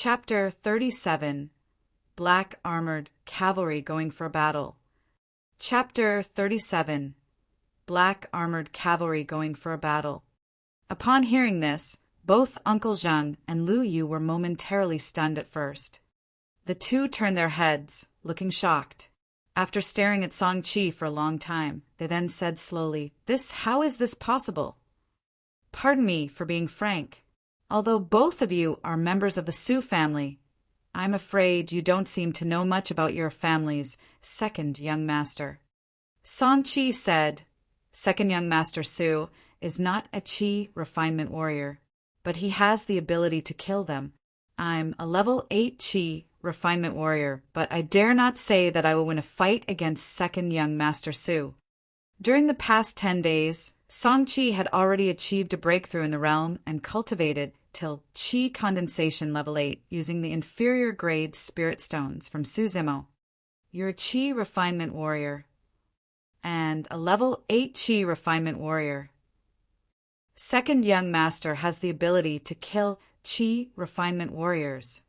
Chapter 37. Black Armored Cavalry Going for Battle. Chapter 37. Black Armored Cavalry Going for a Battle. Upon hearing this, both Uncle Zheng and Lu Yu were momentarily stunned at first. The two turned their heads, looking shocked. After staring at Song Qi for a long time, they then said slowly, How is this possible? Pardon me for being frank. Although both of you are members of the Su family, I'm afraid you don't seem to know much about your family's second young master. Song Qi said, Second young master Su is not a Qi refinement warrior, but he has the ability to kill them. I'm a level 8 Qi refinement warrior, but I dare not say that I will win a fight against second young master Su. During the past 10 days, Song Qi had already achieved a breakthrough in the realm and cultivated till Qi condensation level 8 using the inferior grade spirit stones from Su Zimo. You're a Qi refinement warrior and a level 8 Qi refinement warrior. Second young master has the ability to kill Qi refinement warriors.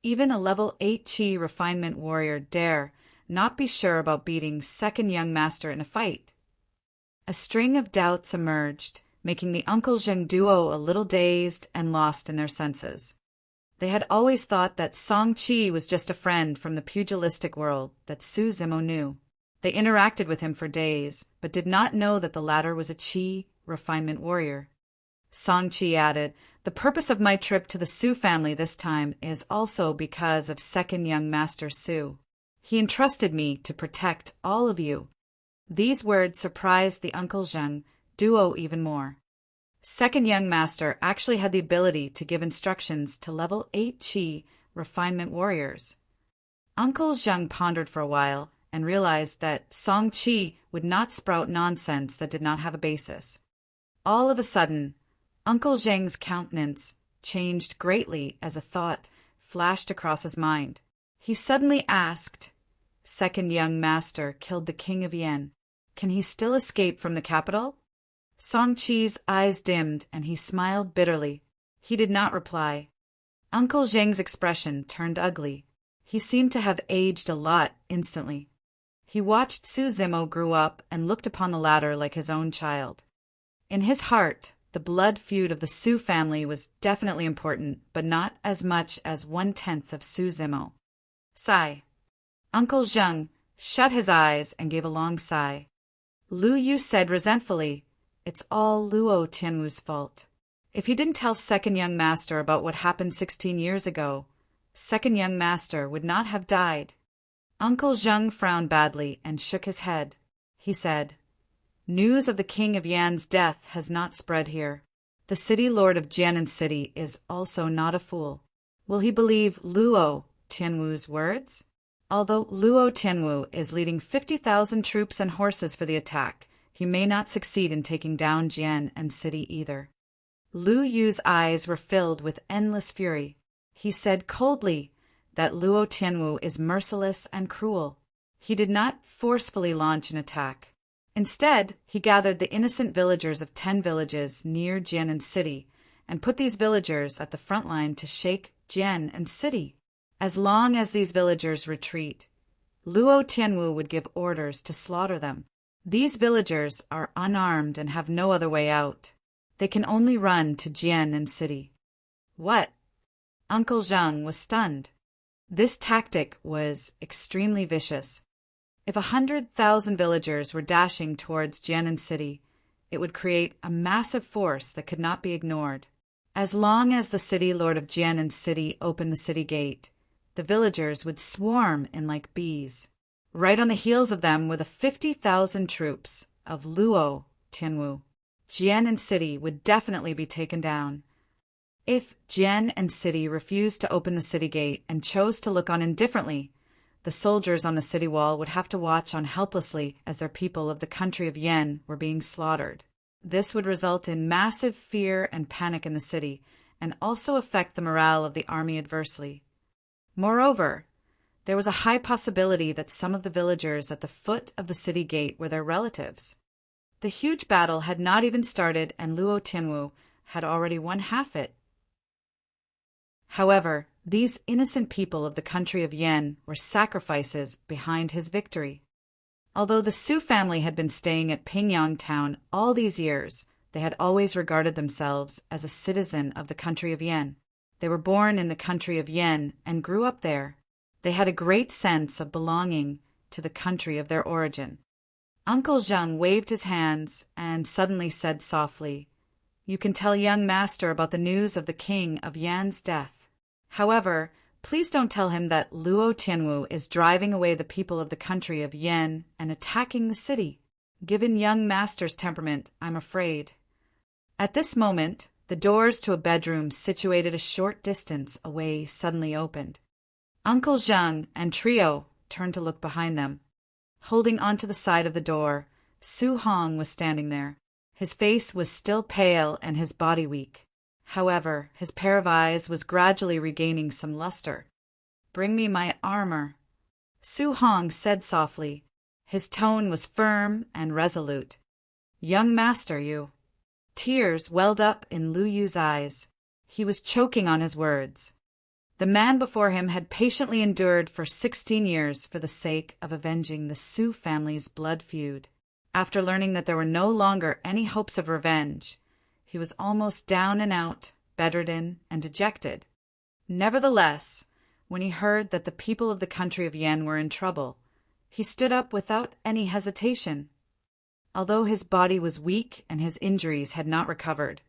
Even a level 8 Qi refinement warrior dare not be sure about beating second young master in a fight. A string of doubts emerged, making the Uncle Zheng duo a little dazed and lost in their senses. They had always thought that Song Qi was just a friend from the pugilistic world that Su Zimo knew. They interacted with him for days, but did not know that the latter was a Qi refinement warrior. Song Qi added, The purpose of my trip to the Su family this time is also because of second young master Su. He entrusted me to protect all of you. These words surprised the Uncle Zheng duo even more. Second young master actually had the ability to give instructions to level 8 Qi refinement warriors. Uncle Zheng pondered for a while and realized that Song Qi would not sprout nonsense that did not have a basis. All of a sudden, Uncle Zheng's countenance changed greatly as a thought flashed across his mind. He suddenly asked, Second young master killed the king of Yen. Can he still escape from the capital? Song Qi's eyes dimmed and he smiled bitterly. He did not reply. Uncle Zheng's expression turned ugly. He seemed to have aged a lot instantly. He watched Su Zimo grow up and looked upon the latter like his own child. In his heart, the blood feud of the Su family was definitely important, but not as much as 1/10 of Su Zimo. Sigh. Uncle Zheng shut his eyes and gave a long sigh. Lu Yu said resentfully, It's all Luo Tianwu's fault. If he didn't tell second young master about what happened 16 years ago, second young master would not have died. Uncle Zheng frowned badly and shook his head. He said, News of the king of Yan's death has not spread here. The city lord of Jianan City is also not a fool. Will he believe Luo Tianwu's words? Although Luo Tianwu is leading 50,000 troops and horses for the attack, he may not succeed in taking down Jianan City either. Lu Yu's eyes were filled with endless fury. He said coldly that Luo Tianwu is merciless and cruel. He did not forcefully launch an attack. Instead, he gathered the innocent villagers of 10 villages near Jianan City and put these villagers at the front line to shake Jianan City. As long as these villagers retreat, Luo Tianwu would give orders to slaughter them. These villagers are unarmed and have no other way out. They can only run to Jianan City. What? Uncle Zheng was stunned. This tactic was extremely vicious. If 100,000 villagers were dashing towards Jianan City, it would create a massive force that could not be ignored. As long as the city lord of Jianan City opened the city gate, the villagers would swarm in like bees. Right on the heels of them were the 50,000 troops of Luo Tianwu. Jianan City would definitely be taken down. If Jianan City refused to open the city gate and chose to look on indifferently, the soldiers on the city wall would have to watch on helplessly as their people of the country of Yen were being slaughtered. This would result in massive fear and panic in the city, and also affect the morale of the army adversely. Moreover, there was a high possibility that some of the villagers at the foot of the city gate were their relatives. The huge battle had not even started and Luo Tianwu had already won half it. However, these innocent people of the country of Yen were sacrifices behind his victory. Although the Su family had been staying at Pingyang town all these years, they had always regarded themselves as a citizen of the country of Yen. They were born in the country of Yen and grew up there. They had a great sense of belonging to the country of their origin. Uncle Zheng waved his hands and suddenly said softly, "You can tell young master about the news of the king of Yan's death. However, please don't tell him that Luo Tianwu is driving away the people of the country of Yen and attacking the city. Given young master's temperament, I'm afraid." At this moment, the doors to a bedroom situated a short distance away suddenly opened. Uncle Zheng and Trio turned to look behind them. Holding onto the side of the door, Su Hong was standing there. His face was still pale and his body weak. However, his pair of eyes was gradually regaining some luster. "Bring me my armor," Su Hong said softly. His tone was firm and resolute. "Young master, you." Tears welled up in Lu Yu's eyes. He was choking on his words. The man before him had patiently endured for 16 years for the sake of avenging the Su family's blood feud. After learning that there were no longer any hopes of revenge, he was almost down and out, bedridden, and dejected. Nevertheless, when he heard that the people of the country of Yen were in trouble, he stood up without any hesitation. Although his body was weak and his injuries had not recovered,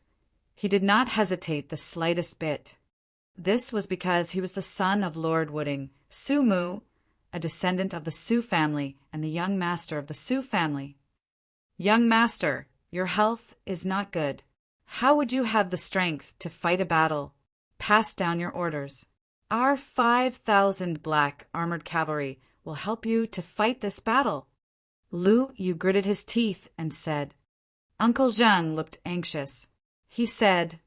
he did not hesitate the slightest bit. This was because he was the son of Lord Wooding, Su Mu, a descendant of the Su family and the young master of the Su family. "Young master, your health is not good. How would you have the strength to fight a battle? Pass down your orders. Our 5,000 black armored cavalry will help you to fight this battle." Lu Yu gritted his teeth and said. Uncle Zheng looked anxious. He said,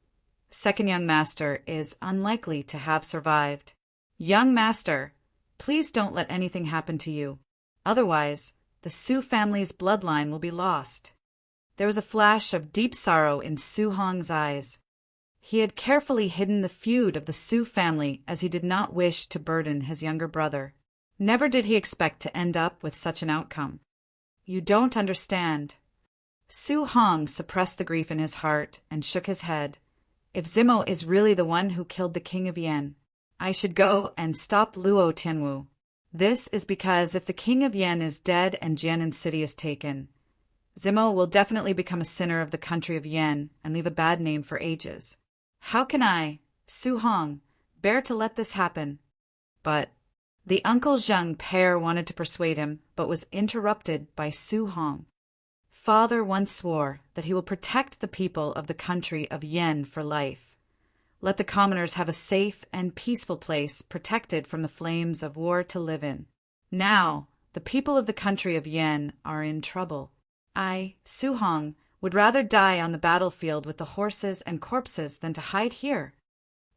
"Second young master is unlikely to have survived. Young master, please don't let anything happen to you. Otherwise, the Su family's bloodline will be lost." There was a flash of deep sorrow in Su Hong's eyes. He had carefully hidden the feud of the Su family as he did not wish to burden his younger brother. Never did he expect to end up with such an outcome. "You don't understand." Su Hong suppressed the grief in his heart and shook his head. "If Zimo is really the one who killed the king of Yen, I should go and stop Luo Tianwu. This is because if the king of Yen is dead and Jianan city is taken, Zimo will definitely become a sinner of the country of Yen and leave a bad name for ages. How can I, Su Hong, bear to let this happen?" But the Uncle Zheng pair wanted to persuade him, but was interrupted by Su Hong. "Father once swore that he will protect the people of the country of Yen for life. Let the commoners have a safe and peaceful place protected from the flames of war to live in. Now, the people of the country of Yen are in trouble. I, Su Hong, would rather die on the battlefield with the horses and corpses than to hide here."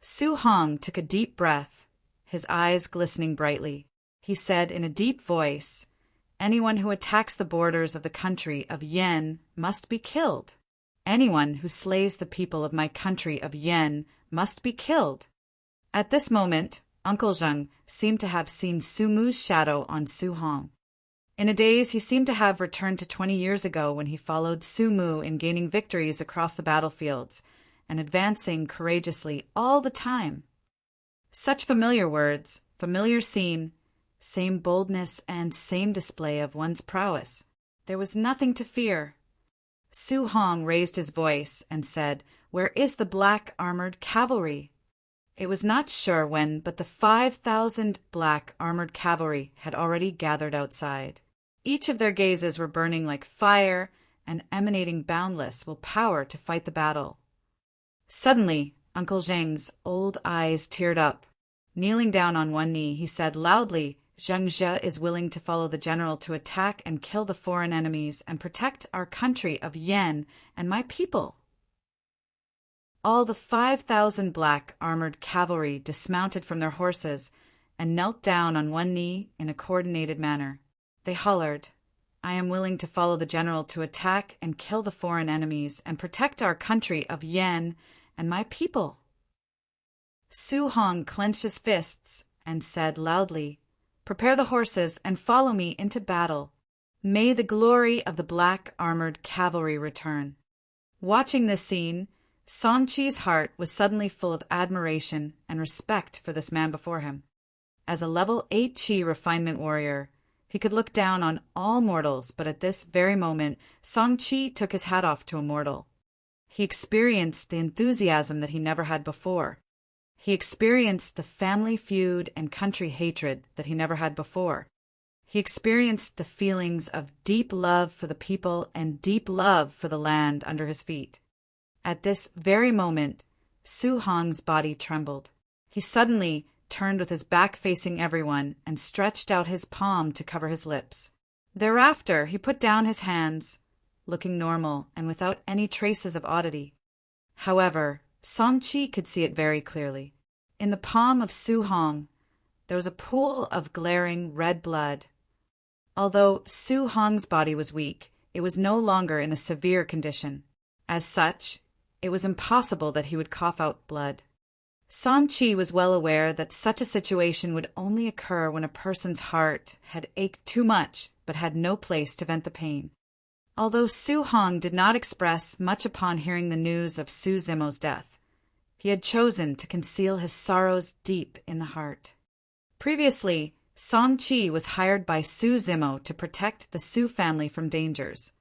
Su Hong took a deep breath, his eyes glistening brightly. He said in a deep voice, "Anyone who attacks the borders of the country of Yen must be killed. Anyone who slays the people of my country of Yen must be killed." At this moment, Uncle Zheng seemed to have seen Su Mu's shadow on Su Hong. In a daze, he seemed to have returned to 20 years ago when he followed Su Mu in gaining victories across the battlefields and advancing courageously all the time. Such familiar words, familiar scene, same boldness and same display of one's prowess. There was nothing to fear. Su Hong raised his voice and said, "Where is the black armored cavalry?" It was not sure when, but the 5,000 black armored cavalry had already gathered outside. Each of their gazes were burning like fire and emanating boundless willpower to fight the battle. Suddenly, Uncle Zheng's old eyes teared up. Kneeling down on one knee, he said loudly, "Zheng Jie is willing to follow the general to attack and kill the foreign enemies and protect our country of Yen and my people." All the 5,000 black armored cavalry dismounted from their horses and knelt down on one knee in a coordinated manner. They hollered, "I am willing to follow the general to attack and kill the foreign enemies and protect our country of Yen and my people." Su Hong clenched his fists and said loudly, "Prepare the horses and follow me into battle. May the glory of the black armored cavalry return." Watching this scene, Song Chi's heart was suddenly full of admiration and respect for this man before him. As a level 8 Chi refinement warrior, he could look down on all mortals, but at this very moment, Song Chi took his hat off to a mortal. He experienced the enthusiasm that he never had before. He experienced the family feud and country hatred that he never had before. He experienced the feelings of deep love for the people and deep love for the land under his feet. At this very moment, Su Hong's body trembled. He suddenly turned with his back facing everyone and stretched out his palm to cover his lips. Thereafter, he put down his hands, looking normal and without any traces of oddity. However, Song Chi could see it very clearly. In the palm of Su Hong, there was a pool of glaring red blood. Although Su Hong's body was weak, it was no longer in a severe condition. As such, it was impossible that he would cough out blood. Song Chi was well aware that such a situation would only occur when a person's heart had ached too much but had no place to vent the pain. Although Su Hong did not express much upon hearing the news of Su Zimo's death, he had chosen to conceal his sorrows deep in the heart. Previously, Song Chi was hired by Su Zimo to protect the Su family from dangers.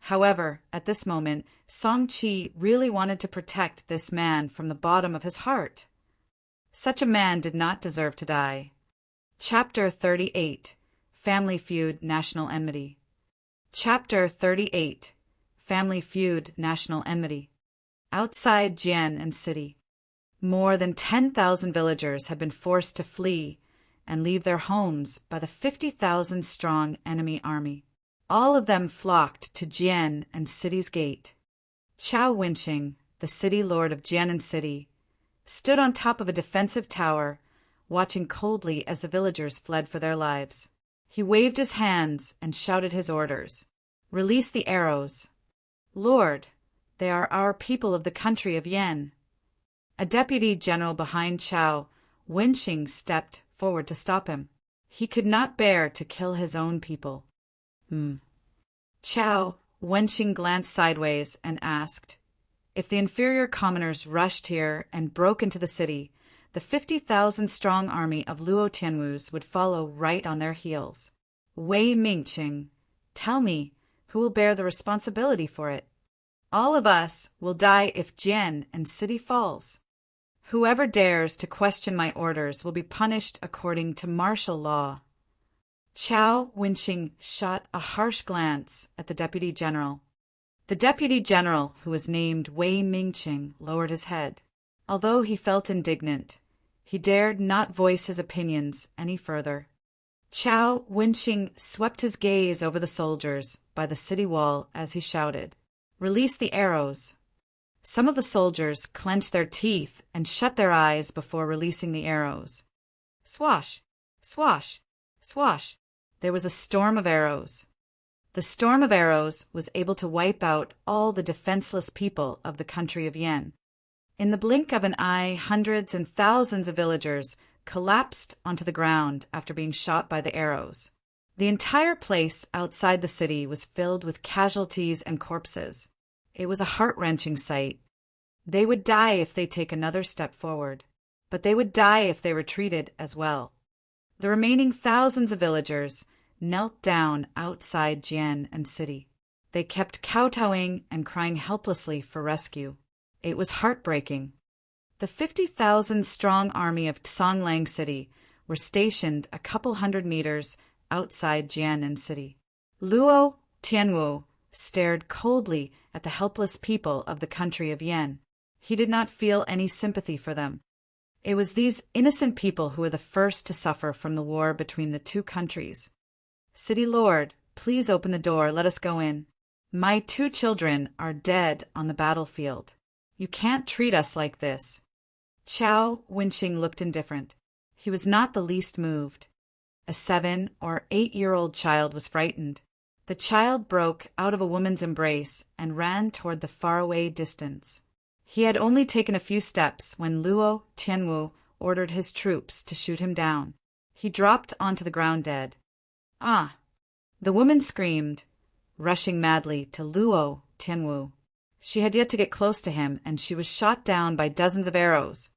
However, at this moment, Song Chi really wanted to protect this man from the bottom of his heart. Such a man did not deserve to die. Chapter 38. Family Feud, National Enmity. Chapter 38. Family Feud, National Enmity. Outside Jian and city, more than 10,000 villagers had been forced to flee and leave their homes by the 50,000-strong enemy army. All of them flocked to Jian and city's gate. Chao Wenqing, the city lord of Jian and city, stood on top of a defensive tower, watching coldly as the villagers fled for their lives. He waved his hands and shouted his orders. "Release the arrows." "Lord, they are our people of the country of Yen." A deputy general behind Chao Wenqing stepped forward to stop him. He could not bear to kill his own people. Chao Wenqing glanced sideways and asked, "If the inferior commoners rushed here and broke into the city, the 50,000-strong army of Luo Tianwu's would follow right on their heels. Wei Mingqing, tell me, who will bear the responsibility for it? All of us will die if Jian and city falls. Whoever dares to question my orders will be punished according to martial law." Chao Wenqing shot a harsh glance at the deputy general. The deputy general, who was named Wei Mingqing, lowered his head. Although he felt indignant, he dared not voice his opinions any further. Chao Wenqing swept his gaze over the soldiers by the city wall as he shouted, "Release the arrows." Some of the soldiers clenched their teeth and shut their eyes before releasing the arrows. Swash, swash, swash. There was a storm of arrows. The storm of arrows was able to wipe out all the defenseless people of the country of Yen. In the blink of an eye, hundreds and thousands of villagers collapsed onto the ground after being shot by the arrows. The entire place outside the city was filled with casualties and corpses. It was a heart-wrenching sight. They would die if they take another step forward, but they would die if they retreated as well. The remaining thousands of villagers knelt down outside Jian and city. They kept kowtowing and crying helplessly for rescue. It was heartbreaking. The 50,000-strong army of Songlang City were stationed a couple hundred meters outside Jian and city. Luo Tianwu stared coldly at the helpless people of the country of Yen. He did not feel any sympathy for them. It was these innocent people who were the first to suffer from the war between the two countries. "City Lord, please open the door, let us go in. My 2 children are dead on the battlefield. You can't treat us like this." Chao Wenqing looked indifferent. He was not the least moved. A 7 or 8-year-old child was frightened. The child broke out of a woman's embrace and ran toward the faraway distance. He had only taken a few steps when Luo Tianwu ordered his troops to shoot him down. He dropped onto the ground dead. Ah! The woman screamed, rushing madly to Luo Tianwu. She had yet to get close to him, and she was shot down by dozens of arrows.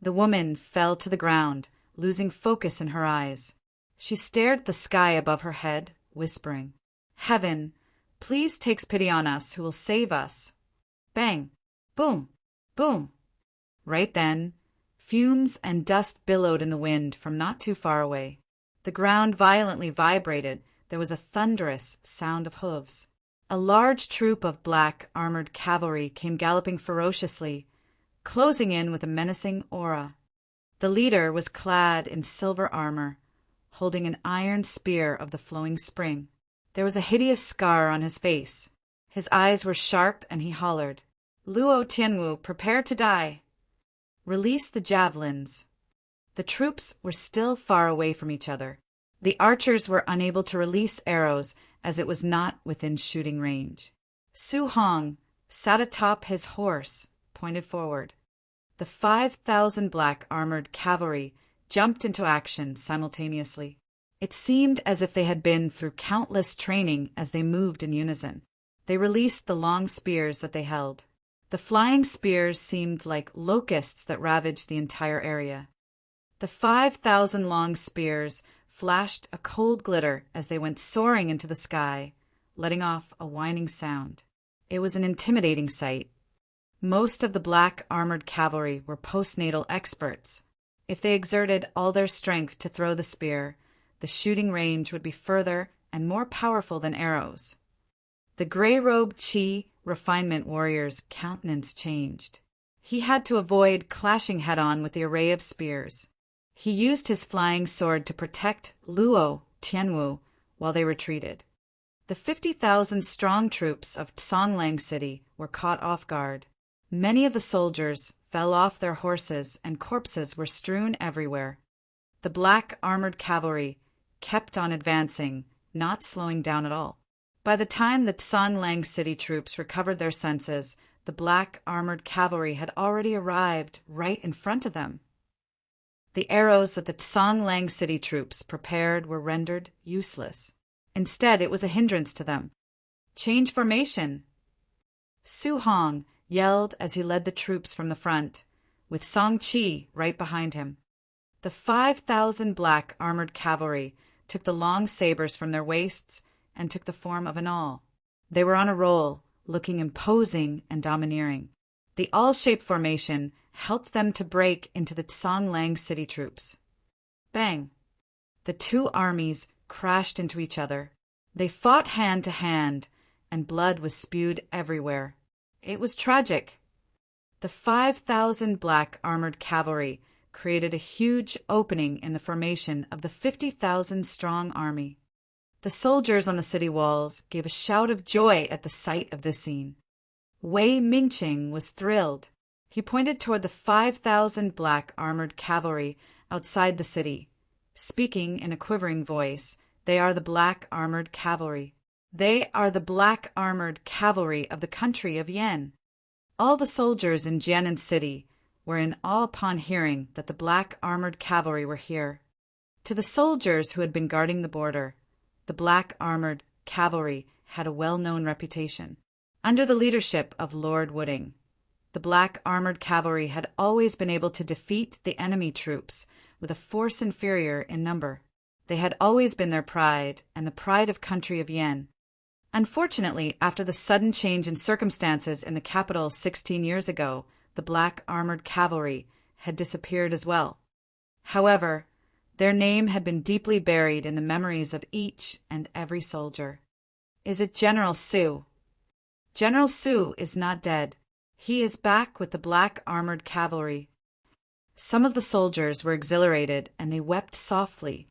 The woman fell to the ground, losing focus in her eyes. She stared at the sky above her head, whispering, "Heaven, please take pity on us who will save us." Bang! Boom! Boom! Right then, fumes and dust billowed in the wind from not too far away. The ground violently vibrated. There was a thunderous sound of hooves. A large troop of black armored cavalry came galloping ferociously, closing in with a menacing aura. The leader was clad in silver armor, holding an iron spear of the flowing spring. There was a hideous scar on his face. His eyes were sharp, and he hollered, "Luo Tianwu, prepare to die! Release the javelins." The troops were still far away from each other. The archers were unable to release arrows as it was not within shooting range. Su Hong sat atop his horse, pointed forward. The 5,000 black armored cavalry jumped into action simultaneously. It seemed as if they had been through countless training as they moved in unison. They released the long spears that they held. The flying spears seemed like locusts that ravaged the entire area. The 5,000 long spears flashed a cold glitter as they went soaring into the sky, letting off a whining sound. It was an intimidating sight. Most of the black armored cavalry were postnatal experts. If they exerted all their strength to throw the spear, the shooting range would be further and more powerful than arrows. The gray-robed Qi refinement warrior's countenance changed. He had to avoid clashing head-on with the array of spears. He used his flying sword to protect Luo Tianwu while they retreated. The 50,000 strong troops of Songlang City were caught off guard. Many of the soldiers fell off their horses and corpses were strewn everywhere. The black armored cavalry kept on advancing, not slowing down at all. By the time the Songlang City troops recovered their senses, the black armored cavalry had already arrived right in front of them. The arrows that the Songlang City troops prepared were rendered useless. Instead, it was a hindrance to them. "Change formation!" Su Hong yelled as he led the troops from the front, with Song Qi right behind him. The 5,000 black armored cavalry took the long sabers from their waists and took the form of an awl. They were on a roll, looking imposing and domineering. The awl-shaped formation helped them to break into the Songlang City troops. Bang! The two armies crashed into each other. They fought hand to hand, and blood was spewed everywhere. It was tragic. The 5,000 black armored cavalry created a huge opening in the formation of the 50,000 strong army. The soldiers on the city walls gave a shout of joy at the sight of this scene. Wei Mingqing was thrilled. He pointed toward the 5,000 black armored cavalry outside the city, speaking in a quivering voice, "They are the black armored cavalry. They are the black armored cavalry of the country of Yan." All the soldiers in Jianan City were in awe upon hearing that the black armored cavalry were here. To the soldiers who had been guarding the border, the black armored cavalry had a well-known reputation. Under the leadership of Lord Wooding, the black armored cavalry had always been able to defeat the enemy troops with a force inferior in number. They had always been their pride and the pride of country of Yan. Unfortunately, after the sudden change in circumstances in the capital 16 years ago, the black armored cavalry had disappeared as well. However, their name had been deeply buried in the memories of each and every soldier. Is it General Su? General Su is not dead. He is back with the black armored cavalry. Some of the soldiers were exhilarated and they wept softly.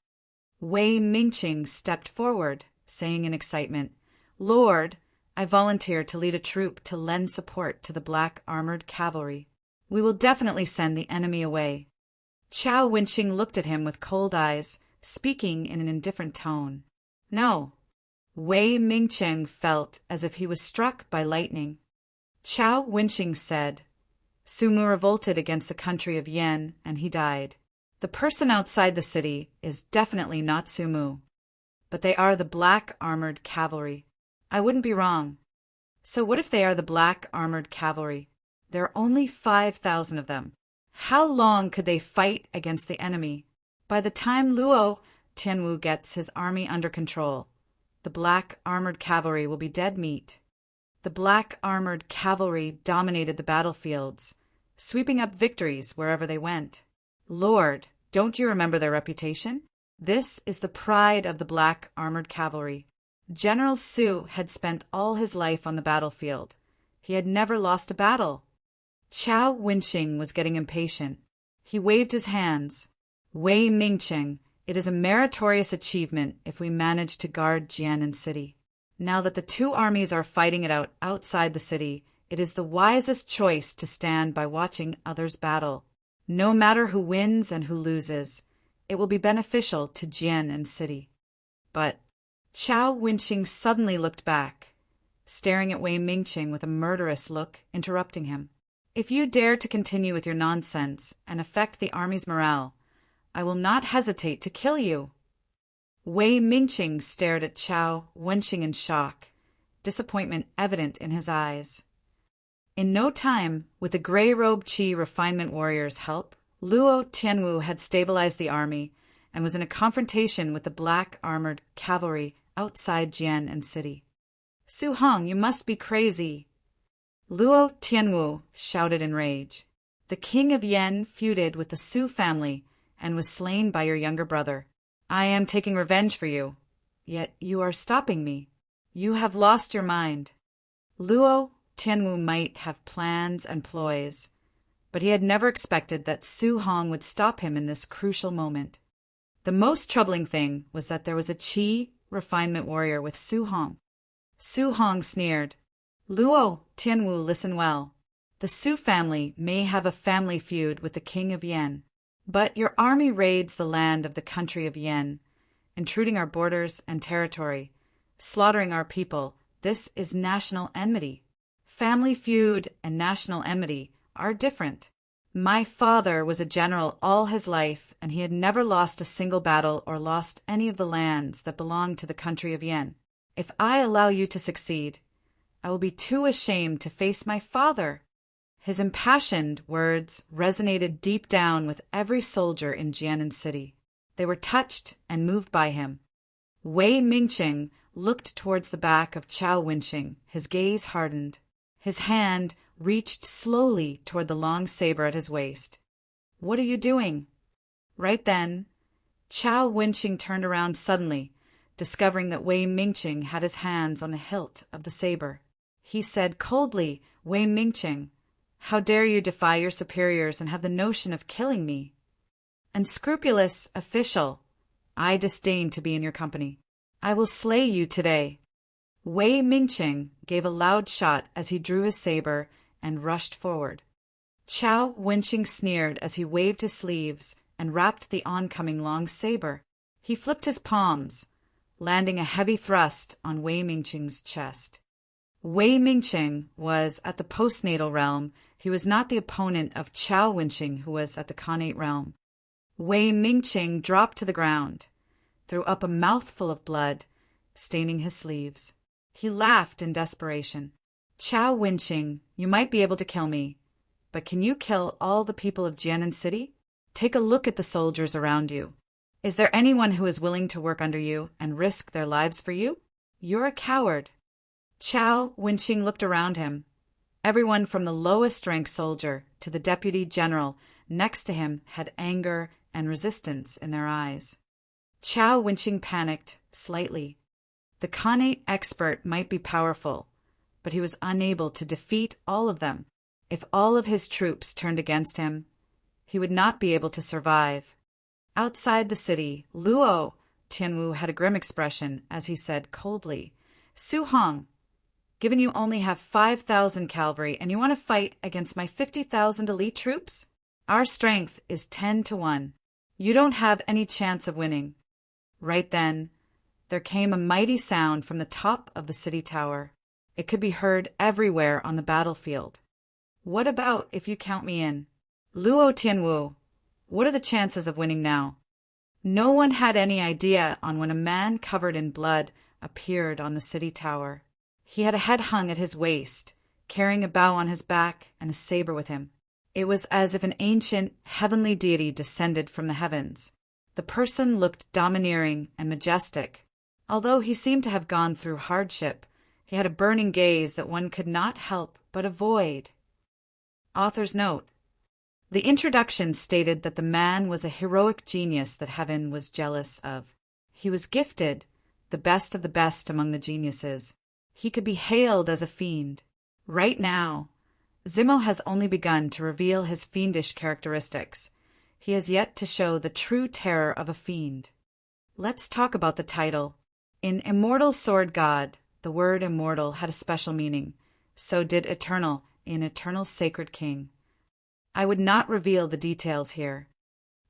Wei Mingqing stepped forward, saying in excitement, "Lord, I volunteer to lead a troop to lend support to the black armored cavalry. We will definitely send the enemy away." Chao Winqing looked at him with cold eyes, speaking in an indifferent tone. "No." Wei Mingqing felt as if he was struck by lightning. Chao Winqing said, Su Mu revolted against the country of Yan, and he died. The person outside the city is definitely not Su Mu, but they are the black armored cavalry. I wouldn't be wrong. So what if they are the black armored cavalry? There are only 5,000 of them. How long could they fight against the enemy? By the time Luo Tianwu gets his army under control, the black armored cavalry will be dead meat. The black armored cavalry dominated the battlefields, sweeping up victories wherever they went. Lord, don't you remember their reputation? This is the pride of the black armored cavalry. General Su had spent all his life on the battlefield. He had never lost a battle. Chao Wenxing was getting impatient. He waved his hands. Wei Mingcheng, it is a meritorious achievement if we manage to guard Jianan City. Now that the two armies are fighting it out outside the city, it is the wisest choice to stand by watching others battle. No matter who wins and who loses, it will be beneficial to Jianan City. But Chao Wenxing suddenly looked back, staring at Wei Mingcheng with a murderous look, interrupting him. If you dare to continue with your nonsense and affect the army's morale, I will not hesitate to kill you. Wei Mingcheng stared at Chao Wenxing in shock, disappointment evident in his eyes. In no time, with the gray-robed Qi refinement warriors' help, Luo Tianwu had stabilized the army and was in a confrontation with the black armored cavalry outside Jianan City. Su Hong, you must be crazy! Luo Tianwu shouted in rage. The king of Yan feuded with the Su family and was slain by your younger brother. I am taking revenge for you. Yet you are stopping me. You have lost your mind. Luo Tianwu might have plans and ploys, but he had never expected that Su Hong would stop him in this crucial moment. The most troubling thing was that there was a Qi refinement warrior with Su Hong. Su Hong sneered. Luo Tianwu, listen well. The Su family may have a family feud with the king of Yan, but your army raids the land of the country of Yan, intruding our borders and territory, slaughtering our people. This is national enmity. Family feud and national enmity are different. My father was a general all his life, and he had never lost a single battle or lost any of the lands that belonged to the country of Yan. If I allow you to succeed, I will be too ashamed to face my father. His impassioned words resonated deep down with every soldier in Jianan City. They were touched and moved by him. Wei Mingcheng looked towards the back of Chao Wenxing. His gaze hardened. His hand reached slowly toward the long saber at his waist. What are you doing? Right then, Chao Wenxing turned around suddenly, discovering that Wei Mingcheng had his hands on the hilt of the saber. He said coldly, Wei Mingcheng, how dare you defy your superiors and have the notion of killing me? Unscrupulous official, I disdain to be in your company. I will slay you today. Wei Mingcheng gave a loud shot as he drew his saber and rushed forward. Chao Wenxing sneered as he waved his sleeves and rapped the oncoming long saber. He flipped his palms, landing a heavy thrust on Wei Mingcheng's chest. Wei Mingcheng was at the postnatal realm. He was not the opponent of Chao Wenxing, who was at the connate realm. Wei Mingcheng dropped to the ground, threw up a mouthful of blood, staining his sleeves. He laughed in desperation. Chao Wenxing, you might be able to kill me, but can you kill all the people of Jianan City? Take a look at the soldiers around you. Is there anyone who is willing to work under you and risk their lives for you? You're a coward. Chao Wenxing looked around him. Everyone from the lowest rank soldier to the deputy general next to him had anger and resistance in their eyes. Chao Wenxing panicked slightly. The connate expert might be powerful, but he was unable to defeat all of them. If all of his troops turned against him, he would not be able to survive. Outside the city, Luo Tianwu had a grim expression as he said coldly, Su Hong, given you only have 5,000 cavalry and you want to fight against my 50,000 elite troops? Our strength is 10 to 1. You don't have any chance of winning. Right then, there came a mighty sound from the top of the city tower. It could be heard everywhere on the battlefield. What about if you count me in? Luo Tianwu, what are the chances of winning now? No one had any idea on when a man covered in blood appeared on the city tower. He had a head hung at his waist, carrying a bow on his back and a saber with him. It was as if an ancient, heavenly deity descended from the heavens. The person looked domineering and majestic. Although he seemed to have gone through hardship, he had a burning gaze that one could not help but avoid. Author's note: the introduction stated that the man was a heroic genius that heaven was jealous of. He was gifted, the best of the best among the geniuses. He could be hailed as a fiend. Right now, Zimo has only begun to reveal his fiendish characteristics. He has yet to show the true terror of a fiend. Let's talk about the title. In Immortal Sword God, the word immortal had a special meaning. So did eternal in Eternal Sacred King. I would not reveal the details here.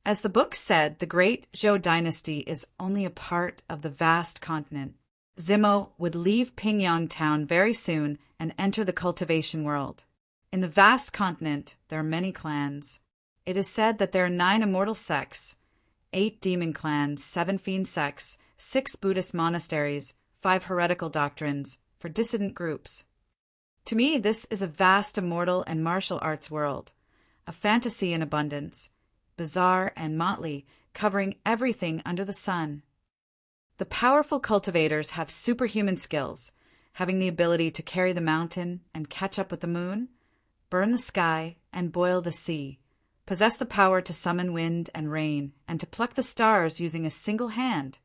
As the book said, the great Zhou dynasty is only a part of the vast continent. Zimo would leave Pingyang town very soon and enter the cultivation world. In the vast continent, there are many clans. It is said that there are 9 immortal sects, 8 demon clans, 7 fiend sects, 6 Buddhist monasteries, 5 heretical doctrines, for dissident groups. To me, this is a vast immortal and martial arts world, a fantasy in abundance, bizarre and motley, covering everything under the sun. The powerful cultivators have superhuman skills, having the ability to carry the mountain and catch up with the moon, burn the sky and boil the sea, possess the power to summon wind and rain, and to pluck the stars using a single hand.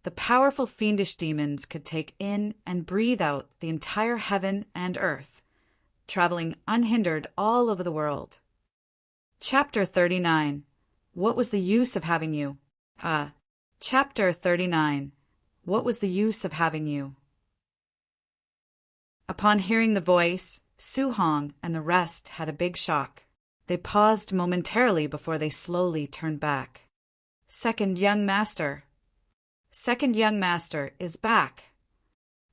The powerful fiendish demons could take in and breathe out the entire heaven and earth, traveling unhindered all over the world. Chapter 39. What was the use of having you? Chapter 39. What was the use of having you? Upon hearing the voice, Su Hong and the rest had a big shock. They paused momentarily before they slowly turned back. Second young master. Second young master is back.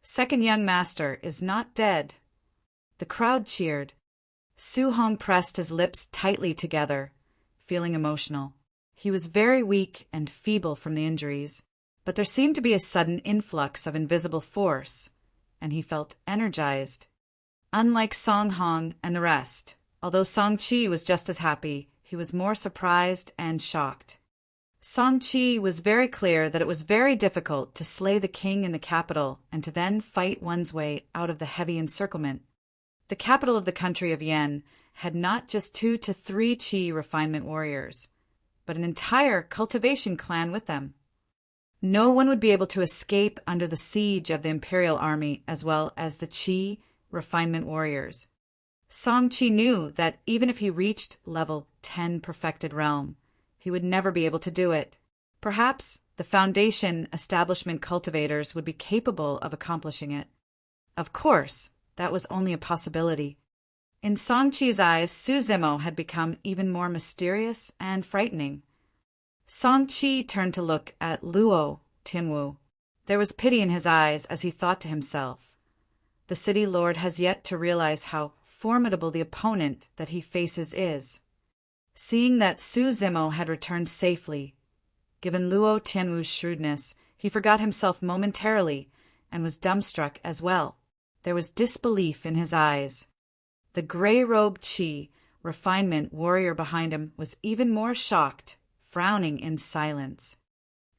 Second young master is not dead. The crowd cheered. Su Hong pressed his lips tightly together, feeling emotional. He was very weak and feeble from the injuries, but there seemed to be a sudden influx of invisible force, and he felt energized. Unlike Song Hong and the rest, although Song Chi was just as happy, he was more surprised and shocked. Song Chi was very clear that it was very difficult to slay the king in the capital and to then fight one's way out of the heavy encirclement. The capital of the country of Yen had not just 2 to 3 Qi refinement warriors, but an entire cultivation clan with them. No one would be able to escape under the siege of the imperial army as well as the Qi refinement warriors. Song Chi knew that even if he reached level 10 perfected realm, he would never be able to do it. Perhaps the Foundation establishment cultivators would be capable of accomplishing it. Of course, that was only a possibility. In Song Chi's eyes, Su Zimo had become even more mysterious and frightening. Song Chi turned to look at Luo Tianwu. There was pity in his eyes as he thought to himself, the city lord has yet to realize how formidable the opponent that he faces is. Seeing that Su Zimo had returned safely, given Luo Tianwu's shrewdness, he forgot himself momentarily and was dumbstruck as well. There was disbelief in his eyes. The gray-robed Qi refinement warrior behind him was even more shocked, frowning in silence.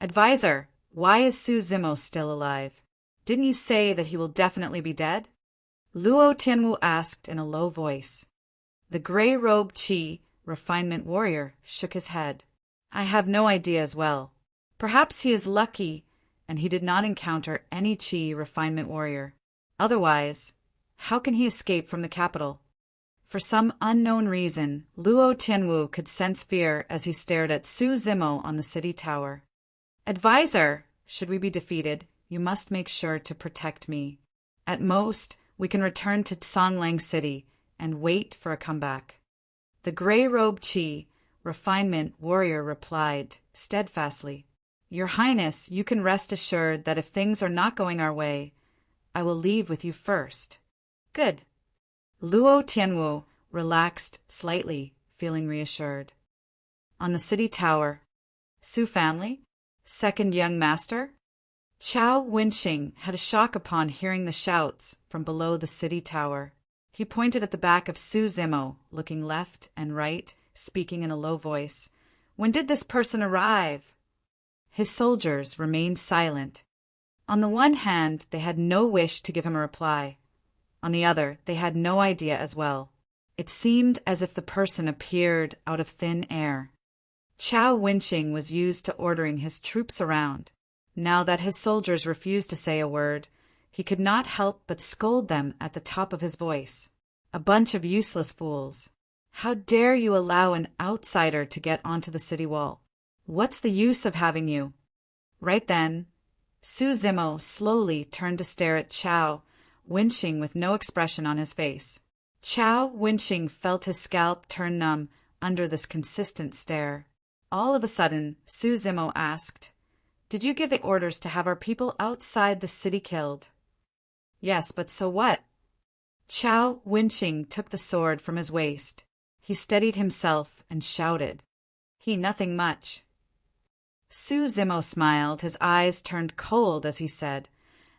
Advisor, why is Su Zimo still alive? Didn't you say that he will definitely be dead? Luo Tianwu asked in a low voice. The gray-robed Qi refinement warrior shook his head. I have no idea as well. Perhaps he is lucky and he did not encounter any Qi refinement warrior. Otherwise, how can he escape from the capital? For some unknown reason, Luo Tianwu could sense fear as he stared at Su Zimo on the city tower. Advisor, should we be defeated, you must make sure to protect me. At most, we can return to Songlang City and wait for a comeback. The gray-robed Qi refinement warrior replied steadfastly, Your Highness, you can rest assured that if things are not going our way, I will leave with you first. Good. Luo Tianwu relaxed slightly, feeling reassured. On the city tower, Su family? Second young master? Chao Wenxing had a shock upon hearing the shouts from below the city tower. He pointed at the back of Su Zimo, looking left and right, speaking in a low voice. When did this person arrive? His soldiers remained silent. On the one hand, they had no wish to give him a reply. On the other, they had no idea as well. It seemed as if the person appeared out of thin air. Chao Wenxing was used to ordering his troops around. Now that his soldiers refused to say a word, he could not help but scold them at the top of his voice. A bunch of useless fools. How dare you allow an outsider to get onto the city wall? What's the use of having you? Right then, Su Zimo slowly turned to stare at Chao Wenxing with no expression on his face. Chao Wenxing felt his scalp turn numb under this consistent stare. All of a sudden, Su Zimo asked, "Did you give the orders to have our people outside the city killed?" "Yes, but so what?" Chao Wenxing took the sword from his waist. He steadied himself and shouted, Nothing much." Su Zimo smiled, his eyes turned cold as he said,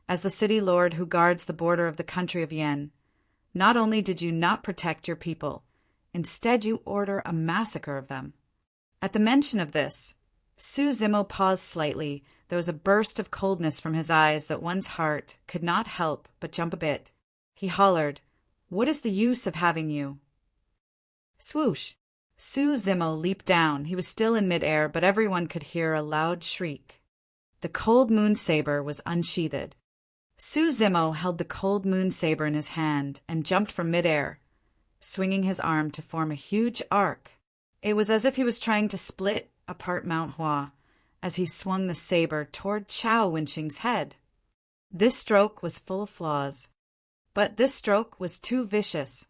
"As the city lord who guards the border of the country of Yen, not only did you not protect your people, instead you order a massacre of them." At the mention of this, Su Zimo paused slightly. There was a burst of coldness from his eyes that one's heart could not help but jump a bit. He hollered, "What is the use of having you?" Swoosh! Su Zimo leaped down. He was still in midair, but everyone could hear a loud shriek. The cold moon saber was unsheathed. Su Zimo held the cold moon saber in his hand and jumped from midair, swinging his arm to form a huge arc. It was as if he was trying to split apart Mount Hua as he swung the saber toward Chao Wenxing's head. This stroke was full of flaws, but this stroke was too vicious.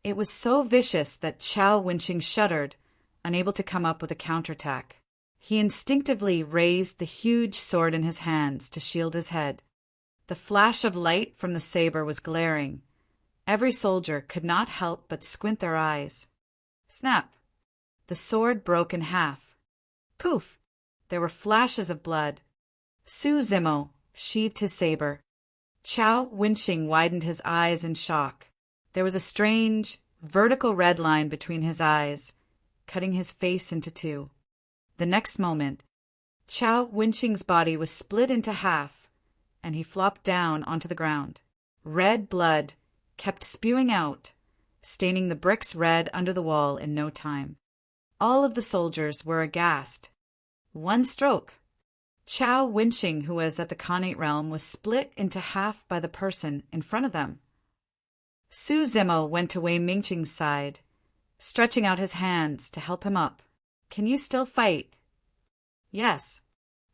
It was so vicious that Chao Wenxing shuddered, unable to come up with a counterattack. He instinctively raised the huge sword in his hands to shield his head. The flash of light from the saber was glaring. Every soldier could not help but squint their eyes. Snap! The sword broke in half. Poof! There were flashes of blood. Su Zimo sheathed his saber. Chao Wenxing widened his eyes in shock. There was a strange, vertical red line between his eyes, cutting his face into two. The next moment, Chao Wenxing's body was split into half, and he flopped down onto the ground. Red blood kept spewing out, staining the bricks red under the wall in no time. All of the soldiers were aghast. One stroke. Chao Wenxing, who was at the Khanate realm, was split into half by the person in front of them. Su Zimo went to Wei Mingqing's side, stretching out his hands to help him up. "Can you still fight?" "Yes."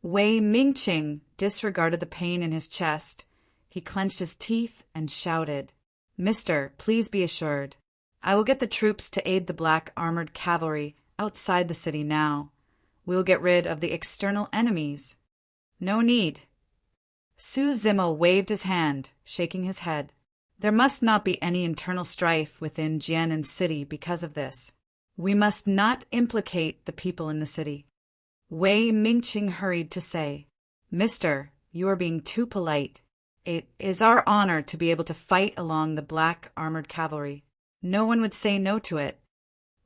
Wei Mingqing disregarded the pain in his chest. He clenched his teeth and shouted, "Mister, please be assured. I will get the troops to aid the black armored cavalry outside the city now. We will get rid of the external enemies." "No need." Su Zimo waved his hand, shaking his head. "There must not be any internal strife within Jianan City because of this. We must not implicate the people in the city." Wei Mingqing hurried to say, "Mister, you are being too polite. It is our honor to be able to fight along the black armored cavalry. No one would say no to it.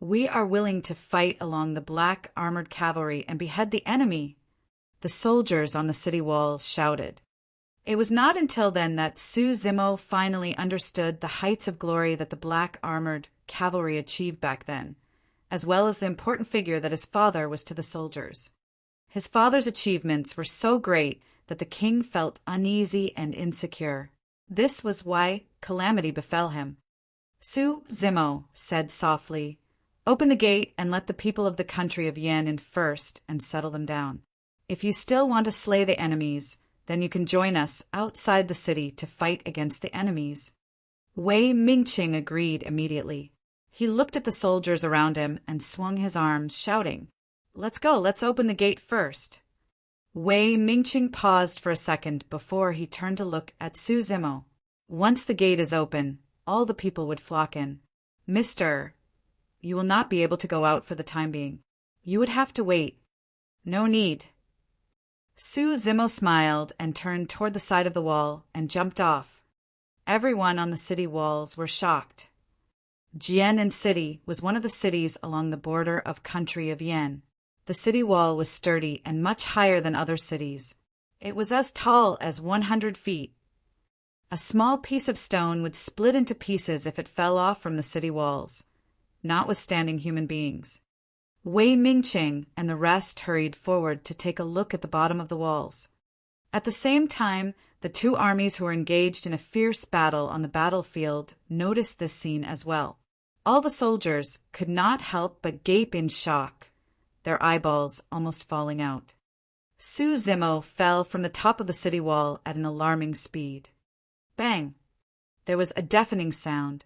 We are willing to fight along the black armored cavalry and behead the enemy." The soldiers on the city walls shouted. It was not until then that Su Zimo finally understood the heights of glory that the black armored cavalry achieved back then, as well as the important figure that his father was to the soldiers. His father's achievements were so great that the king felt uneasy and insecure. This was why calamity befell him. Su Zimo said softly, "Open the gate and let the people of the country of Yen in first and settle them down. If you still want to slay the enemies, then you can join us outside the city to fight against the enemies." Wei Mingqing agreed immediately. He looked at the soldiers around him and swung his arms, shouting, "Let's go, let's open the gate first." Wei Mingqing paused for a second before he turned to look at Su Zimo. "Once the gate is open, all the people would flock in. Mister, you will not be able to go out for the time being. You would have to wait. No need. Su Zimo smiled and turned toward the side of the wall and jumped off. Everyone on the city walls were shocked. Jian City was one of the cities along the border of country of Yen. The city wall was sturdy and much higher than other cities. It was as tall as 100 feet. A small piece of stone would split into pieces if it fell off from the city walls, notwithstanding human beings. Wei Mingqing and the rest hurried forward to take a look at the bottom of the walls. At the same time, the two armies who were engaged in a fierce battle on the battlefield noticed this scene as well. All the soldiers could not help but gape in shock, their eyeballs almost falling out. Su Zimo fell from the top of the city wall at an alarming speed. Bang! There was a deafening sound.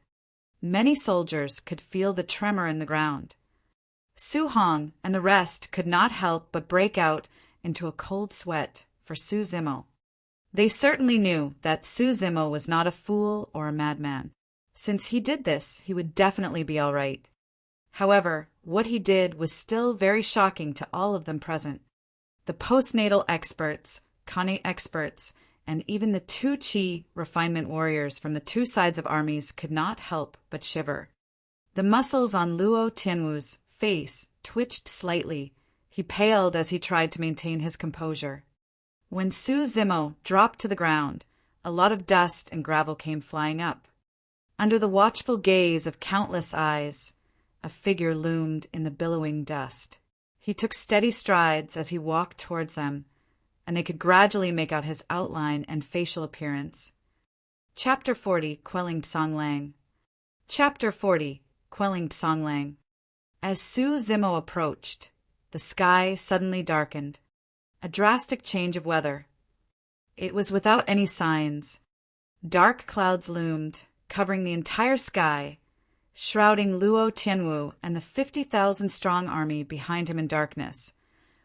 Many soldiers could feel the tremor in the ground. Su Hong and the rest could not help but break out into a cold sweat for Su Zimo. They certainly knew that Su Zimo was not a fool or a madman. Since he did this, he would definitely be all right. However, what he did was still very shocking to all of them present. The postnatal experts, Kane experts, and even the two Qi refinement warriors from the two sides of armies could not help but shiver. The muscles on Luo Tianwu's face twitched slightly. He paled as he tried to maintain his composure. When Su Zimo dropped to the ground, a lot of dust and gravel came flying up. Under the watchful gaze of countless eyes, a figure loomed in the billowing dust. He took steady strides as he walked towards them, and they could gradually make out his outline and facial appearance. Chapter 40, Quelling Songlang. Chapter 40, Quelling Songlang. As Su Zimo approached, the sky suddenly darkened. A drastic change of weather. It was without any signs. Dark clouds loomed, covering the entire sky, shrouding Luo Tianwu and the 50,000-strong army behind him in darkness,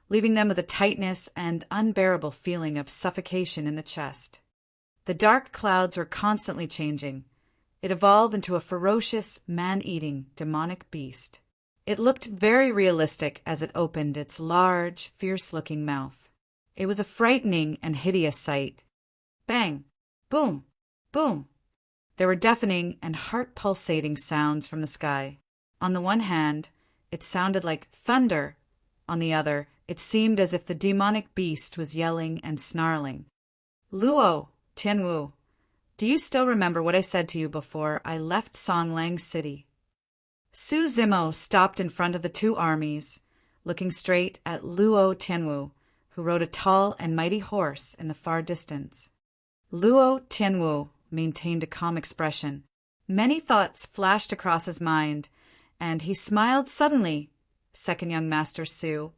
leaving them with a tightness and unbearable feeling of suffocation in the chest. The dark clouds were constantly changing. It evolved into a ferocious, man-eating, demonic beast. It looked very realistic as it opened its large, fierce-looking mouth. It was a frightening and hideous sight. Bang! Boom! Boom! There were deafening and heart-pulsating sounds from the sky. On the one hand, it sounded like thunder. On the other, it seemed as if the demonic beast was yelling and snarling. Luo, Tianwu, do you still remember what I said to you before I left Songlang City? Su Zimo stopped in front of the two armies, looking straight at Luo Tianwu, who rode a tall and mighty horse in the far distance. Luo Tianwu maintained a calm expression. Many thoughts flashed across his mind, and he smiled suddenly. Second young master Su,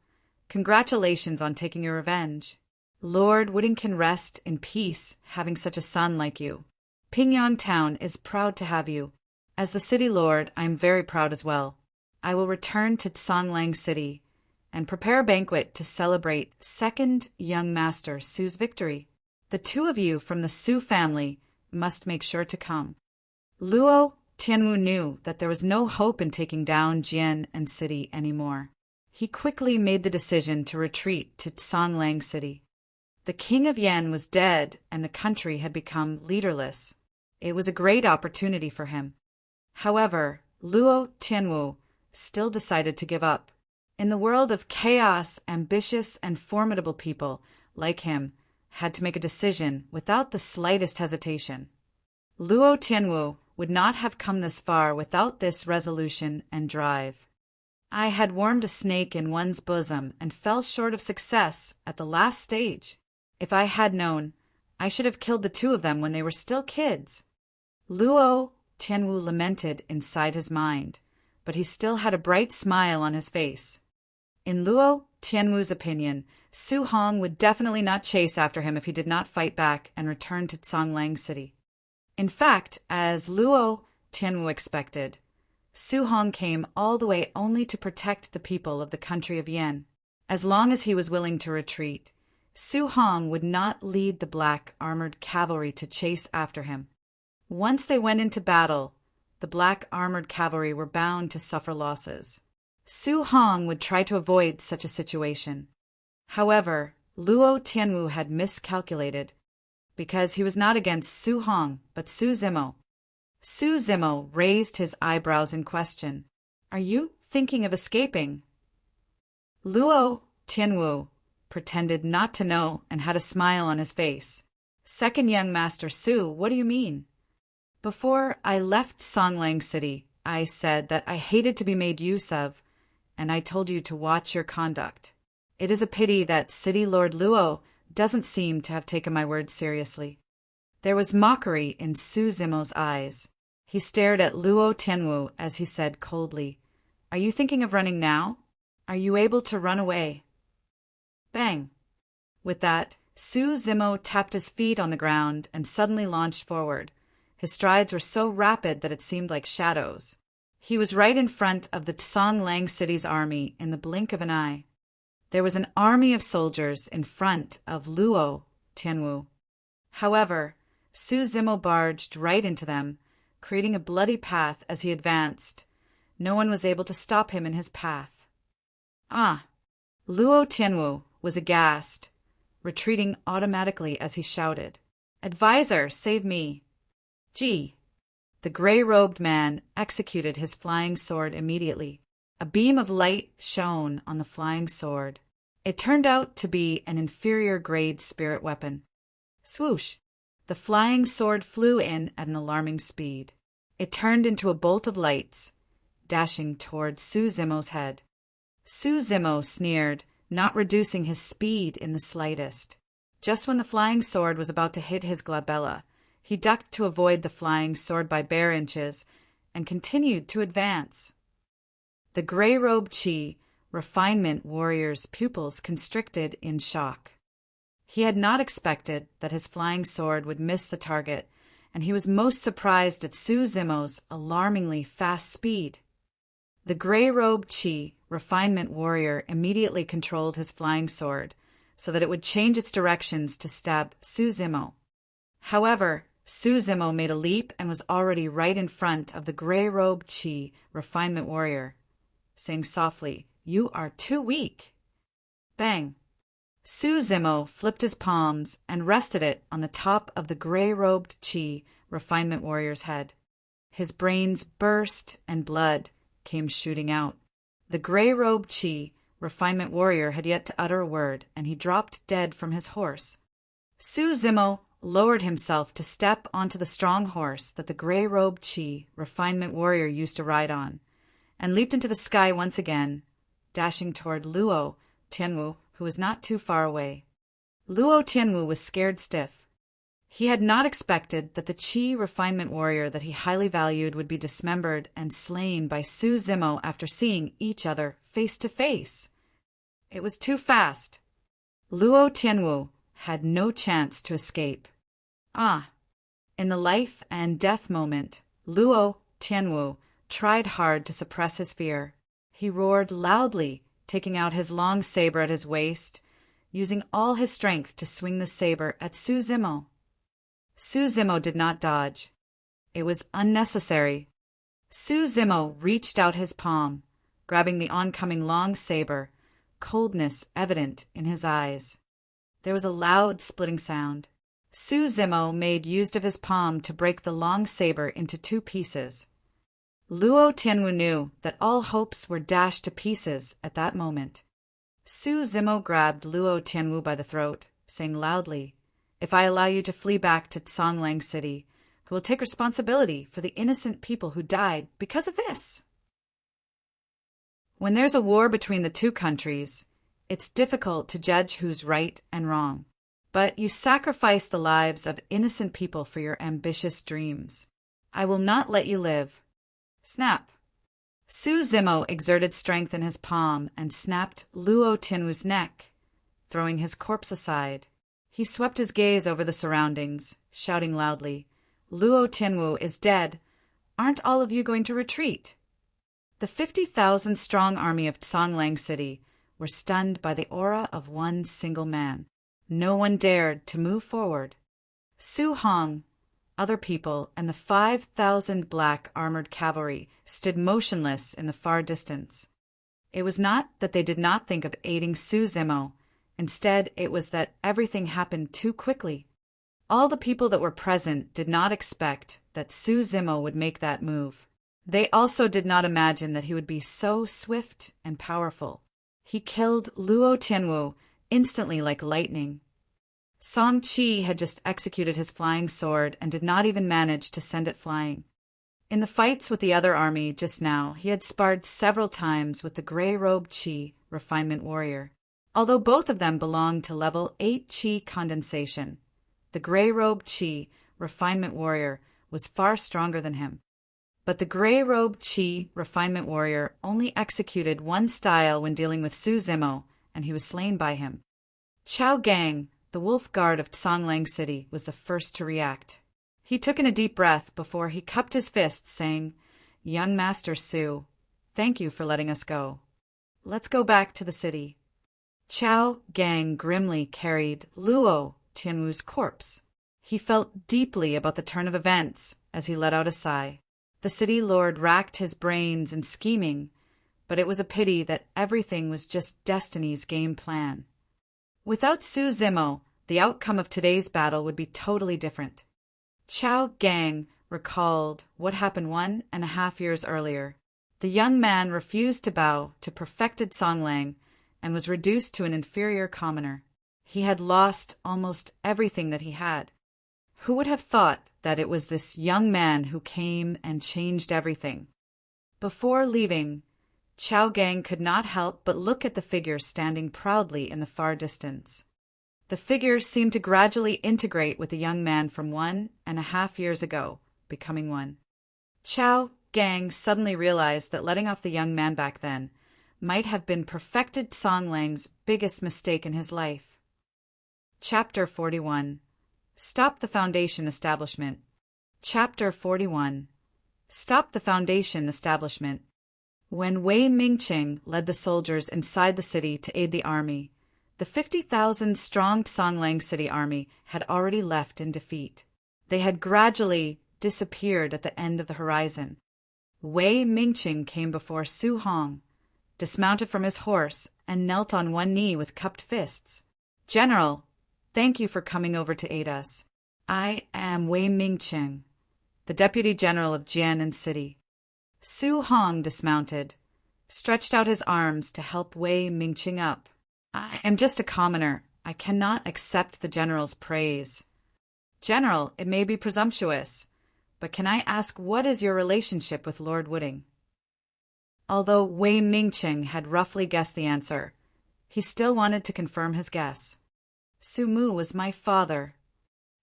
congratulations on taking your revenge. Lord Wudding can rest in peace having such a son like you. Pingyang Town is proud to have you. As the city lord, I am very proud as well. I will return to Songlang City and prepare a banquet to celebrate second young master Su's victory. The two of you from the Su family must make sure to come. Luo Tianwu knew that there was no hope in taking down Jian and City anymore. He quickly made the decision to retreat to Songlang City. The king of Yen was dead and the country had become leaderless. It was a great opportunity for him. However, Luo Tianwu still decided to give up. In the world of chaos, ambitious and formidable people like him had to make a decision without the slightest hesitation. Luo Tianwu would not have come this far without this resolution and drive. I had warmed a snake in one's bosom and fell short of success at the last stage. If I had known, I should have killed the two of them when they were still kids. Luo Tianwu lamented inside his mind, but he still had a bright smile on his face. In Luo Tianwu's opinion, Su Hong would definitely not chase after him if he did not fight back and return to Songlang City. In fact, as Luo Tianwu expected, Su Hong came all the way only to protect the people of the country of Yen. As long as he was willing to retreat, Su Hong would not lead the black armored cavalry to chase after him. Once they went into battle, the black armored cavalry were bound to suffer losses. Su Hong would try to avoid such a situation. However, Luo Tianwu had miscalculated, because he was not against Su Hong, but Su Zimo. Su Zimo raised his eyebrows in question. "Are you thinking of escaping?" Luo Tianwu pretended not to know and had a smile on his face. "Second young master Su, what do you mean?" "Before I left Songlang City, I said that I hated to be made use of, and I told you to watch your conduct. It is a pity that City Lord Luo doesn't seem to have taken my words seriously." There was mockery in Su Zimo's eyes. He stared at Luo Tianwu as he said coldly, "Are you thinking of running now? Are you able to run away?" Bang! With that, Su Zimo tapped his feet on the ground and suddenly launched forward. His strides were so rapid that it seemed like shadows. He was right in front of the Songlang City's army in the blink of an eye. There was an army of soldiers in front of Luo Tianwu. However, Su Zimo barged right into them, creating a bloody path as he advanced. No one was able to stop him in his path. Ah! Luo Tianwu was aghast, retreating automatically as he shouted, "Advisor, save me!" Gee! The gray-robed man executed his flying sword immediately. A beam of light shone on the flying sword. It turned out to be an inferior-grade spirit weapon. Swoosh! The flying sword flew in at an alarming speed. It turned into a bolt of lights, dashing toward Su Zimo's head. Su Zimo sneered, not reducing his speed in the slightest. Just when the flying sword was about to hit his glabella, he ducked to avoid the flying sword by bare inches and continued to advance. The gray-robed Qi refinement warrior's pupils constricted in shock. He had not expected that his flying sword would miss the target, and he was most surprised at Su Zimo's alarmingly fast speed. The gray-robed Qi refinement warrior immediately controlled his flying sword so that it would change its directions to stab Su Zimo. However, Su Zimo made a leap and was already right in front of the gray-robed Qi refinement warrior, saying softly, "You are too weak." Bang! Su Zimo flipped his palms and rested it on the top of the gray-robed Qi refinement warrior's head. His brains burst and blood came shooting out. The gray-robed Qi refinement warrior had yet to utter a word, and he dropped dead from his horse. Su Zimo lowered himself to step onto the strong horse that the gray-robed Qi refinement warrior used to ride on, and leaped into the sky once again, dashing toward Luo Tianwu, who was not too far away. Luo Tianwu was scared stiff. He had not expected that the Qi refinement warrior that he highly valued would be dismembered and slain by Su Zimo after seeing each other face to face. It was too fast. Luo Tianwu had no chance to escape. Ah! In the life and death moment, Luo Tianwu tried hard to suppress his fear. He roared loudly, taking out his long saber at his waist, using all his strength to swing the saber at Su Zimo. Su Zimo did not dodge. It was unnecessary. Su Zimo reached out his palm, grabbing the oncoming long saber, coldness evident in his eyes. There was a loud splitting sound. Su Zimo made use of his palm to break the long saber into two pieces. Luo Tianwu knew that all hopes were dashed to pieces at that moment. Su Zimo grabbed Luo Tianwu by the throat, saying loudly, "If I allow you to flee back to Songlang City, who will take responsibility for the innocent people who died because of this?" When there's a war between the two countries, it's difficult to judge who's right and wrong. But you sacrifice the lives of innocent people for your ambitious dreams. I will not let you live. Snap! Su Zimo exerted strength in his palm and snapped Luo Tianwu's neck, throwing his corpse aside. He swept his gaze over the surroundings, shouting loudly, "Luo Tianwu is dead. Aren't all of you going to retreat?" The 50,000-strong army of Songlang City were stunned by the aura of one single man. No one dared to move forward. Su Hong, other people, and the 5,000 black armored cavalry stood motionless in the far distance. It was not that they did not think of aiding Su Zimo. Instead, it was that everything happened too quickly. All the people that were present did not expect that Su Zimo would make that move. They also did not imagine that he would be so swift and powerful. He killed Luo Tianwu instantly like lightning. Song Qi had just executed his flying sword and did not even manage to send it flying. In the fights with the other army just now, he had sparred several times with the gray-robed Qi refinement warrior. Although both of them belonged to level 8 Qi condensation, the gray-robed Qi refinement warrior was far stronger than him. But the gray-robed Qi refinement warrior only executed one style when dealing with Su Zimo, and he was slain by him. Chao Gang, the wolf guard of Songlang City, was the first to react. He took in a deep breath before he cupped his fists, saying, "Young Master Su, thank you for letting us go. Let's go back to the city." Chao Gang grimly carried Luo Tianwu's corpse. He felt deeply about the turn of events as he let out a sigh. The city lord racked his brains in scheming, but it was a pity that everything was just destiny's game plan. Without Su Zimo, the outcome of today's battle would be totally different. Chao Gang recalled what happened 1.5 years earlier. The young man refused to bow to perfected Songlang and was reduced to an inferior commoner. He had lost almost everything that he had. Who would have thought that it was this young man who came and changed everything? Before leaving, Chao Gang could not help but look at the figure standing proudly in the far distance. The figure seemed to gradually integrate with the young man from 1.5 years ago, becoming one. Chao Gang suddenly realized that letting off the young man back then might have been perfected Songlang's biggest mistake in his life. Chapter 41. Stop the Foundation Establishment. Chapter 41. Stop the Foundation Establishment. When Wei Mingqing led the soldiers inside the city to aid the army, the 50,000-strong Songlang City army had already left in defeat. They had gradually disappeared at the end of the horizon. Wei Mingqing came before Su Hong, dismounted from his horse, and knelt on one knee with cupped fists. "General, thank you for coming over to aid us. I am Wei Mingqing, the Deputy General of Jianan City." Su Hong dismounted, stretched out his arms to help Wei Mingqing up. "I am just a commoner. I cannot accept the General's praise." "General, it may be presumptuous, but can I ask what is your relationship with Lord Wooding?" Although Wei Mingqing had roughly guessed the answer, he still wanted to confirm his guess. "Su Mu was my father."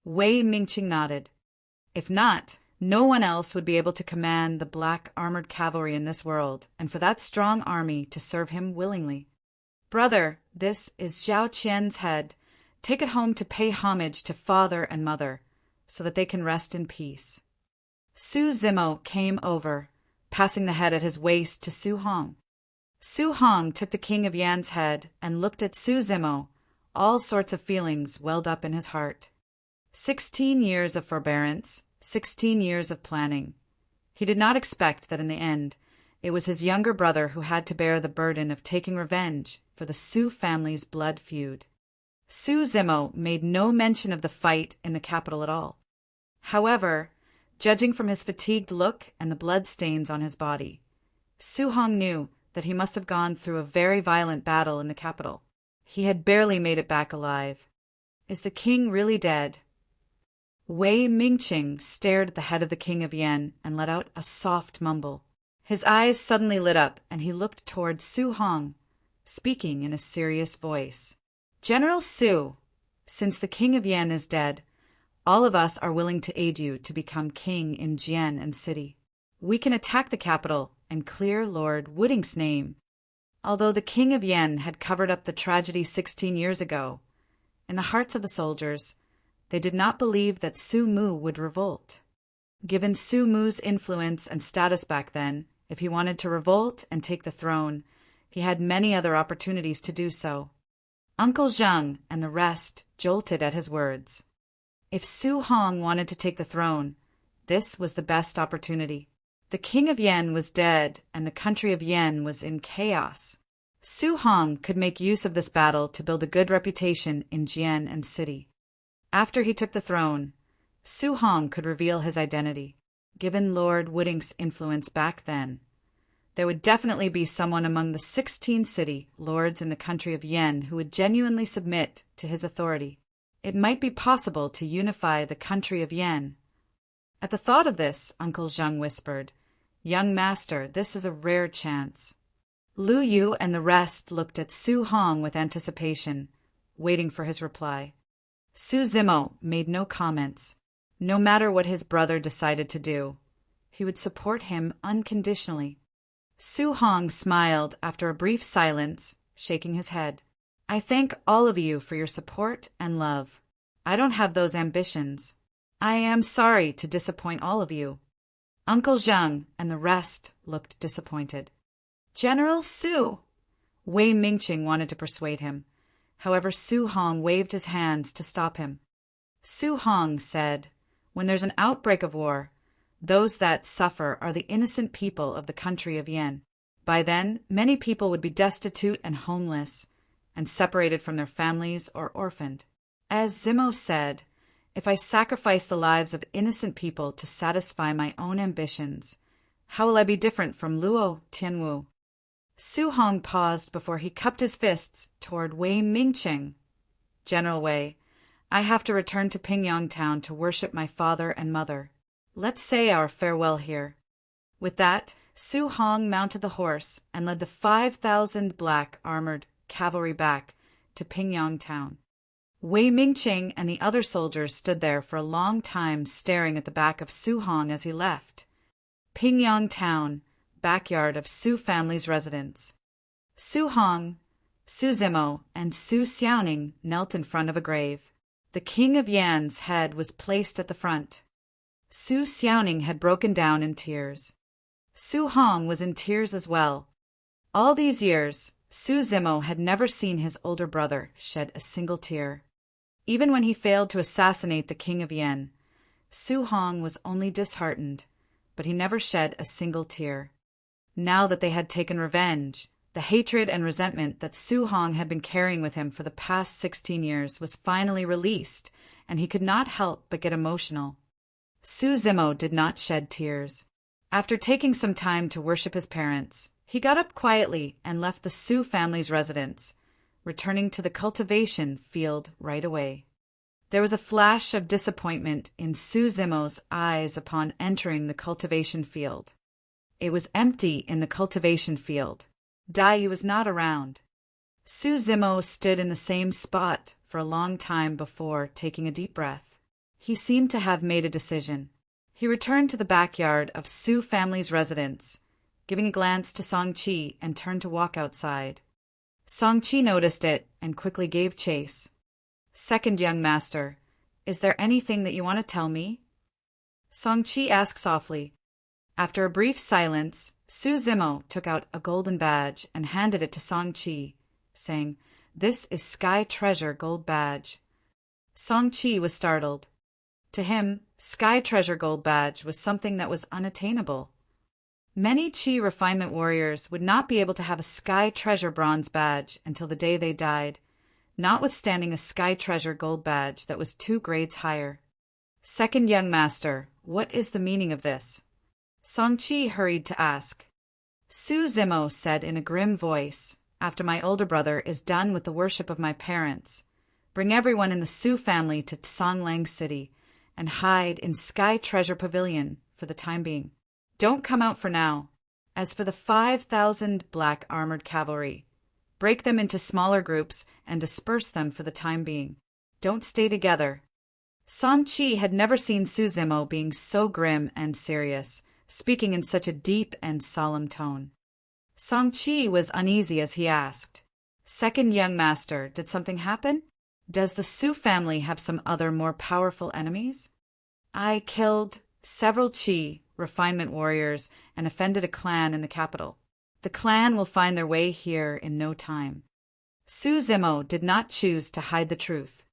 Wei Mingqing nodded. "If not, no one else would be able to command the black armored cavalry in this world, and for that strong army to serve him willingly. Brother, this is Zhao Qian's head. Take it home to pay homage to father and mother, so that they can rest in peace." Su Zimo came over, passing the head at his waist to Su Hong. Su Hong took the King of Yan's head and looked at Su Zimo. All sorts of feelings welled up in his heart. 16 years of forbearance, 16 years of planning. He did not expect that in the end, it was his younger brother who had to bear the burden of taking revenge for the Su family's blood feud. Su Zimo made no mention of the fight in the capital at all. However, judging from his fatigued look and the blood stains on his body, Su Hong knew that he must have gone through a very violent battle in the capital. He had barely made it back alive. Is the king really dead? Wei Mingqing stared at the head of the King of Yan and let out a soft mumble. His eyes suddenly lit up, and he looked toward Su Hong, speaking in a serious voice. "General Su, since the King of Yan is dead, all of us are willing to aid you to become king in Jianan City. We can attack the capital and clear Lord Wooding's name." Although the King of Yan had covered up the tragedy 16 years ago, in the hearts of the soldiers, they did not believe that Su Mu would revolt. Given Su Mu's influence and status back then, if he wanted to revolt and take the throne, he had many other opportunities to do so. Uncle Zheng and the rest jolted at his words. If Su Hong wanted to take the throne, this was the best opportunity. The king of Yen was dead, and the country of Yen was in chaos. Su Hong could make use of this battle to build a good reputation in Jian and city. After he took the throne, Su Hong could reveal his identity. Given Lord Wooding's influence back then, there would definitely be someone among the 16 city lords in the country of Yen who would genuinely submit to his authority. It might be possible to unify the country of Yen. At the thought of this, Uncle Zheng whispered, "Young master, this is a rare chance." Lu Yu and the rest looked at Su Hong with anticipation, waiting for his reply. Su Zimo made no comments. No matter what his brother decided to do, he would support him unconditionally. Su Hong smiled after a brief silence, shaking his head. "I thank all of you for your support and love. I don't have those ambitions. I am sorry to disappoint all of you." Uncle Zheng and the rest looked disappointed. "General Su!" Wei Mingqing wanted to persuade him. However, Su Hong waved his hands to stop him. Su Hong said, "When there's an outbreak of war, those that suffer are the innocent people of the country of Yen. By then, many people would be destitute and homeless, and separated from their families or orphaned. As Zimo said, if I sacrifice the lives of innocent people to satisfy my own ambitions, how will I be different from Luo Tianwu?" Su Hong paused before he cupped his fists toward Wei Mingqing. "General Wei, I have to return to Pingyang town to worship my father and mother. Let's say our farewell here." With that, Su Hong mounted the horse and led the 5,000 black armored cavalry back to Pingyang town. Wei Mingqing and the other soldiers stood there for a long time staring at the back of Su Hong as he left. Pingyang town, backyard of Su family's residence. Su Hong, Su Zimo, and Su Xiaoning knelt in front of a grave. The king of Yan's head was placed at the front. Su Xiaoning had broken down in tears. Su Hong was in tears as well. All these years, Su Zimo had never seen his older brother shed a single tear. Even when he failed to assassinate the king of Yan, Su Hong was only disheartened, but he never shed a single tear. Now that they had taken revenge, the hatred and resentment that Su Hong had been carrying with him for the past 16 years was finally released, and he could not help but get emotional. Su Zimo did not shed tears. After taking some time to worship his parents, he got up quietly and left the Su family's residence, returning to the cultivation field right away. There was a flash of disappointment in Su Zimo's eyes upon entering the cultivation field. It was empty in the cultivation field. Dai was not around. Su Zimo stood in the same spot for a long time before taking a deep breath. He seemed to have made a decision. He returned to the backyard of Su family's residence, giving a glance to Song-Chi and turned to walk outside. Song-Chi noticed it and quickly gave chase. "Second young master, is there anything that you want to tell me?" Song-Chi asked softly. After a brief silence, Su Zimo took out a golden badge and handed it to Song-Chi, saying, "This is Sky Treasure Gold Badge." Song-Chi was startled. To him, Sky Treasure Gold Badge was something that was unattainable. Many Chi refinement warriors would not be able to have a Sky Treasure Bronze Badge until the day they died, notwithstanding a Sky Treasure Gold Badge that was 2 grades higher. "Second young master, what is the meaning of this?" Song-Chi hurried to ask. Su Zimo said in a grim voice, "After my older brother is done with the worship of my parents, bring everyone in the Su family to Songlang City and hide in Sky Treasure Pavilion for the time being. Don't come out for now. As for the 5,000 black armored cavalry, break them into smaller groups and disperse them for the time being. Don't stay together." Song-Chi had never seen Su Zimo being so grim and serious, speaking in such a deep and solemn tone. Song-Chi was uneasy as he asked, "Second young master, did something happen? Does the Su family have some other more powerful enemies?" "I killed several Chi refinement warriors and offended a clan in the capital. The clan will find their way here in no time." Su Zimo did not choose to hide the truth.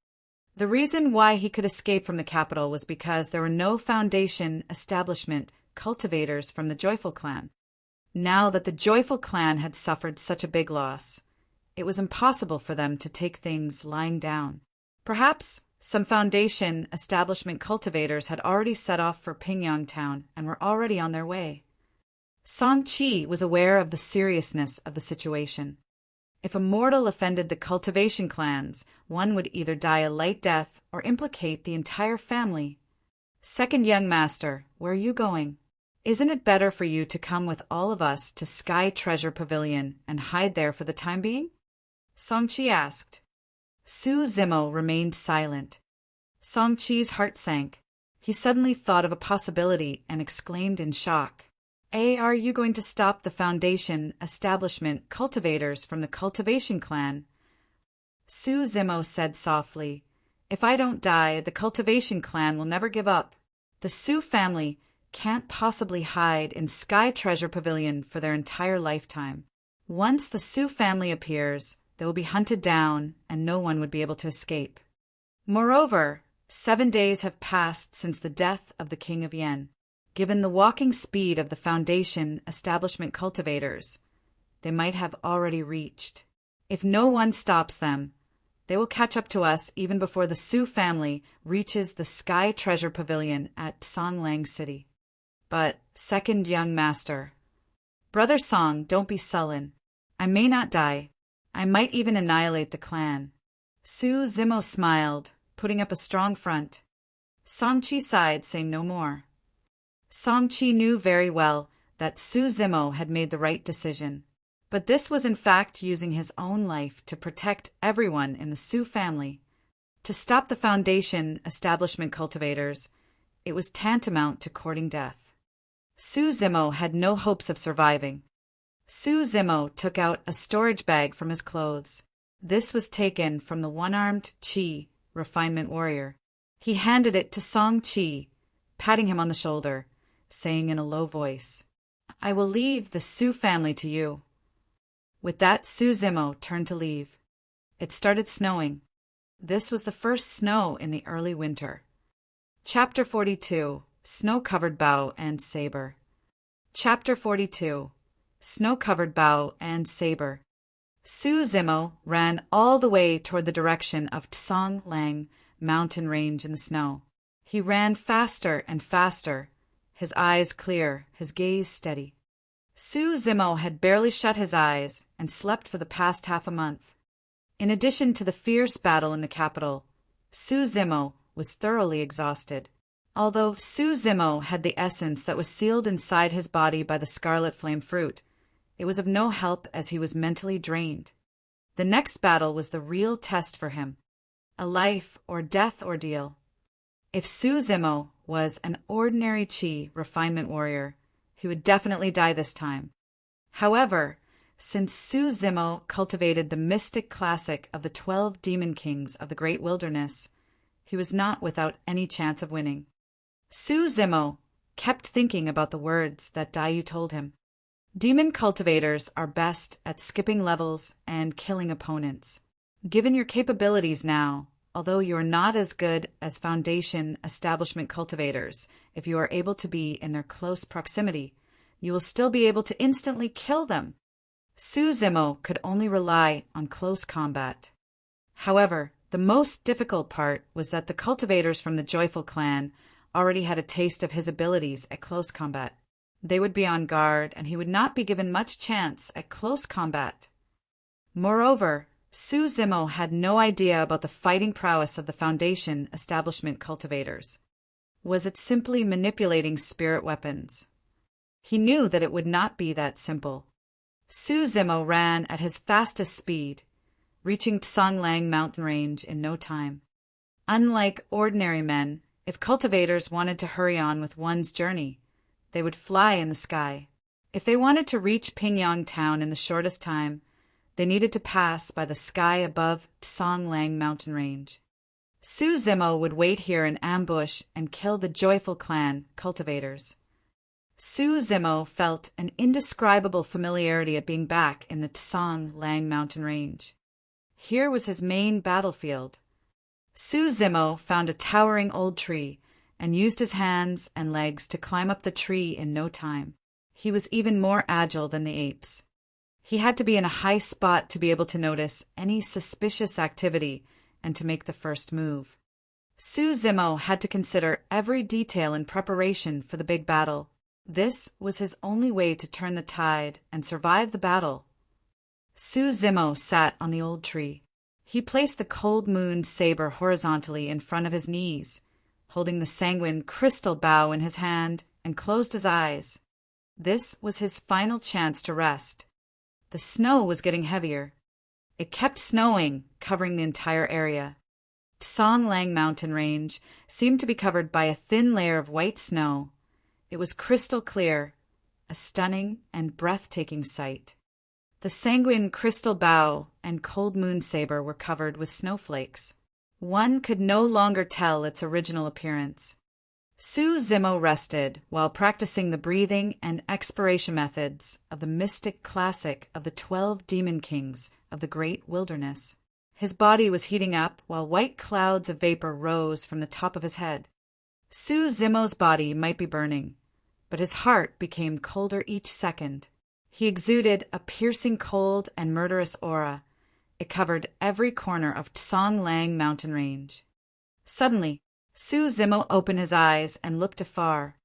The reason why he could escape from the capital was because there were no foundation establishment cultivators from the Joyful clan. Now that the Joyful clan had suffered such a big loss, it was impossible for them to take things lying down. Perhaps some foundation establishment cultivators had already set off for Pingyang Town and were already on their way. Song Chi was aware of the seriousness of the situation. If a mortal offended the cultivation clans, one would either die a light death or implicate the entire family. Second young master, where are you going? Isn't it better for you to come with all of us to Sky Treasure Pavilion and hide there for the time being? Song Chi asked. Su Zimo remained silent. Song Chi's heart sank. He suddenly thought of a possibility and exclaimed in shock. Are you going to stop the foundation establishment cultivators from the cultivation clan? Su Zimo said softly, If I don't die, the cultivation clan will never give up. The Su family can't possibly hide in Sky Treasure Pavilion for their entire lifetime. Once the Su family appears, they will be hunted down and no one would be able to escape. Moreover, 7 days have passed since the death of the King of Yen. Given the walking speed of the foundation establishment cultivators, they might have already reached. If no one stops them, they will catch up to us even before the Su family reaches the Sky Treasure Pavilion at Songlang City. But, second young master, Brother Song, don't be sullen. I may not die. I might even annihilate the clan. Su Zimo smiled, putting up a strong front. Song Chi sighed, saying no more. Song Chi knew very well that Su Zimo had made the right decision, but this was in fact using his own life to protect everyone in the Su family. To stop the foundation establishment cultivators, it was tantamount to courting death. Su Zimo had no hopes of surviving. Su Zimo took out a storage bag from his clothes. This was taken from the one-armed Chi refinement warrior. He handed it to Song Chi, patting him on the shoulder, saying in a low voice, I will leave the Su family to you. With that, Su Zimo turned to leave. It started snowing. This was the first snow in the early winter. Chapter 42, Snow-Covered Bow and Saber. Chapter 42, Snow-Covered Bow and Saber. Su Zimo ran all the way toward the direction of Songlang mountain range in the snow. He ran faster and faster, his eyes clear, his gaze steady. Su Zimo had barely shut his eyes and slept for the past half a month. In addition to the fierce battle in the capital, Su Zimo was thoroughly exhausted. Although Su Zimo had the essence that was sealed inside his body by the scarlet flame fruit, it was of no help as he was mentally drained. The next battle was the real test for him, a life or death ordeal. If Su Zimo was an ordinary Chi refinement warrior, he would definitely die this time. However, since Su Zimo cultivated the mystic classic of the 12 demon kings of the great wilderness, he was not without any chance of winning. Su Zimo kept thinking about the words that Daiyu told him. Demon cultivators are best at skipping levels and killing opponents. Given your capabilities now, although you are not as good as foundation establishment cultivators, if you are able to be in their close proximity, you will still be able to instantly kill them. Su Zimo could only rely on close combat. However, the most difficult part was that the cultivators from the Joyful clan already had a taste of his abilities at close combat. They would be on guard, and he would not be given much chance at close combat. Moreover, Su Zimo had no idea about the fighting prowess of the foundation establishment cultivators. Was it simply manipulating spirit weapons? He knew that it would not be that simple. Su Zimo ran at his fastest speed, reaching Songlang mountain range in no time. Unlike ordinary men, if cultivators wanted to hurry on with one's journey, they would fly in the sky. If they wanted to reach Pingyang Town in the shortest time, they needed to pass by the sky above Songlang mountain range. Su Zimo would wait here in ambush and kill the Joyful clan cultivators. Su Zimo felt an indescribable familiarity at being back in the Songlang mountain range. Here was his main battlefield. Su Zimo found a towering old tree and used his hands and legs to climb up the tree in no time. He was even more agile than the apes. He had to be in a high spot to be able to notice any suspicious activity and to make the first move. Su Zimo had to consider every detail in preparation for the big battle. This was his only way to turn the tide and survive the battle. Su Zimo sat on the old tree. He placed the cold moon saber horizontally in front of his knees, holding the sanguine crystal bow in his hand, and closed his eyes. This was his final chance to rest. The snow was getting heavier. It kept snowing, covering the entire area. Songlang mountain range seemed to be covered by a thin layer of white snow. It was crystal clear, a stunning and breathtaking sight. The sanguine crystal bow and cold moon saber were covered with snowflakes. One could no longer tell its original appearance. Su Zimo rested while practicing the breathing and expiration methods of the mystic classic of the 12 demon kings of the great wilderness. His body was heating up while white clouds of vapor rose from the top of his head. Su Zimo's body might be burning, but his heart became colder each second. He exuded a piercing cold and murderous aura. It covered every corner of Songlang mountain range. Suddenly, Su Zimo opened his eyes and looked afar.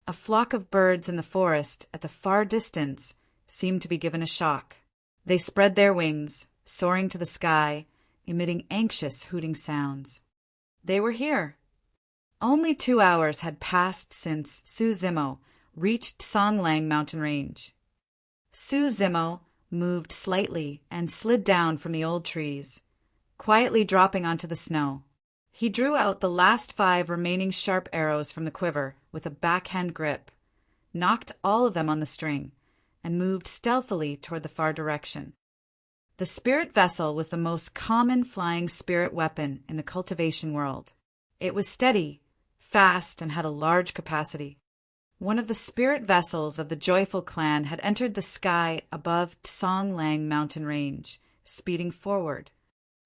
A flock of birds in the forest at the far distance seemed to be given a shock. They spread their wings, soaring to the sky, emitting anxious hooting sounds. They were here. Only 2 hours had passed since Su Zimo reached Songlang mountain range. Su Zimo moved slightly and slid down from the old trees, quietly dropping onto the snow. He drew out the last 5 remaining sharp arrows from the quiver with a backhand grip, knocked all of them on the string, and moved stealthily toward the far direction. The spirit vessel was the most common flying spirit weapon in the cultivation world. It was steady, fast, and had a large capacity. One of the spirit vessels of the Joyful clan had entered the sky above Songlang mountain range, speeding forward.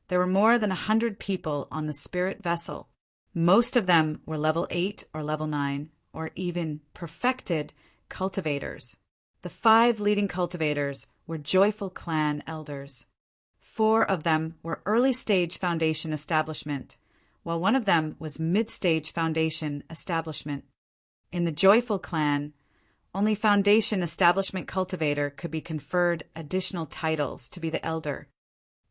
There were more than 100 people on the spirit vessel. Most of them were level 8 or level 9, or even perfected cultivators. The 5 leading cultivators were Joyful clan elders. 4 of them were early-stage foundation establishment, while one of them was mid-stage foundation establishment. In the Joyful clan, only foundation establishment cultivator could be conferred additional titles to be the elder.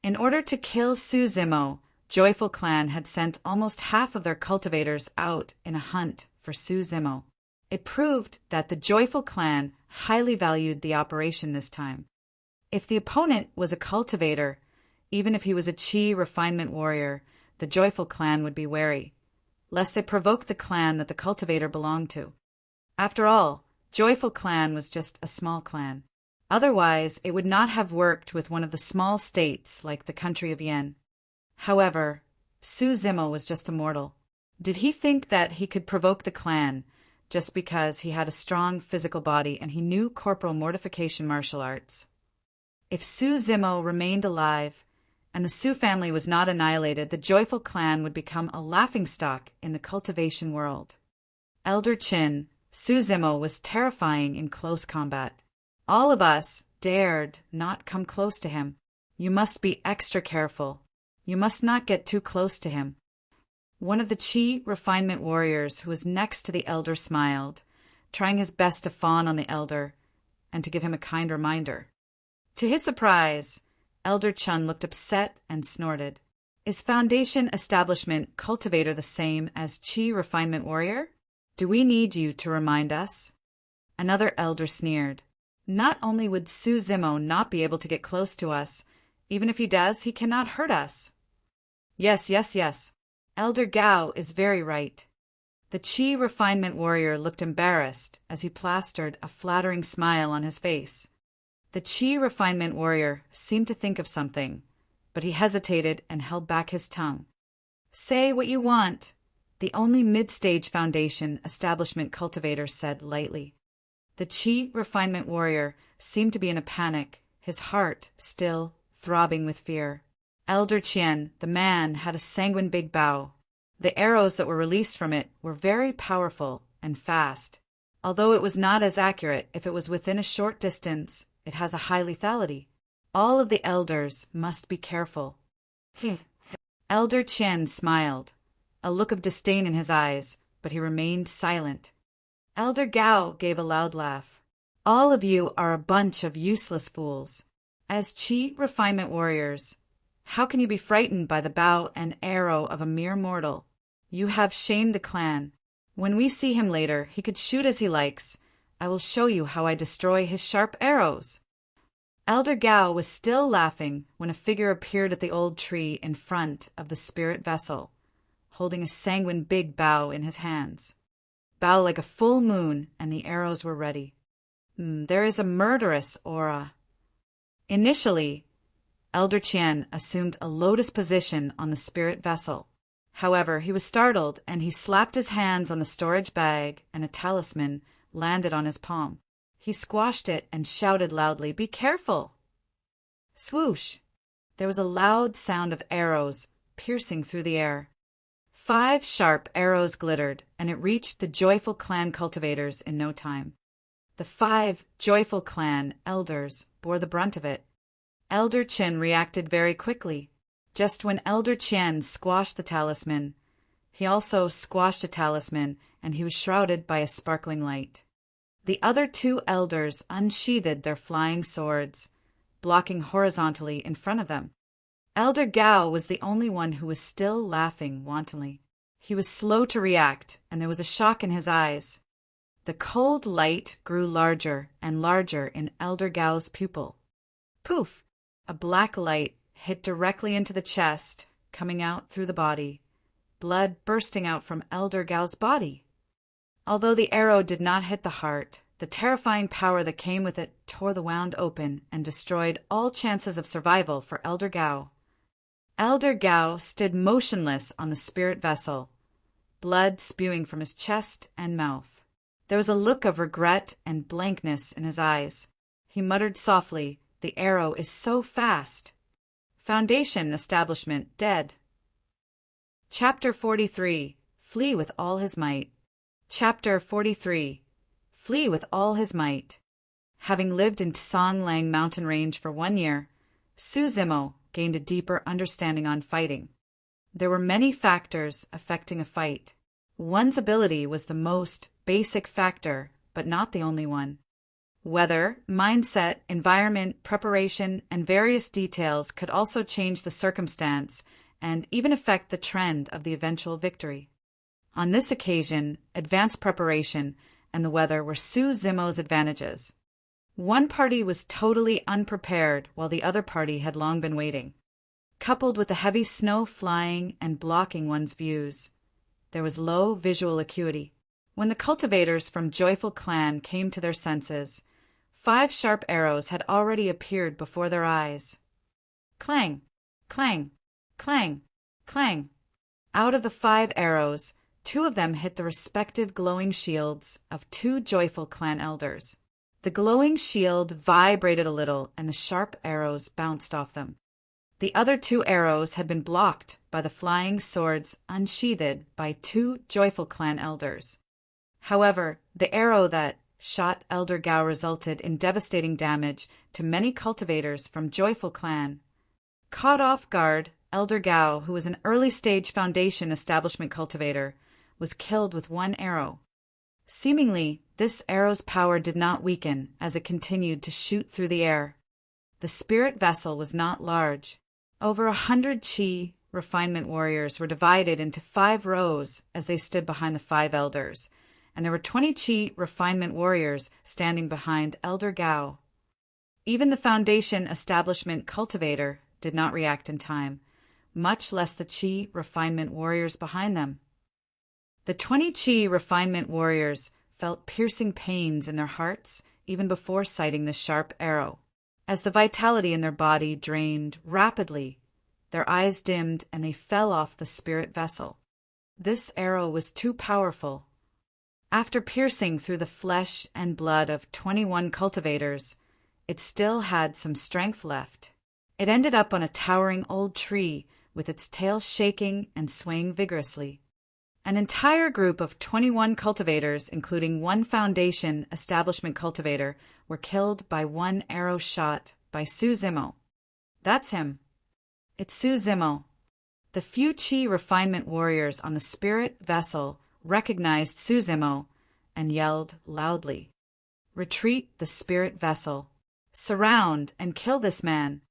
In order to kill Su Zimo, Joyful clan had sent almost half of their cultivators out in a hunt for Su Zimo. It proved that the Joyful clan highly valued the operation this time. If the opponent was a cultivator, even if he was a Chi refinement warrior, the Joyful clan would be wary, lest they provoke the clan that the cultivator belonged to. After all, Joyful clan was just a small clan. Otherwise, it would not have worked with one of the small states like the country of Yen. However, Su Zimo was just a mortal. Did he think that he could provoke the clan just because he had a strong physical body and he knew corporal mortification martial arts? If Su Zimo remained alive and the Su family was not annihilated, the Joyful clan would become a laughingstock in the cultivation world. Elder Chin, Su Zimo was terrifying in close combat. All of us dared not come close to him. You must be extra careful. You must not get too close to him. One of the Chi refinement warriors who was next to the elder smiled, trying his best to fawn on the elder and to give him a kind reminder. To his surprise, Elder Chun looked upset and snorted. Is Foundation Establishment Cultivator the same as Chi Refinement Warrior? Do we need you to remind us? Another elder sneered. Not only would Su Zimo not be able to get close to us, even if he does, he cannot hurt us. Yes. Elder Gao is very right. The Chi Refinement Warrior looked embarrassed as he plastered a flattering smile on his face. The Chi Refinement Warrior seemed to think of something, but he hesitated and held back his tongue. Say what you want, the only mid-stage Foundation Establishment cultivator said lightly. The Chi Refinement Warrior seemed to be in a panic, his heart still throbbing with fear. Elder Chien, the man, had a sanguine big bow. The arrows that were released from it were very powerful and fast. Although it was not as accurate if it was within a short distance, it has a high lethality. All of the elders must be careful. Elder Chien smiled, a look of disdain in his eyes, but he remained silent. Elder Gao gave a loud laugh. All of you are a bunch of useless fools. As Qi refinement warriors, how can you be frightened by the bow and arrow of a mere mortal? You have shamed the clan. When we see him later, he could shoot as he likes. I will show you how I destroy his sharp arrows. Elder Gao was still laughing when a figure appeared at the old tree in front of the spirit vessel, holding a sanguine big bow in his hands. Bow like a full moon, and the arrows were ready. There is a murderous aura. Initially, Elder Chien assumed a lotus position on the spirit vessel. However, he was startled, and he slapped his hands on the storage bag, and a talisman landed on his palm. He squashed it and shouted loudly, "Be careful!" Swoosh! There was a loud sound of arrows piercing through the air. 5 sharp arrows glittered, and it reached the joyful clan cultivators in no time. The 5 joyful clan elders bore the brunt of it. Elder Chien reacted very quickly. Just when Elder Chien squashed the talisman, he also squashed a talisman, and he was shrouded by a sparkling light. The other 2 elders unsheathed their flying swords, blocking horizontally in front of them. Elder Gao was the only one who was still laughing wantonly. He was slow to react, and there was a shock in his eyes. The cold light grew larger and larger in Elder Gao's pupil. Poof! A black light hit directly into the chest, coming out through the body, blood bursting out from Elder Gao's body. Although the arrow did not hit the heart, the terrifying power that came with it tore the wound open and destroyed all chances of survival for Elder Gao. Elder Gao stood motionless on the spirit vessel, blood spewing from his chest and mouth. There was a look of regret and blankness in his eyes. He muttered softly, "The arrow is so fast." Foundation establishment dead. Chapter 43. Flee with all his might. Chapter 43. Flee with all his might. Having lived in Songlang mountain range for 1 year, Su Zimo gained a deeper understanding on fighting. There were many factors affecting a fight. One's ability was the most basic factor, but not the only one. Weather, mindset, environment, preparation, and various details could also change the circumstance and even affect the trend of the eventual victory. On this occasion, advanced preparation and the weather were Su Zimo's advantages. One party was totally unprepared while the other party had long been waiting. Coupled with the heavy snow flying and blocking one's views, there was low visual acuity. When the cultivators from Joyful Clan came to their senses, 5 sharp arrows had already appeared before their eyes. Clang! Clang! Clang! Clang! Out of the 5 arrows, 2 of them hit the respective glowing shields of 2 Joyful Clan elders. The glowing shield vibrated a little, and the sharp arrows bounced off them. The other 2 arrows had been blocked by the flying swords unsheathed by 2 Joyful Clan elders. However, the arrow that shot Elder Gao resulted in devastating damage to many cultivators from Joyful Clan. Caught off guard, Elder Gao, who was an early-stage Foundation establishment cultivator, was killed with 1 arrow. Seemingly, this arrow's power did not weaken as it continued to shoot through the air. The spirit vessel was not large. Over 100 Qi refinement warriors were divided into 5 rows as they stood behind the 5 elders, and there were 20 Qi refinement warriors standing behind Elder Gao. Even the Foundation establishment cultivator did not react in time, much less the Qi refinement warriors behind them. The 20 Qi refinement warriors felt piercing pains in their hearts even before sighting the sharp arrow. As the vitality in their body drained rapidly, their eyes dimmed and they fell off the spirit vessel. This arrow was too powerful. After piercing through the flesh and blood of 21 cultivators, it still had some strength left. It ended up on a towering old tree with its tail shaking and swaying vigorously. An entire group of 21 cultivators, including one Foundation establishment cultivator, were killed by one arrow shot by Su Zimo. That's him. It's Su Zimo. The few Qi refinement warriors on the spirit vessel recognized Su Zimo and yelled loudly, "Retreat the spirit vessel! Surround and kill this man!"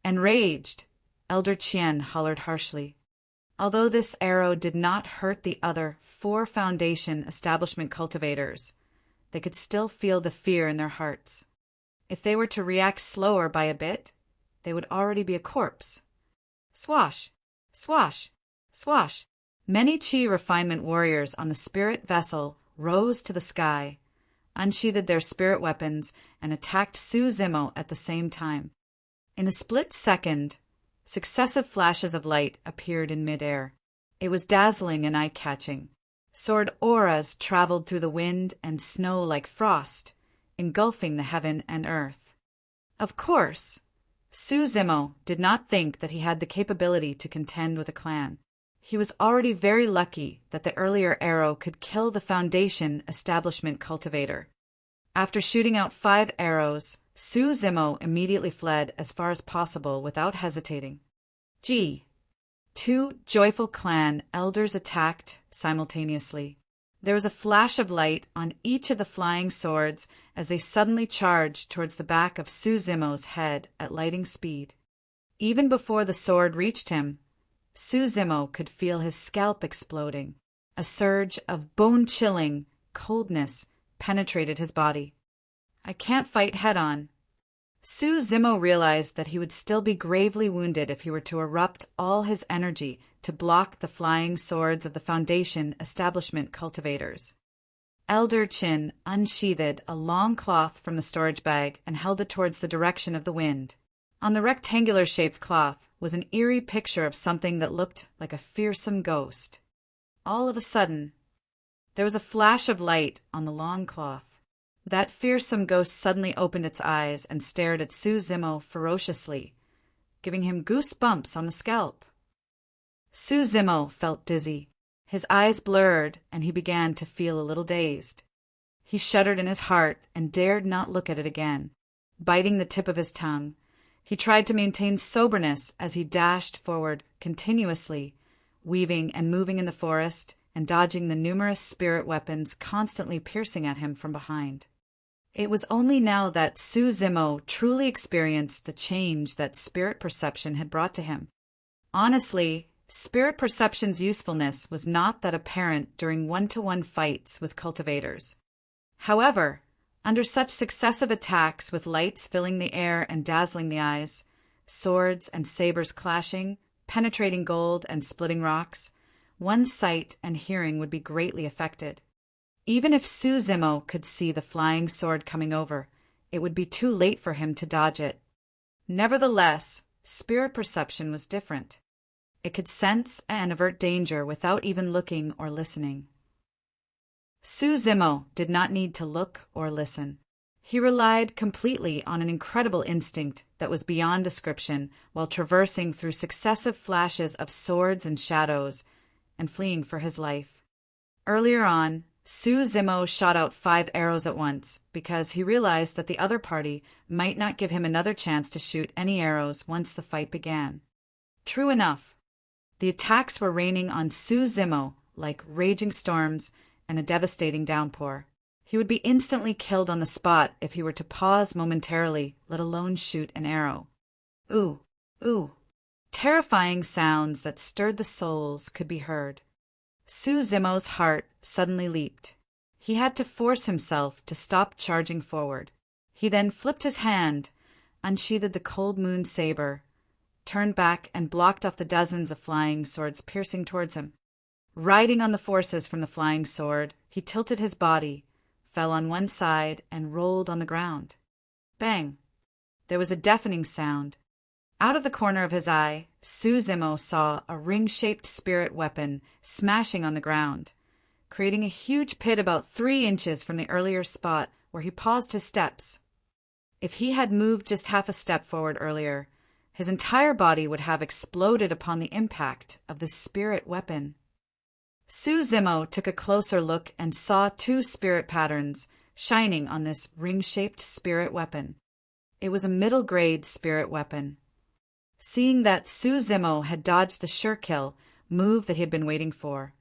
Enraged, Elder Qian hollered harshly. Although this arrow did not hurt the other 4 Foundation establishment cultivators, they could still feel the fear in their hearts. If they were to react slower by a bit, they would already be a corpse. Swash! Swash! Swash! Many Qi refinement warriors on the spirit vessel rose to the sky, unsheathed their spirit weapons, and attacked Su Zimo at the same time. In a split second, successive flashes of light appeared in midair. It was dazzling and eye-catching. Sword auras traveled through the wind and snow like frost, engulfing the heaven and earth. Of course, Su Zimo did not think that he had the capability to contend with a clan. He was already very lucky that the earlier arrow could kill the Foundation establishment cultivator. After shooting out 5 arrows, Su Zimo immediately fled as far as possible without hesitating. 2 joyful clan elders attacked simultaneously. There was a flash of light on each of the flying swords as they suddenly charged towards the back of Su Zimo's head at lightning speed. Even before the sword reached him, Su Zimo could feel his scalp exploding. A surge of bone-chilling coldness penetrated his body. "I can't fight head-on." Su Zimo realized that he would still be gravely wounded if he were to erupt all his energy to block the flying swords of the Foundation establishment cultivators. Elder Qin unsheathed a long cloth from the storage bag and held it towards the direction of the wind. On the rectangular-shaped cloth was an eerie picture of something that looked like a fearsome ghost. All of a sudden, there was a flash of light on the long cloth. That fearsome ghost suddenly opened its eyes and stared at Su Zimo ferociously, giving him goosebumps on the scalp. Su Zimo felt dizzy. His eyes blurred, and he began to feel a little dazed. He shuddered in his heart and dared not look at it again. Biting the tip of his tongue, he tried to maintain soberness as he dashed forward continuously, weaving and moving in the forest and dodging the numerous spirit weapons constantly piercing at him from behind. It was only now that Su Zimo truly experienced the change that spirit perception had brought to him. Honestly, spirit perception's usefulness was not that apparent during one-to-one fights with cultivators. However, under such successive attacks with lights filling the air and dazzling the eyes, swords and sabers clashing, penetrating gold and splitting rocks, one's sight and hearing would be greatly affected. Even if Su Zimo could see the flying sword coming over, it would be too late for him to dodge it. Nevertheless, spirit perception was different. It could sense and avert danger without even looking or listening. Su Zimo did not need to look or listen. He relied completely on an incredible instinct that was beyond description while traversing through successive flashes of swords and shadows and fleeing for his life. Earlier on, Su Zimo shot out 5 arrows at once because he realized that the other party might not give him another chance to shoot any arrows once the fight began. True enough, the attacks were raining on Su Zimo like raging storms and a devastating downpour. He would be instantly killed on the spot if he were to pause momentarily, let alone shoot an arrow. Ooh, ooh. Terrifying sounds that stirred the souls could be heard. Su Zimo's heart suddenly leaped. He had to force himself to stop charging forward. He then flipped his hand, unsheathed the cold moon saber, turned back and blocked off the dozens of flying swords piercing towards him. Riding on the forces from the flying sword, he tilted his body, fell on one side, and rolled on the ground. Bang! There was a deafening sound. Out of the corner of his eye, Su Zimo saw a ring-shaped spirit weapon smashing on the ground, creating a huge pit about 3 inches from the earlier spot where he paused his steps. If he had moved just half a step forward earlier, His entire body would have exploded upon the impact of the spirit weapon. Su Zimo took a closer look and saw two spirit patterns shining on this ring-shaped spirit weapon. It was a middle-grade spirit weapon. Seeing that Su Zimo had dodged the sure-kill move that he had been waiting for,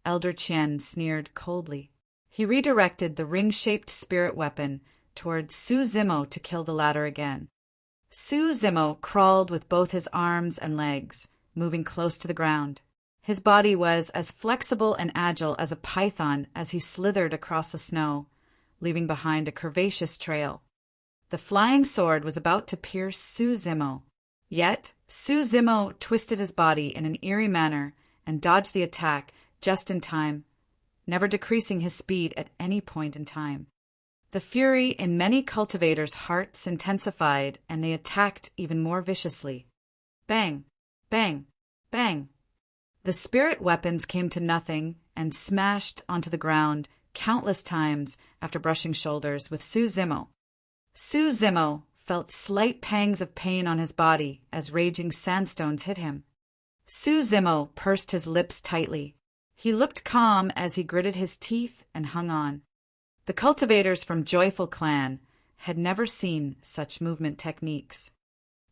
Elder Qian sneered coldly. He redirected the ring-shaped spirit weapon towards Su Zimo to kill the latter again. Su Zimo crawled with both his arms and legs, moving close to the ground. His body was as flexible and agile as a python as he slithered across the snow, leaving behind a curvaceous trail. The flying sword was about to pierce Su Zimo. Yet, Su Zimo twisted his body in an eerie manner and dodged the attack just in time, never decreasing his speed at any point in time. The fury in many cultivators' hearts intensified, and they attacked even more viciously. Bang! Bang! Bang! The spirit weapons came to nothing and smashed onto the ground countless times after brushing shoulders with Su Zimo. Su Zimo felt slight pangs of pain on his body as raging sandstones hit him. Su Zimo pursed his lips tightly. He looked calm as he gritted his teeth and hung on. The cultivators from Joyful Clan had never seen such movement techniques.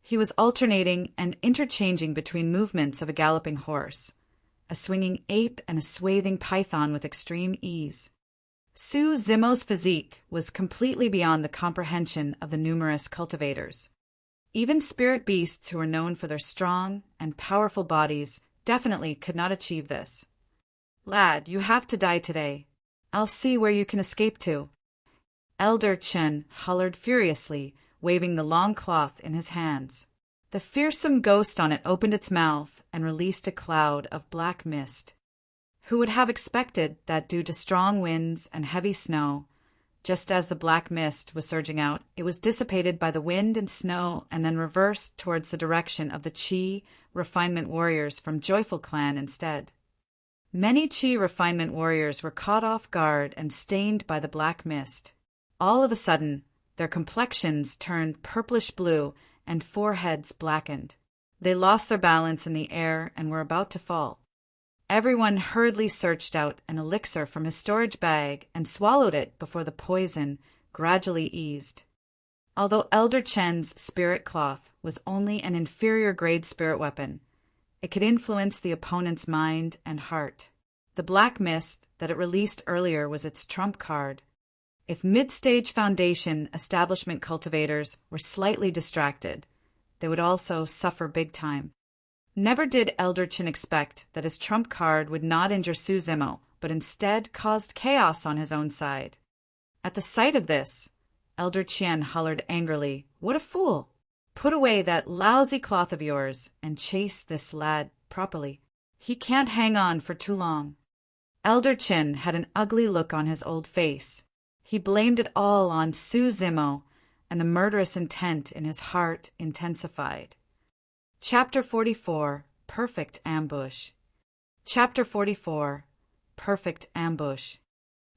He was alternating and interchanging between movements of a galloping horse, a swinging ape, and a swathing python with extreme ease. Su Zimo's physique was completely beyond the comprehension of the numerous cultivators. Even spirit beasts who were known for their strong and powerful bodies definitely could not achieve this. "Lad, you have to die today. I'll see where you can escape to." Elder Chen hollered furiously, waving the long cloth in his hands. The fearsome ghost on it opened its mouth and released a cloud of black mist. Who would have expected that due to strong winds and heavy snow, just as the black mist was surging out, it was dissipated by the wind and snow and then reversed towards the direction of the Qi refinement warriors from Joyful Clan instead. Many Qi refinement warriors were caught off guard and stained by the black mist. All of a sudden, their complexions turned purplish-blue and foreheads blackened. They lost their balance in the air and were about to fall. Everyone hurriedly searched out an elixir from his storage bag and swallowed it before the poison gradually eased. Although Elder Chen's spirit cloth was only an inferior-grade spirit weapon, it could influence the opponent's mind and heart. The black mist that it released earlier was its trump card. If mid-stage foundation establishment cultivators were slightly distracted, they would also suffer big time. Never did Elder Chen expect that his trump card would not injure Su Zimo, but instead caused chaos on his own side. At the sight of this, Elder Qian hollered angrily, "What a fool! Put away that lousy cloth of yours and chase this lad properly. He can't hang on for too long." Elder Chen had an ugly look on his old face. He blamed it all on Su Zimo, and the murderous intent in his heart intensified. Chapter 44, Perfect Ambush. Chapter 44, Perfect Ambush.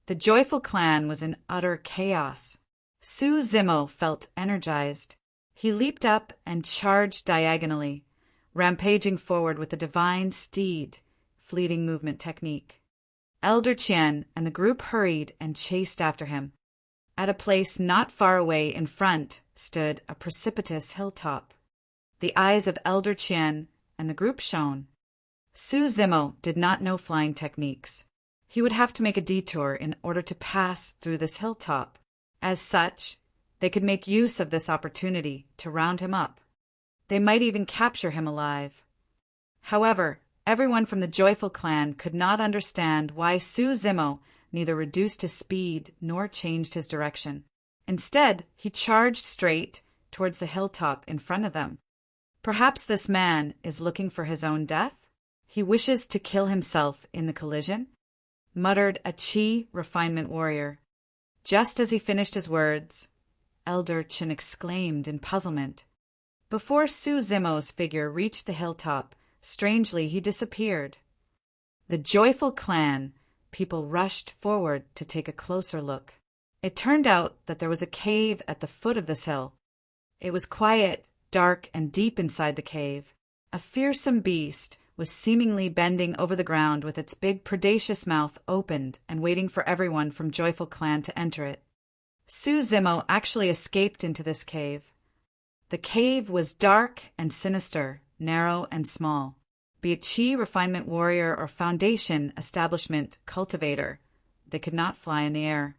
The Joyful Clan was in utter chaos. Su Zimo felt energized. He leaped up and charged diagonally, rampaging forward with the divine steed, fleeting movement technique. Elder Qian and the group hurried and chased after him. At a place not far away in front stood a precipitous hilltop. The eyes of Elder Qian and the group shone. Su Zimo did not know flying techniques. He would have to make a detour in order to pass through this hilltop. As such, they could make use of this opportunity to round him up. They might even capture him alive. However, everyone from the Joyful Clan could not understand why Su Zimo neither reduced his speed nor changed his direction. Instead, he charged straight towards the hilltop in front of them. Perhaps this man is looking for his own death? He wishes to kill himself in the collision? Muttered a Qi refinement warrior. Just as he finished his words, Elder Chen exclaimed in puzzlement. Before Su Zimo's figure reached the hilltop, strangely he disappeared. The Joyful Clan people rushed forward to take a closer look. It turned out that there was a cave at the foot of this hill. It was quiet, dark and deep inside the cave. A fearsome beast was seemingly bending over the ground with its big predaceous mouth opened and waiting for everyone from Joyful Clan to enter it. Su Zimo actually escaped into this cave. The cave was dark and sinister, narrow and small. Be it Chi Refinement Warrior or Foundation Establishment Cultivator, they could not fly in the air.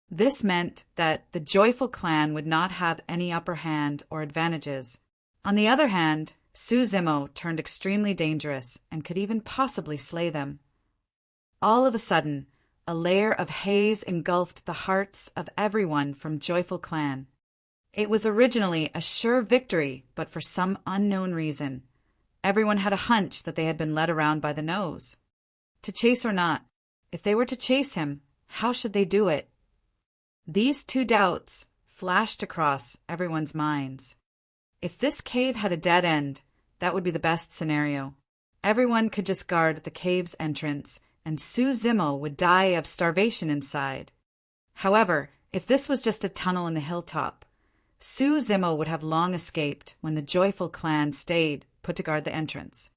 This meant that the Joyful Clan would not have any upper hand or advantages. On the other hand, Su Zimo turned extremely dangerous and could even possibly slay them. All of a sudden, a layer of haze engulfed the hearts of everyone from Joyful Clan. It was originally a sure victory, but for some unknown reason, everyone had a hunch that they had been led around by the nose. To chase or not, if they were to chase him, how should they do it? These two doubts flashed across everyone's minds. If this cave had a dead end, that would be the best scenario. Everyone could just guard the cave's entrance, and Su Zimo would die of starvation inside. However, if this was just a tunnel in the hilltop, Su Zimo would have long escaped when the Joyful Clan stayed put to guard the entrance.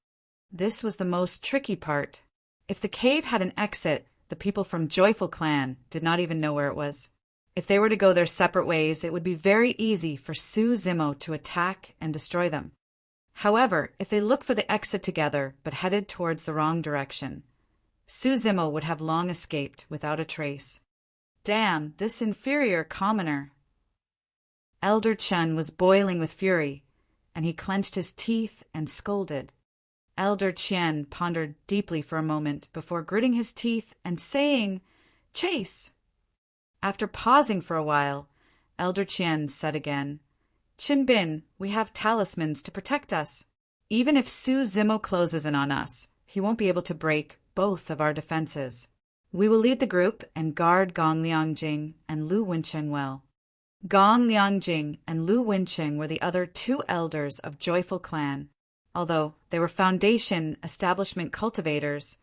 This was the most tricky part. If the cave had an exit, the people from Joyful Clan did not even know where it was. If they were to go their separate ways, it would be very easy for Su Zimo to attack and destroy them. However, if they looked for the exit together but headed towards the wrong direction, Su Zimo would have long escaped without a trace. Damn, this inferior commoner! Elder Chen was boiling with fury, and he clenched his teeth and scolded. Elder Chen pondered deeply for a moment before gritting his teeth and saying, "Chase!" After pausing for a while, Elder Chen said again, "Chin Bin, we have talismans to protect us. Even if Su Zimo closes in on us, he won't be able to break both of our defenses. We will lead the group and guard Gong Liangjing and Lu Wencheng well." Gong Liangjing and Lu Wencheng were the other two elders of Joyful Clan. Although they were Foundation Establishment cultivators,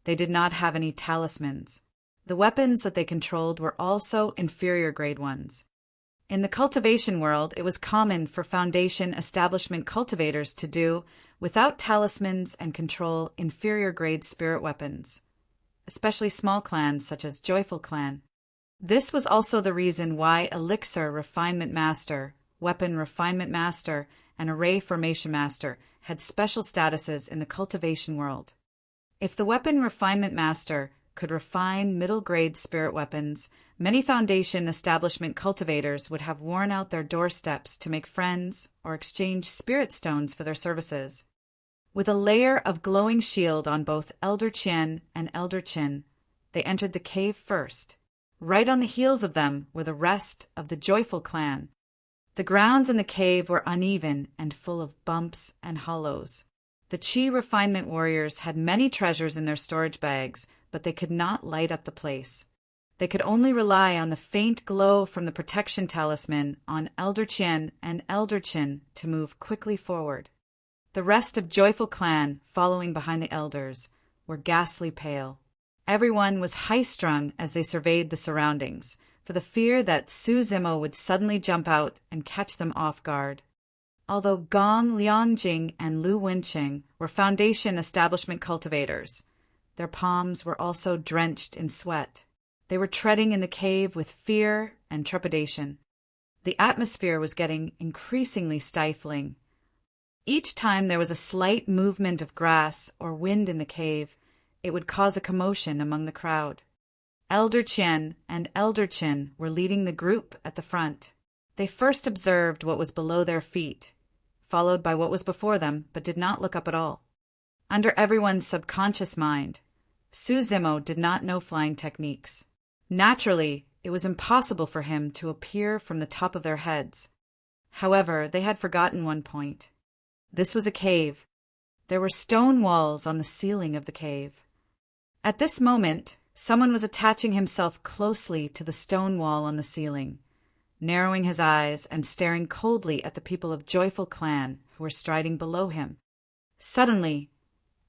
they did not have any talismans. The weapons that they controlled were also inferior grade ones. In the cultivation world, it was common for Foundation Establishment cultivators to do without talismans and control inferior grade spirit weapons, especially small clans such as Joyful Clan. This was also the reason why Elixir Refinement Master, Weapon Refinement Master, and Array Formation Master had special statuses in the cultivation world. If the Weapon Refinement Master could refine middle-grade spirit weapons, many Foundation Establishment cultivators would have worn out their doorsteps to make friends or exchange spirit stones for their services. With a layer of glowing shield on both Elder Chen and Elder Chin, they entered the cave first. Right on the heels of them were the rest of the Joyful Clan. The grounds in the cave were uneven and full of bumps and hollows. The Chi Refinement Warriors had many treasures in their storage bags, but they could not light up the place. They could only rely on the faint glow from the protection talisman on Elder Chen and Elder Chin to move quickly forward. The rest of Joyful Clan, following behind the elders, were ghastly pale. Everyone was high-strung as they surveyed the surroundings, for the fear that Su Zimo would suddenly jump out and catch them off guard. Although Gong Liangjing and Lu Wencheng were Foundation Establishment cultivators, their palms were also drenched in sweat. They were treading in the cave with fear and trepidation. The atmosphere was getting increasingly stifling. Each time there was a slight movement of grass or wind in the cave, it would cause a commotion among the crowd. Elder Chen and Elder Chin were leading the group at the front. They first observed what was below their feet, followed by what was before them, but did not look up at all. Under everyone's subconscious mind, Su Zimo did not know flying techniques. Naturally, it was impossible for him to appear from the top of their heads. However, they had forgotten one point. This was a cave. There were stone walls on the ceiling of the cave. At this moment, someone was attaching himself closely to the stone wall on the ceiling, narrowing his eyes and staring coldly at the people of Joyful Clan who were striding below him. Suddenly,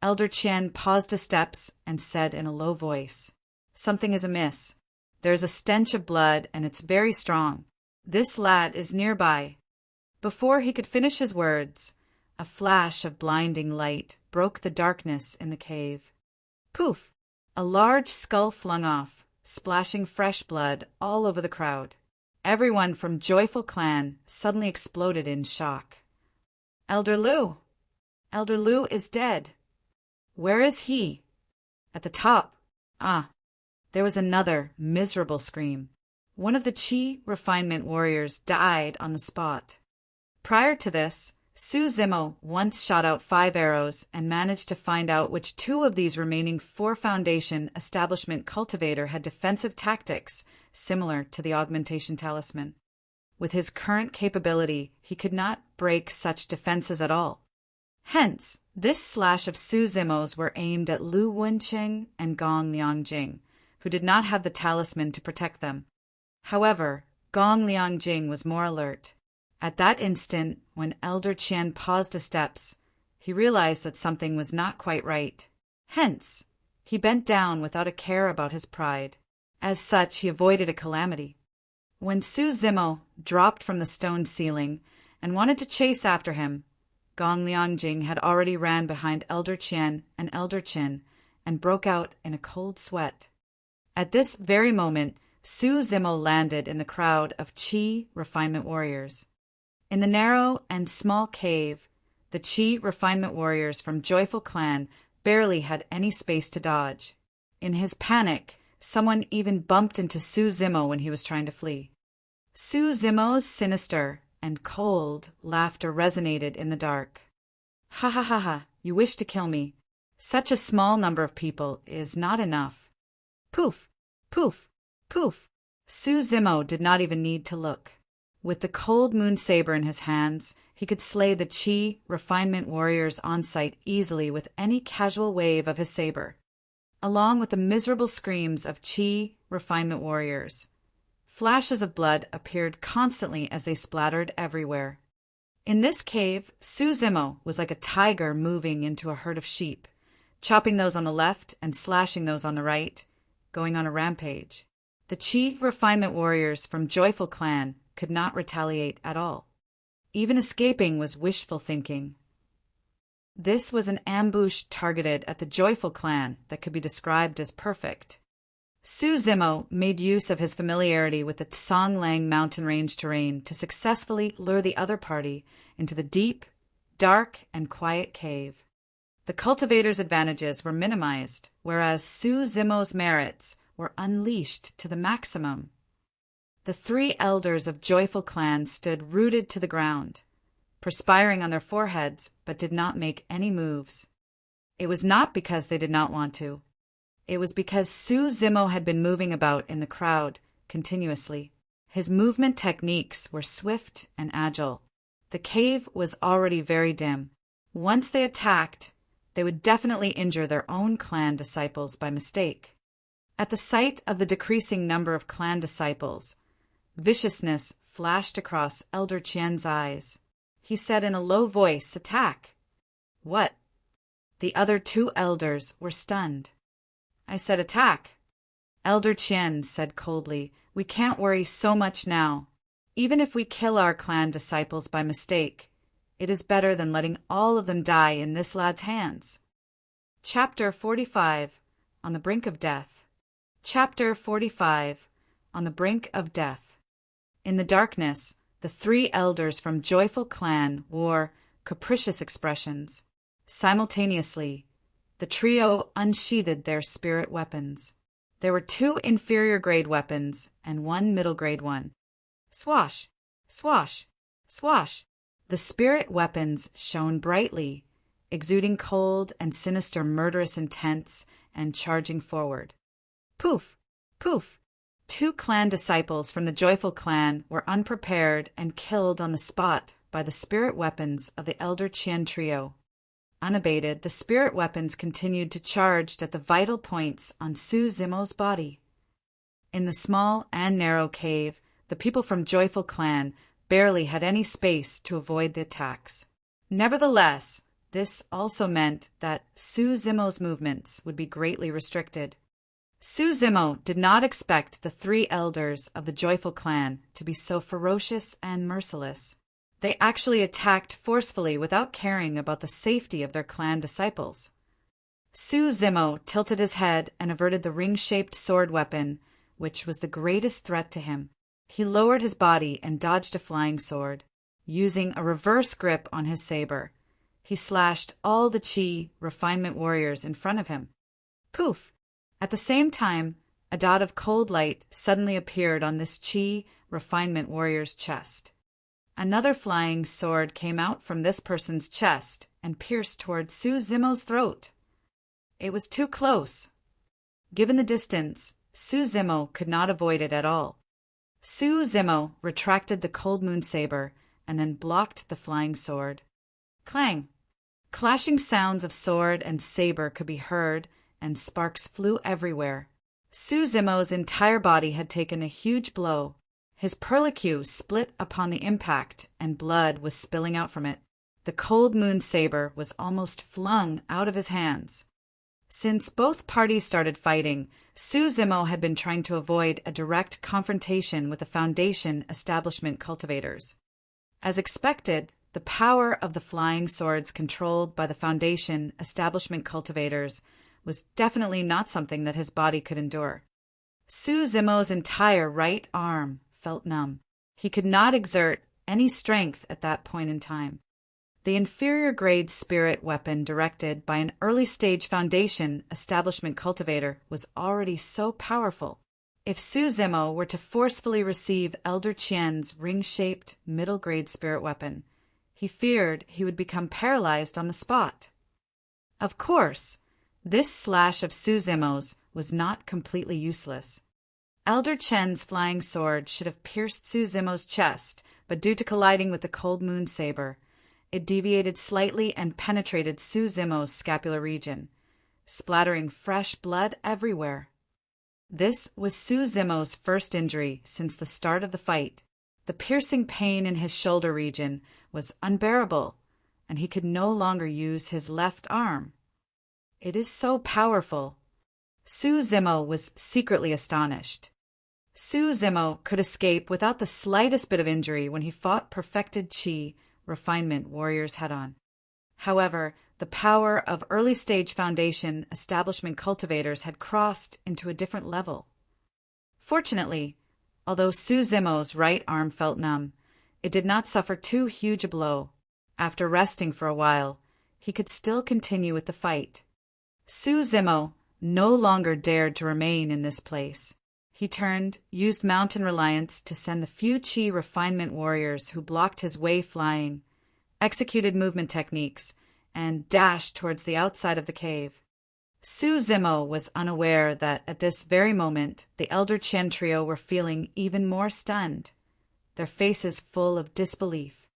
Elder Chen paused a steps and said in a low voice, "Something is amiss. There is a stench of blood and it's very strong. This lad is nearby." Before he could finish his words, a flash of blinding light broke the darkness in the cave. Poof! A large skull flung off, splashing fresh blood all over the crowd. Everyone from Joyful Clan suddenly exploded in shock. Elder Lu! Elder Lu is dead. Where is he? At the top. Ah! There was another miserable scream. One of the Qi refinement warriors died on the spot. Prior to this, Su Zimo once shot out 5 arrows and managed to find out which 2 of these remaining 4 Foundation establishment cultivator had defensive tactics similar to the augmentation talisman. With his current capability, he could not break such defenses at all. Hence, this slash of Su Zimo's were aimed at Lu Wenqing and Gong Liangjing, who did not have the talisman to protect them. However, Gong Liangjing was more alert. At that instant, when Elder Qian paused a steps, he realized that something was not quite right. Hence, he bent down without a care about his pride. As such, he avoided a calamity. When Su Zimo dropped from the stone ceiling and wanted to chase after him, Gong Liangjing had already ran behind Elder Qian and Elder Qin and broke out in a cold sweat. At this very moment, Su Zimo landed in the crowd of Qi refinement warriors. In the narrow and small cave, the Qi refinement warriors from Joyful Clan barely had any space to dodge. In his panic, someone even bumped into Su Zimo when he was trying to flee. Su Zimo's sinister and cold laughter resonated in the dark. Ha ha ha ha, you wish to kill me. Such a small number of people is not enough. Poof, poof, poof. Su Zimo did not even need to look. With the cold moon saber in his hands, he could slay the Qi refinement warriors on sight easily with any casual wave of his saber, along with the miserable screams of Qi refinement warriors. Flashes of blood appeared constantly as they splattered everywhere. In this cave, Su Zimo was like a tiger moving into a herd of sheep, chopping those on the left and slashing those on the right, going on a rampage. The Qi refinement warriors from Joyful Clan could not retaliate at all. Even escaping was wishful thinking. This was an ambush targeted at the Joyful Clan that could be described as perfect. Su Zimo made use of his familiarity with the Songlang mountain range terrain to successfully lure the other party into the deep, dark, and quiet cave. The cultivator's advantages were minimized, whereas Su Zimo's merits were unleashed to the maximum. The 3 elders of Joyful Clan stood rooted to the ground, perspiring on their foreheads, but did not make any moves. It was not because they did not want to. It was because Su Zimo had been moving about in the crowd continuously. His movement techniques were swift and agile. The cave was already very dim. Once they attacked, they would definitely injure their own clan disciples by mistake. At the sight of the decreasing number of clan disciples, viciousness flashed across Elder Qian's eyes. He said in a low voice, "Attack!" "What?" The other 2 elders were stunned. "I said attack." Elder Qian said coldly, "We can't worry so much now. Even if we kill our clan disciples by mistake, it is better than letting all of them die in this lad's hands." Chapter 45. On the Brink of Death. Chapter 45. On the Brink of Death. In the darkness, the 3 elders from Joyful Clan wore capricious expressions. Simultaneously, the trio unsheathed their spirit weapons. There were 2 inferior-grade weapons and 1 middle-grade one. Swash! Swash! Swash! The spirit weapons shone brightly, exuding cold and sinister murderous intents and charging forward. Poof! Poof! 2 clan disciples from the Joyful Clan were unprepared and killed on the spot by the spirit weapons of the Elder Qian trio. Unabated, the spirit weapons continued to charge at the vital points on Su Zimo's body. In the small and narrow cave, the people from Joyful Clan barely had any space to avoid the attacks. Nevertheless, this also meant that Su Zimo's movements would be greatly restricted. Su Zimo did not expect the 3 elders of the Joyful Clan to be so ferocious and merciless. They actually attacked forcefully without caring about the safety of their clan disciples. Su Zimo tilted his head and averted the ring-shaped sword weapon, which was the greatest threat to him. He lowered his body and dodged a flying sword. Using a reverse grip on his saber, he slashed all the Qi refinement warriors in front of him. Poof! At the same time, a dot of cold light suddenly appeared on this Qi refinement warrior's chest. Another flying sword came out from this person's chest and pierced toward Su Zimo's throat. It was too close. Given the distance, Su Zimo could not avoid it at all. Su Zimo retracted the cold moon saber and then blocked the flying sword. Clang! Clashing sounds of sword and saber could be heard, and sparks flew everywhere. Su Zimo's entire body had taken a huge blow. His perlicue split upon the impact, and blood was spilling out from it. The cold moon saber was almost flung out of his hands. Since both parties started fighting, Su Zimo had been trying to avoid a direct confrontation with the Foundation establishment cultivators. As expected, the power of the flying swords controlled by the Foundation establishment cultivators was definitely not something that his body could endure. Su Zimo's entire right arm felt numb. He could not exert any strength at that point in time. The inferior grade spirit weapon directed by an early-stage Foundation establishment cultivator was already so powerful. If Su Zimo were to forcefully receive Elder Qian's ring-shaped middle-grade spirit weapon, he feared he would become paralyzed on the spot. Of course, this slash of Su Zimo's was not completely useless. Elder Qian's flying sword should have pierced Su Zimo's chest, but due to colliding with the cold moon saber, it deviated slightly and penetrated Su Zimo's scapular region, splattering fresh blood everywhere. This was Su Zimo's first injury since the start of the fight. The piercing pain in his shoulder region was unbearable, and he could no longer use his left arm. It is so powerful. Su Zimo was secretly astonished. Su Zimo could escape without the slightest bit of injury when he fought perfected Qi refinement warriors head-on. However, the power of early-stage Foundation establishment cultivators had crossed into a different level. Fortunately, although Su Zimo's right arm felt numb, it did not suffer too huge a blow. After resting for a while, he could still continue with the fight. Su Zimo no longer dared to remain in this place. He turned, used mountain reliance to send the few Qi refinement warriors who blocked his way flying, executed movement techniques, and dashed towards the outside of the cave. Su Zimo was unaware that at this very moment the Elder Qian trio were feeling even more stunned, their faces full of disbelief.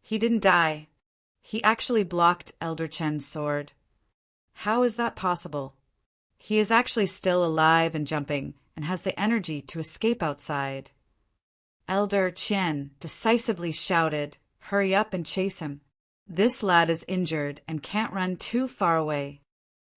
He didn't die. He actually blocked Elder Qian's sword. How is that possible? He is actually still alive and jumping, and has the energy to escape outside. Elder Qian decisively shouted, "Hurry up and chase him. This lad is injured and can't run too far away."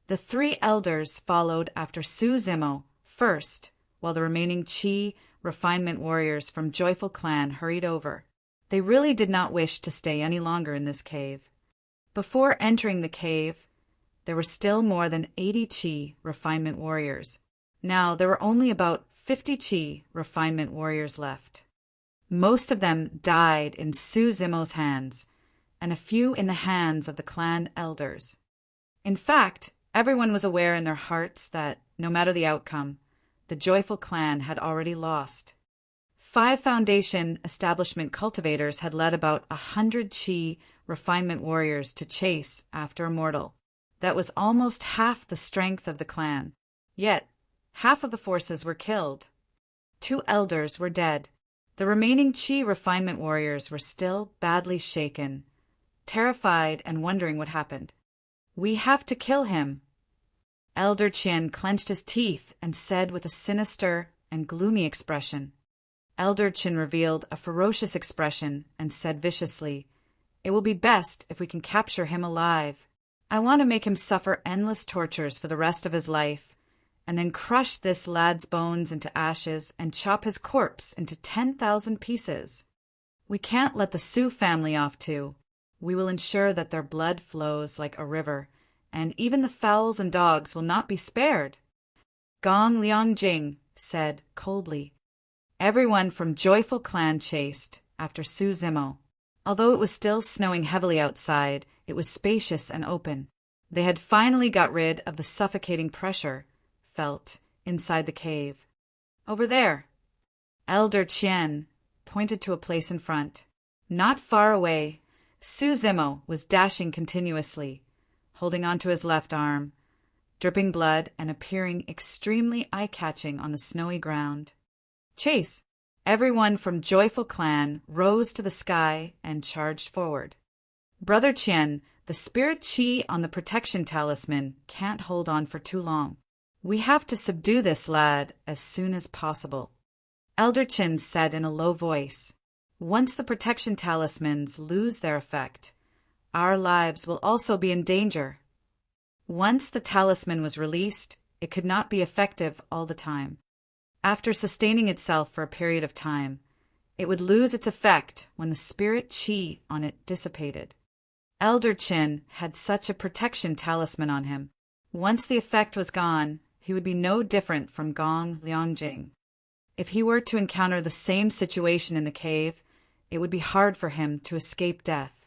The three elders followed after Su Zimo first, while the remaining Qi refinement warriors from Joyful Clan hurried over. They really did not wish to stay any longer in this cave. Before entering the cave, there were still more than 80 Qi refinement warriors. Now there were only about 50 Qi refinement warriors left. Most of them died in Su Zimo's hands, and a few in the hands of the clan elders. In fact, everyone was aware in their hearts that, no matter the outcome, the Joyful Clan had already lost. 5 Foundation establishment cultivators had led about 100 Qi refinement warriors to chase after a mortal. That was almost half the strength of the clan. Yet, half of the forces were killed. 2 elders were dead. The remaining Qi refinement warriors were still badly shaken, terrified and wondering what happened. "We have to kill him." Elder Qian clenched his teeth and said with a sinister and gloomy expression. Elder Qian revealed a ferocious expression and said viciously, "It will be best if we can capture him alive. I want to make him suffer endless tortures for the rest of his life, and then crush this lad's bones into ashes and chop his corpse into 10,000 pieces. We can't let the Sioux family off too. We will ensure that their blood flows like a river, and even the fowls and dogs will not be spared. Gong Liangjing said coldly. Everyone from Joyful Clan chased after Su Zimo. Although it was still snowing heavily outside, it was spacious and open. They had finally got rid of the suffocating pressure felt inside the cave. Over there. Elder Qian pointed to a place in front. Not far away, Su Zimo was dashing continuously, holding onto his left arm, dripping blood and appearing extremely eye-catching on the snowy ground. Chase! Everyone from Joyful Clan rose to the sky and charged forward. Brother Qian, the spirit chi on the protection talisman can't hold on for too long. We have to subdue this lad as soon as possible. Elder Qian said in a low voice. Once the protection talismans lose their effect, our lives will also be in danger. Once the talisman was released, it could not be effective all the time. After sustaining itself for a period of time, it would lose its effect when the spirit chi on it dissipated. Elder Qian had such a protection talisman on him. Once the effect was gone, he would be no different from Gong Liangjing. If he were to encounter the same situation in the cave, it would be hard for him to escape death.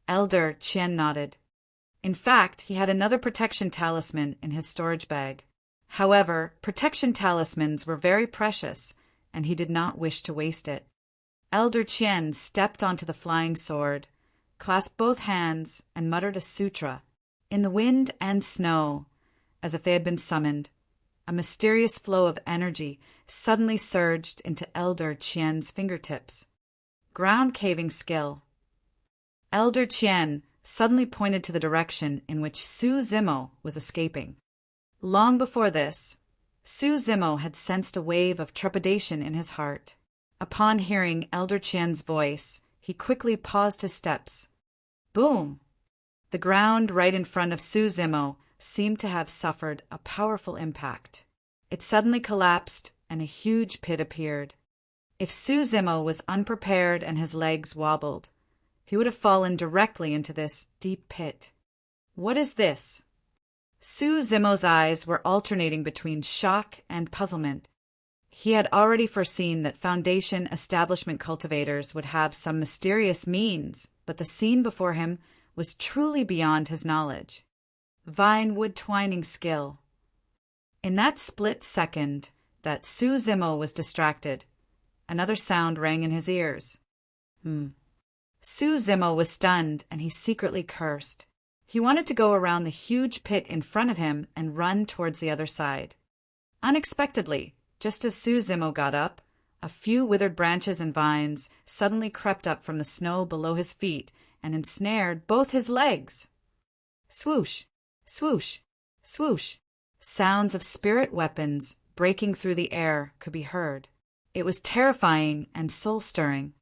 Elder Qian nodded. In fact, he had another protection talisman in his storage bag. However, protection talismans were very precious, and he did not wish to waste it. Elder Qian stepped onto the flying sword, clasped both hands, and muttered a sutra. In the wind and snow, as if they had been summoned, a mysterious flow of energy suddenly surged into Elder Qian's fingertips. Ground caving skill. Elder Qian suddenly pointed to the direction in which Su Zimo was escaping. Long before this, Su Zimo had sensed a wave of trepidation in his heart. Upon hearing Elder Qian's voice, he quickly paused his steps. Boom! The ground right in front of Su Zimo seemed to have suffered a powerful impact. It suddenly collapsed, and a huge pit appeared. If Su Zimo was unprepared and his legs wobbled, he would have fallen directly into this deep pit. What is this? Su Zimo's eyes were alternating between shock and puzzlement. He had already foreseen that Foundation establishment cultivators would have some mysterious means, but the scene before him was truly beyond his knowledge. Vine wood twining skill. In that split second that Su Zimo was distracted, another sound rang in his ears. Su Zimo was stunned, and he secretly cursed. He wanted to go around the huge pit in front of him and run towards the other side. Unexpectedly, just as Su Zimo got up, a few withered branches and vines suddenly crept up from the snow below his feet and ensnared both his legs. Swoosh, swoosh, swoosh. Sounds of spirit weapons breaking through the air could be heard. It was terrifying and soul-stirring.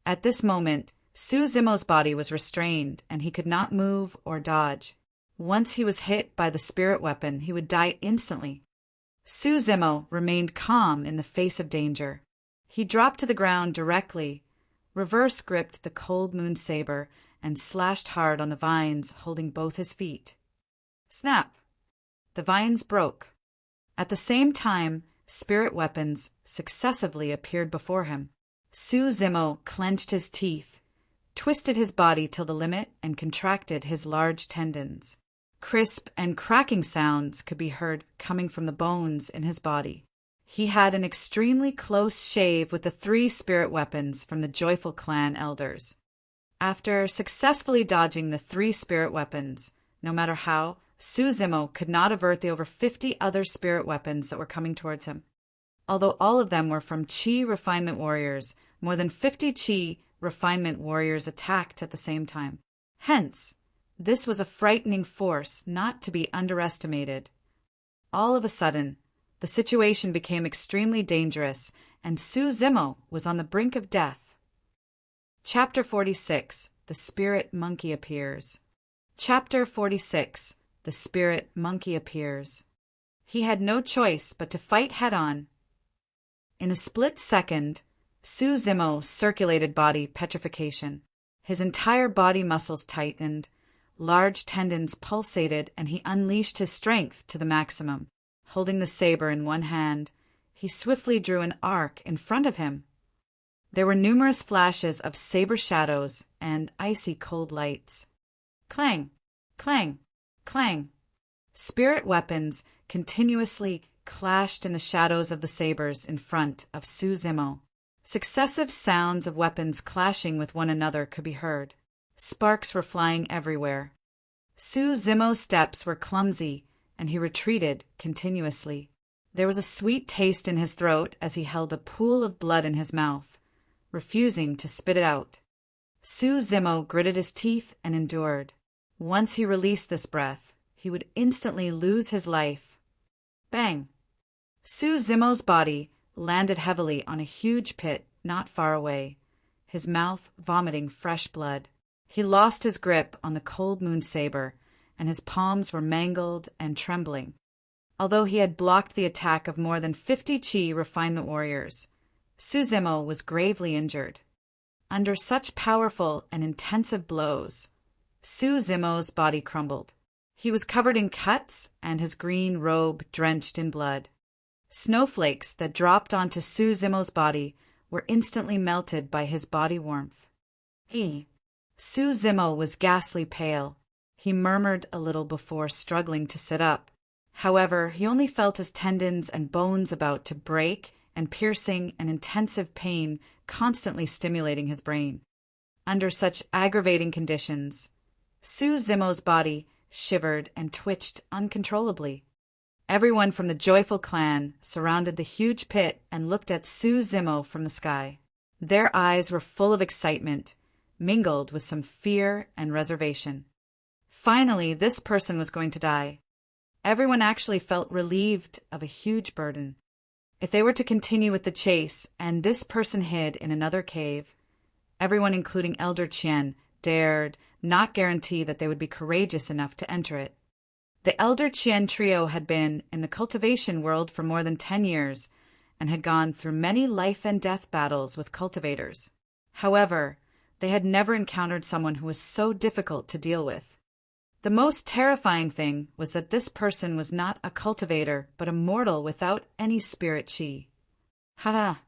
At this moment, Su Zimo's body was restrained, and he could not move or dodge. Once he was hit by the spirit weapon, he would die instantly. Su Zimo remained calm in the face of danger. He dropped to the ground directly, reverse-gripped the cold moon saber, and slashed hard on the vines holding both his feet. Snap! The vines broke. At the same time, spirit weapons successively appeared before him. Su Zimo clenched his teeth, twisted his body till the limit, and contracted his large tendons. Crisp and cracking sounds could be heard coming from the bones in his body. He had an extremely close shave with the 3 spirit weapons from the Joyful Clan elders. After successfully dodging the 3 spirit weapons, no matter how, Su Zimo could not avert the over 50 other spirit weapons that were coming towards him. Although all of them were from Chi refinement warriors, more than 50 Chi refinement warriors attacked at the same time. Hence, this was a frightening force not to be underestimated. All of a sudden, the situation became extremely dangerous, and Su Zimo was on the brink of death. Chapter 46. The Spirit Monkey Appears. Chapter 46. The Spirit Monkey Appears. He had no choice but to fight head-on. In a split second, Su Zimo circulated body petrification. His entire body muscles tightened, large tendons pulsated, and he unleashed his strength to the maximum. Holding the saber in one hand, he swiftly drew an arc in front of him. There were numerous flashes of saber shadows and icy cold lights. Clang, clang, clang. Spirit weapons continuously clashed in the shadows of the sabers in front of Su Zimo. Successive sounds of weapons clashing with one another could be heard. Sparks were flying everywhere. Su Zimo's steps were clumsy, and he retreated continuously. There was a sweet taste in his throat as he held a pool of blood in his mouth, refusing to spit it out. Su Zimo gritted his teeth and endured. Once he released this breath, he would instantly lose his life. Bang! Su Zimo's body landed heavily on a huge pit not far away, his mouth vomiting fresh blood. He lost his grip on the cold moon saber, and his palms were mangled and trembling. Although he had blocked the attack of more than 50 Chi refinement warriors, Su Zimo was gravely injured. Under such powerful and intensive blows, Su Zimo's body crumbled. He was covered in cuts and his green robe drenched in blood. Snowflakes that dropped onto Su Zimo's body were instantly melted by his body warmth. Su Zimo was ghastly pale. He murmured a little before struggling to sit up. However, he only felt his tendons and bones about to break and piercing and intensive pain constantly stimulating his brain. Under such aggravating conditions, Su Zimo's body shivered and twitched uncontrollably. Everyone from the joyful clan surrounded the huge pit and looked at Su Zimo from the sky. Their eyes were full of excitement, mingled with some fear and reservation. Finally, this person was going to die. Everyone actually felt relieved of a huge burden. If they were to continue with the chase and this person hid in another cave, everyone, including Elder Qian, dared not guarantee that they would be courageous enough to enter it. The Elder Qian trio had been in the cultivation world for more than 10 years and had gone through many life and death battles with cultivators. However, they had never encountered someone who was so difficult to deal with. The most terrifying thing was that this person was not a cultivator, but a mortal without any spirit chi. Ha!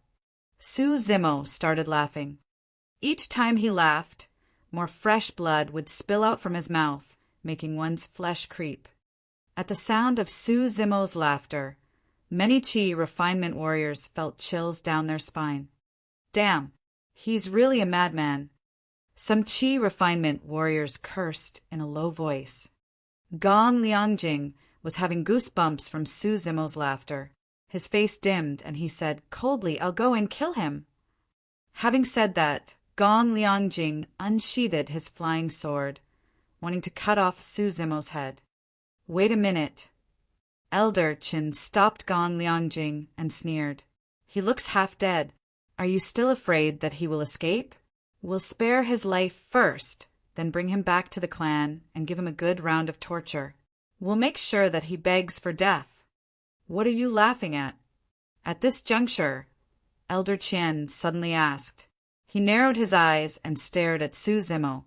Su Zimo started laughing. Each time he laughed, more fresh blood would spill out from his mouth, making one's flesh creep. At the sound of Su Zimo's laughter, many Chi refinement warriors felt chills down their spine. Damn, he's really a madman. Some Chi refinement warriors cursed in a low voice. Gong Liangjing was having goosebumps from Su Zimo's laughter. His face dimmed and he said coldly, "I'll go and kill him." Having said that, Gong Liangjing unsheathed his flying sword, wanting to cut off Su Zimo's head. Wait a minute. Elder Qin stopped Gong Liangjing and sneered. He looks half dead. Are you still afraid that he will escape? We'll spare his life first, then bring him back to the clan and give him a good round of torture. We'll make sure that he begs for death. What are you laughing at? At this juncture, Elder Qian suddenly asked. He narrowed his eyes and stared at Su Zimo.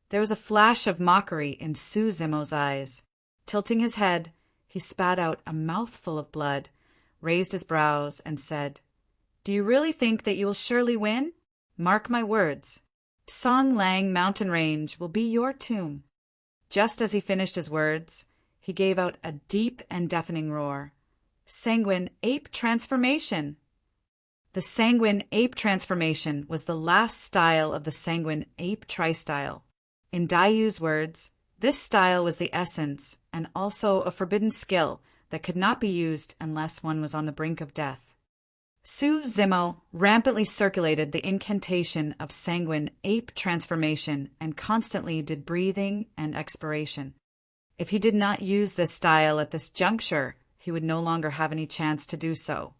There was a flash of mockery in Su Zimo's eyes. Tilting his head, he spat out a mouthful of blood, raised his brows, and said, "Do you really think that you will surely win? Mark my words. Song Lang Mountain Range will be your tomb." Just as he finished his words, he gave out a deep and deafening roar. Sanguine Ape Transformation! The Sanguine Ape Transformation was the last style of the Sanguine Ape Tri-style. In Daiyu's words, this style was the essence and also a forbidden skill that could not be used unless one was on the brink of death. Su Zimo rampantly circulated the incantation of Sanguine Ape Transformation and constantly did breathing and expiration. If he did not use this style at this juncture, he would no longer have any chance to do so.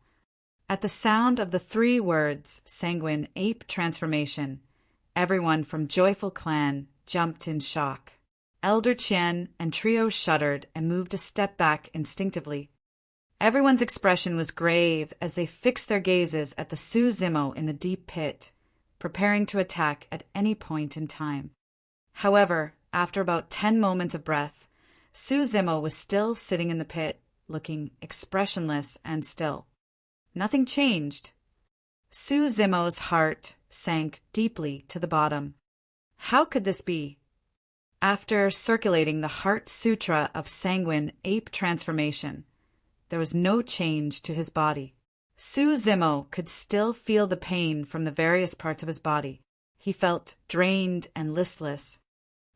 At the sound of the 3 words, Sanguine Ape Transformation, everyone from Joyful Clan jumped in shock. Elder Qian and trio shuddered and moved a step back instinctively. Everyone's expression was grave as they fixed their gazes at the Su-Zimo in the deep pit, preparing to attack at any point in time. However, after about 10 moments of breath, Su-Zimo was still sitting in the pit, looking expressionless and still. Nothing changed. Su-Zimo's heart sank deeply to the bottom. How could this be? After circulating the Heart Sutra of Sanguine Ape Transformation, there was no change to his body. Su-Zimo could still feel the pain from the various parts of his body. He felt drained and listless.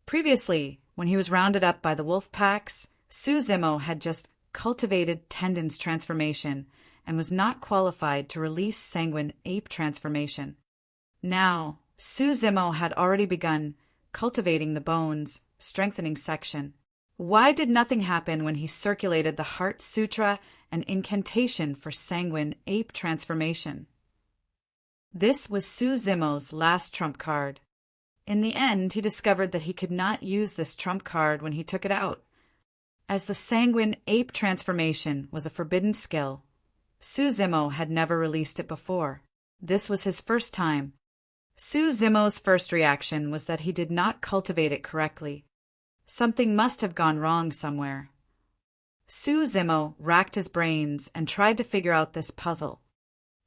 Previously, when he was rounded up by the wolf packs, Su-Zimo had just cultivated Tendon's transformation and was not qualified to release Sanguine Ape Transformation. Now, Su-Zimo had already begun cultivating the bones, strengthening section. Why did nothing happen when he circulated the Heart Sutra and incantation for Sanguine Ape Transformation? This was Su-Zimo's last trump card. In the end, he discovered that he could not use this trump card when he took it out. As the Sanguine Ape Transformation was a forbidden skill, Su-Zimo had never released it before. This was his first time. Su-Zimo's first reaction was that he did not cultivate it correctly. Something must have gone wrong somewhere. Su-Zimo racked his brains and tried to figure out this puzzle.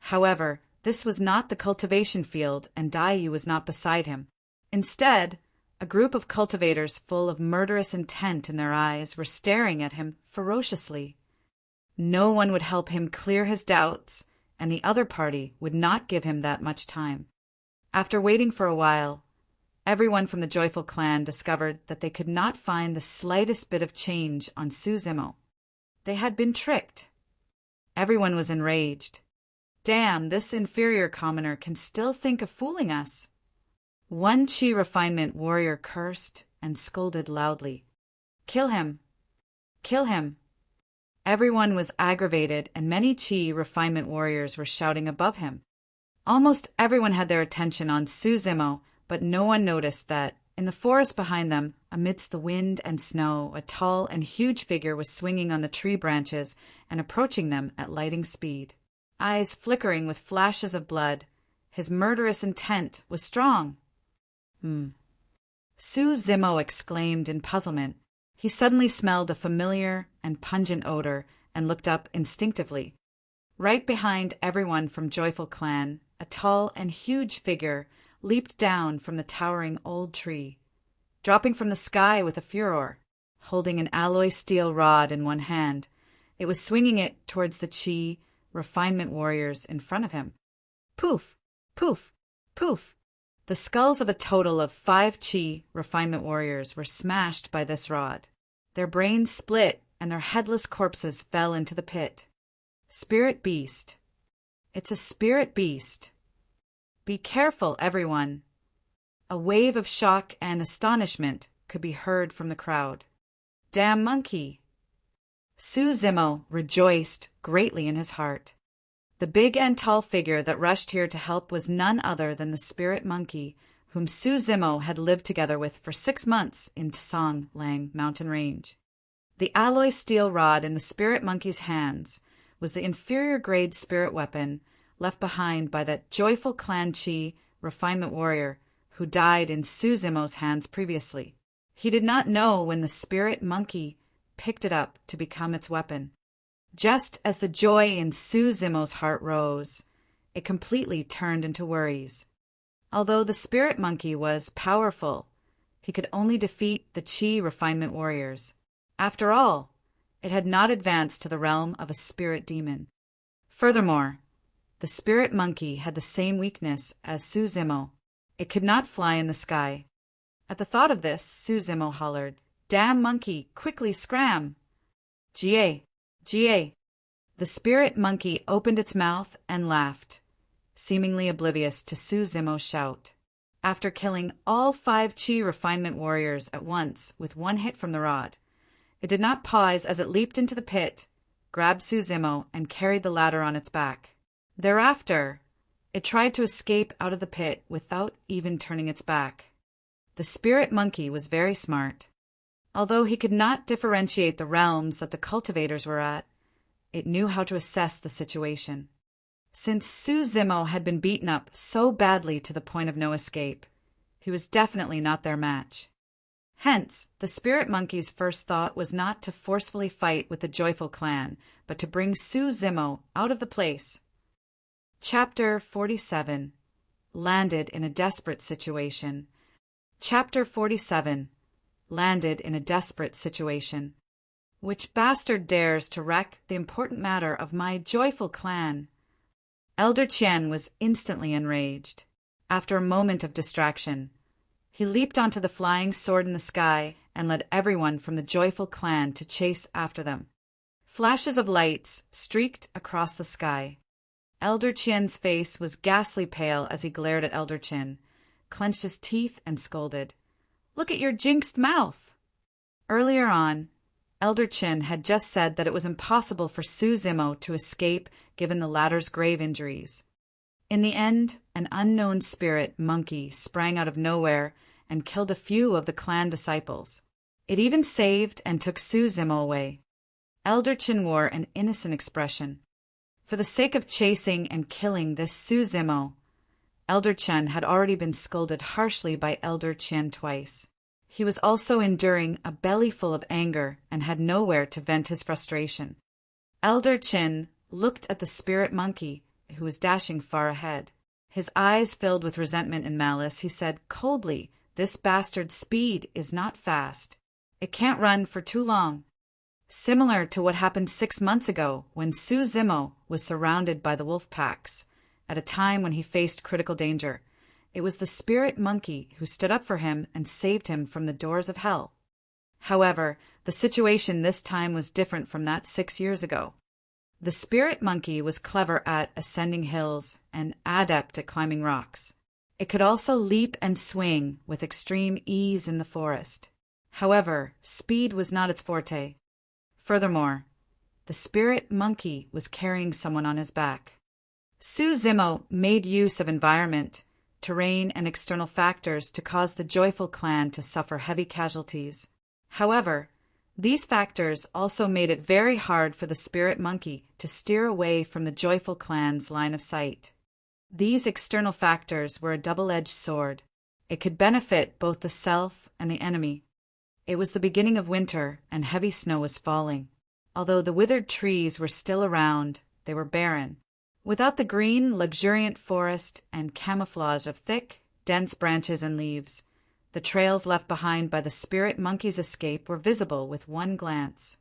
However, this was not the cultivation field and Daiyu was not beside him. Instead, a group of cultivators full of murderous intent in their eyes were staring at him ferociously. No one would help him clear his doubts, and the other party would not give him that much time. After waiting for a while, everyone from the Joyful clan discovered that they could not find the slightest bit of change on Su-Zimo. They had been tricked. Everyone was enraged. Damn, this inferior commoner can still think of fooling us. One Chi refinement warrior cursed and scolded loudly. Kill him! Kill him! Everyone was aggravated and many Chi refinement warriors were shouting above him. Almost everyone had their attention on Su-Zimo, but no one noticed that, in the forest behind them, amidst the wind and snow, a tall and huge figure was swinging on the tree branches and approaching them at lightning speed. Eyes flickering with flashes of blood, his murderous intent was strong. Su-Zimo exclaimed in puzzlement. He suddenly smelled a familiar and pungent odor and looked up instinctively. Right behind everyone from Joyful Clan, a tall and huge figure leaped down from the towering old tree, dropping from the sky with a furor, holding an alloy steel rod in one hand. It was swinging it towards the Chi refinement warriors in front of him. Poof! Poof! Poof! The skulls of a total of 5 Chi refinement warriors were smashed by this rod. Their brains split and their headless corpses fell into the pit. Spirit beast. It's a spirit beast. Be careful, everyone. A wave of shock and astonishment could be heard from the crowd. Damn monkey! Su-Zimo rejoiced greatly in his heart. The big and tall figure that rushed here to help was none other than the spirit monkey, whom Su-Zimo had lived together with for 6 months in Tsang Lang mountain range. The alloy steel rod in the spirit monkey's hands was the inferior grade spirit weapon left behind by that Joyful Clan Chi refinement warrior who died in Su-Zimo's hands previously. He did not know when the spirit monkey picked it up to become its weapon. Just as the joy in Su-Zimo's heart rose, it completely turned into worries. Although the spirit monkey was powerful, he could only defeat the Chi refinement warriors. After all, it had not advanced to the realm of a spirit demon. Furthermore, the spirit monkey had the same weakness as Su-Zimo. It could not fly in the sky. At the thought of this, Su-Zimo hollered, "Damn monkey, quickly scram!" "Jie! Jie!" The spirit monkey opened its mouth and laughed, seemingly oblivious to Su-Zimo's shout. After killing all 5 Chi refinement warriors at once with 1 hit from the rod, it did not pause as it leaped into the pit, grabbed Su-Zimo, and carried the latter on its back. Thereafter, it tried to escape out of the pit without even turning its back. The spirit monkey was very smart. Although he could not differentiate the realms that the cultivators were at, it knew how to assess the situation. Since Suzimo had been beaten up so badly to the point of no escape, he was definitely not their match. Hence, the spirit monkey's first thought was not to forcefully fight with the joyful clan, but to bring Suzimo out of the place. Chapter 47. Landed in a desperate situation. Chapter 47. Landed in a desperate situation. Which bastard dares to wreck the important matter of my joyful clan? Elder Qian was instantly enraged. After a moment of distraction, he leaped onto the flying sword in the sky and led everyone from the joyful clan to chase after them. Flashes of lights streaked across the sky. Elder Qian's face was ghastly pale as he glared at Elder Qin, clenched his teeth and scolded, "Look at your jinxed mouth!" Earlier on, Elder Qin had just said that it was impossible for Suzimo to escape given the latter's grave injuries. In the end, an unknown spirit monkey sprang out of nowhere and killed a few of the clan disciples. It even saved and took Suzimo away. Elder Qin wore an innocent expression. For the sake of chasing and killing this Suzimo, Elder Chen had already been scolded harshly by Elder Qian twice. He was also enduring a bellyful of anger and had nowhere to vent his frustration. Elder Qin looked at the spirit monkey, who was dashing far ahead. His eyes filled with resentment and malice, he said coldly, "This bastard's speed is not fast. It can't run for too long." Similar to what happened 6 months ago when Suzimo was surrounded by the wolf packs, at a time when he faced critical danger. It was the spirit monkey who stood up for him and saved him from the doors of hell. However, the situation this time was different from that 6 years ago. The spirit monkey was clever at ascending hills and adept at climbing rocks. It could also leap and swing with extreme ease in the forest. However, speed was not its forte. Furthermore, the spirit monkey was carrying someone on his back. Suzimo made use of environment, terrain, and external factors to cause the joyful clan to suffer heavy casualties. However, these factors also made it very hard for the spirit monkey to steer away from the joyful clan's line of sight. These external factors were a double-edged sword. It could benefit both the self and the enemy. It was the beginning of winter, and heavy snow was falling. Although the withered trees were still around, they were barren. Without the green, luxuriant forest and camouflage of thick, dense branches and leaves, the trails left behind by the spirit monkey's escape were visible with one glance.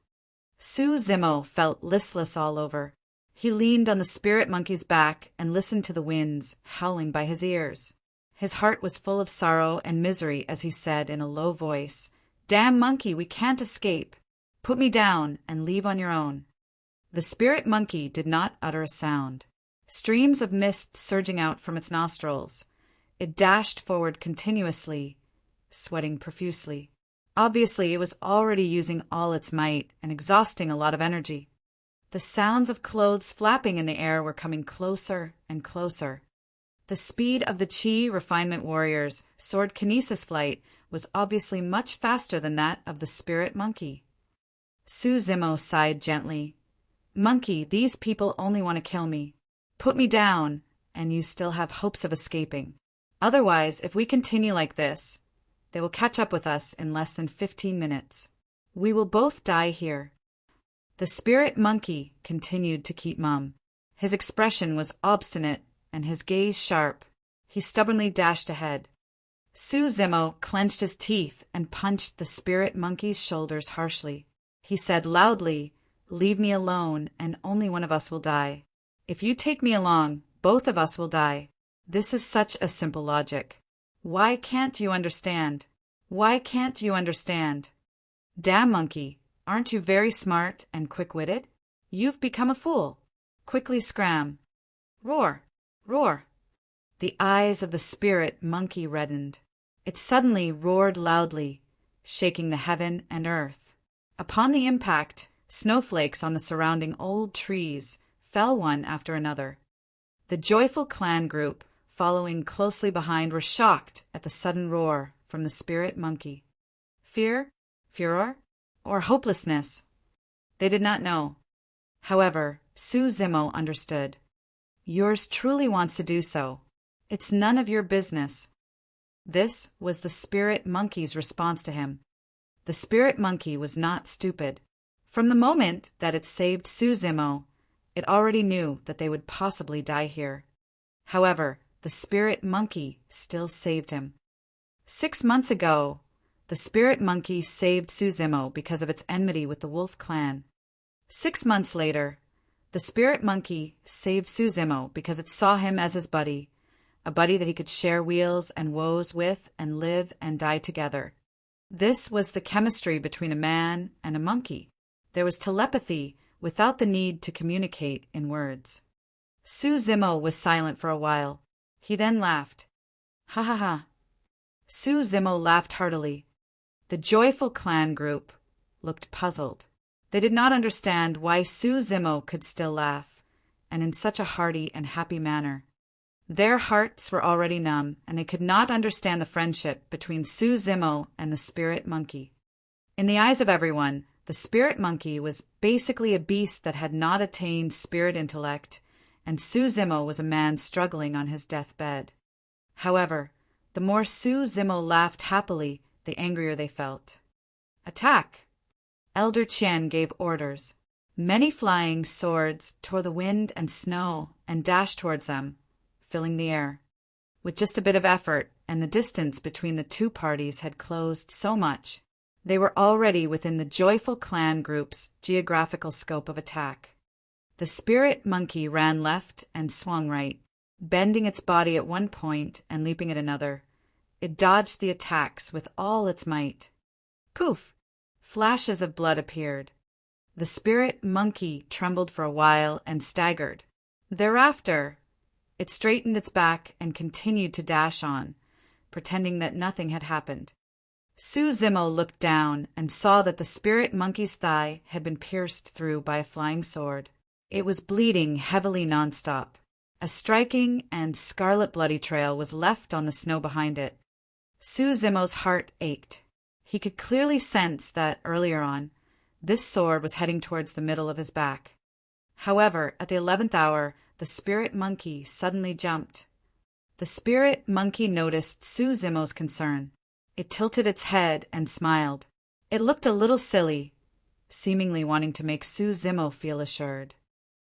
Suzimo felt listless all over. He leaned on the spirit monkey's back and listened to the winds howling by his ears. His heart was full of sorrow and misery as he said in a low voice, "Damn monkey, we can't escape. Put me down and leave on your own." The spirit monkey did not utter a sound. Streams of mist surging out from its nostrils, it dashed forward continuously, sweating profusely. Obviously, it was already using all its might and exhausting a lot of energy. The sounds of clothes flapping in the air were coming closer and closer. The speed of the Qi refinement warrior's sword kinesis flight was obviously much faster than that of the spirit monkey. Suzimo sighed gently. "Monkey, these people only want to kill me. Put me down, and you still have hopes of escaping. Otherwise, if we continue like this, they will catch up with us in less than 15 minutes. We will both die here." The spirit monkey continued to keep mum. His expression was obstinate and his gaze sharp. He stubbornly dashed ahead. Suzimo clenched his teeth and punched the spirit monkey's shoulders harshly. He said loudly, "Leave me alone, and only one of us will die. If you take me along, both of us will die. This is such a simple logic. Why can't you understand? Why can't you understand? Damn monkey, aren't you very smart and quick-witted? You've become a fool. Quickly scram. Roar, roar." The eyes of the spirit monkey reddened. It suddenly roared loudly, shaking the heaven and earth. Upon the impact, snowflakes on the surrounding old trees fell one after another. The joyful clan group, following closely behind, were shocked at the sudden roar from the spirit monkey. Fear, furor, or hopelessness? They did not know. However, Su Zimo understood. Yours truly wants to do so. It's none of your business. This was the spirit monkey's response to him. The spirit monkey was not stupid. From the moment that it saved Su Zimo, it already knew that they would possibly die here. However, the spirit monkey still saved him. 6 months ago, the spirit monkey saved Su Zimo because of its enmity with the wolf clan. 6 months later, the spirit monkey saved Su Zimo because it saw him as his buddy, a buddy that he could share weals and woes with and live and die together. This was the chemistry between a man and a monkey. There was telepathy without the need to communicate in words. Su Zimo was silent for a while. He then laughed. Ha ha ha. Su Zimo laughed heartily. The joyful clan group looked puzzled. They did not understand why Su Zimo could still laugh, and in such a hearty and happy manner. Their hearts were already numb, and they could not understand the friendship between Su Zimo and the spirit monkey. In the eyes of everyone, the spirit monkey was basically a beast that had not attained spirit intellect, and Su Zimo was a man struggling on his deathbed. However, the more Su Zimo laughed happily, the angrier they felt. Attack! Elder Qian gave orders. Many flying swords tore the wind and snow and dashed towards them, filling the air. With just a bit of effort, and the distance between the two parties had closed so much, they were already within the joyful clan group's geographical scope of attack. The spirit monkey ran left and swung right, bending its body at one point and leaping at another. It dodged the attacks with all its might. Poof! Flashes of blood appeared. The spirit monkey trembled for a while and staggered. Thereafter, it straightened its back and continued to dash on, pretending that nothing had happened. Su Zimo looked down and saw that the spirit monkey's thigh had been pierced through by a flying sword. It was bleeding heavily nonstop. A striking and scarlet bloody trail was left on the snow behind it. Su Zimo's heart ached. He could clearly sense that, earlier on, this sword was heading towards the middle of his back. However, at the 11th hour, the spirit monkey suddenly jumped. The spirit monkey noticed Su Zimo's concern. It tilted its head and smiled. It looked a little silly, seemingly wanting to make Su Zimo feel assured.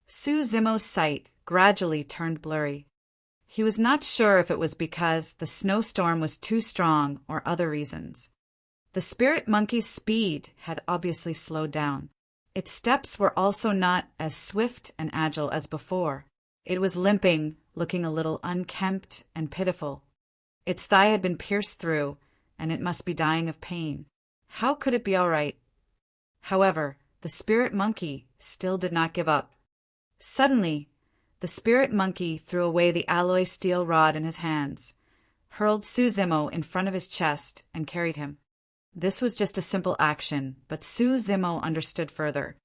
Su Zimo's sight gradually turned blurry. He was not sure if it was because the snowstorm was too strong or other reasons. The spirit monkey's speed had obviously slowed down. Its steps were also not as swift and agile as before. It was limping, looking a little unkempt and pitiful. Its thigh had been pierced through, and it must be dying of pain. How could it be all right? However, the spirit monkey still did not give up. Suddenly, the spirit monkey threw away the alloy steel rod in his hands, hurled Su Zimo in front of his chest, and carried him. This was just a simple action, but Su Zimo understood further.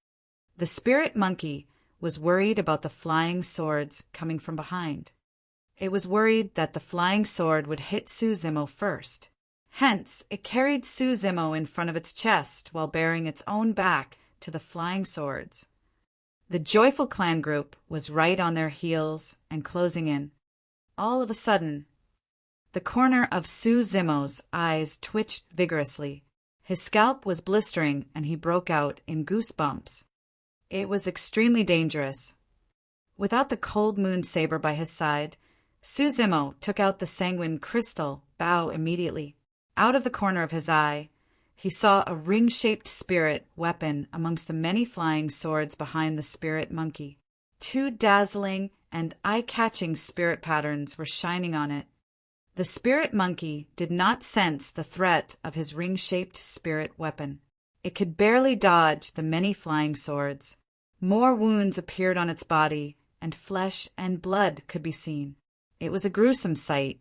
The spirit monkey was worried about the flying swords coming from behind. It was worried that the flying sword would hit Su Zimo first. Hence, it carried Su Zimo in front of its chest while bearing its own back to the flying swords. The joyful clan group was right on their heels and closing in. All of a sudden, the corner of Su Zimo's eyes twitched vigorously. His scalp was blistering and he broke out in goosebumps. It was extremely dangerous. Without the cold moon saber by his side, Su Zimo took out the sanguine crystal bow immediately. Out of the corner of his eye, he saw a ring-shaped spirit weapon amongst the many flying swords behind the spirit monkey. 2 dazzling and eye-catching spirit patterns were shining on it. The spirit monkey did not sense the threat of his ring-shaped spirit weapon. It could barely dodge the many flying swords. More wounds appeared on its body, and flesh and blood could be seen. It was a gruesome sight.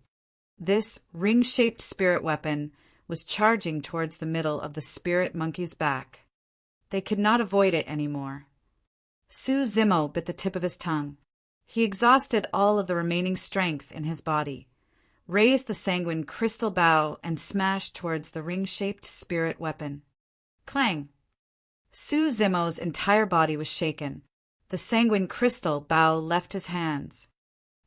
This ring-shaped spirit weapon was charging towards the middle of the spirit monkey's back. They could not avoid it anymore. Su Zimo bit the tip of his tongue. He exhausted all of the remaining strength in his body, raised the sanguine crystal bow, and smashed towards the ring-shaped spirit weapon. Clang! Su Zimo's entire body was shaken. The sanguine crystal Bao left his hands.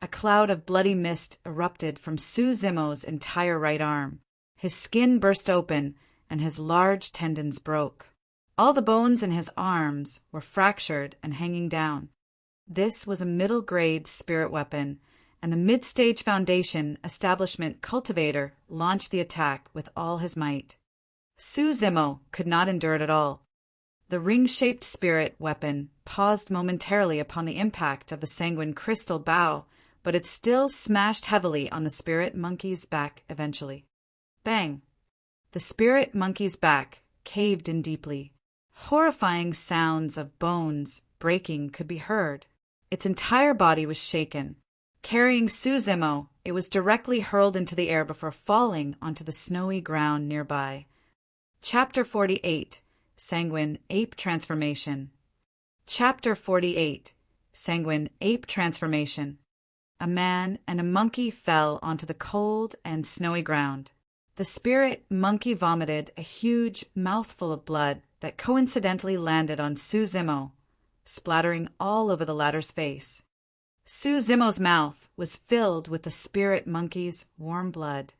A cloud of bloody mist erupted from Su Zimo's entire right arm. His skin burst open, and his large tendons broke. All the bones in his arms were fractured and hanging down. This was a middle-grade spirit weapon, and the Mid-Stage Foundation establishment cultivator launched the attack with all his might. Su Zimo could not endure it at all. The ring-shaped spirit weapon paused momentarily upon the impact of the sanguine crystal Bao, but it still smashed heavily on the spirit monkey's back eventually. Bang! The spirit monkey's back caved in deeply. Horrifying sounds of bones breaking could be heard. Its entire body was shaken. Carrying Su Zimo, it was directly hurled into the air before falling onto the snowy ground nearby. Chapter 48. Sanguine Ape Transformation. Chapter 48. Sanguine Ape Transformation. A man and a monkey fell onto the cold and snowy ground. The spirit monkey vomited a huge mouthful of blood that coincidentally landed on Su Zimo, splattering all over the latter's face. Su Zimo's mouth was filled with the spirit monkey's warm blood.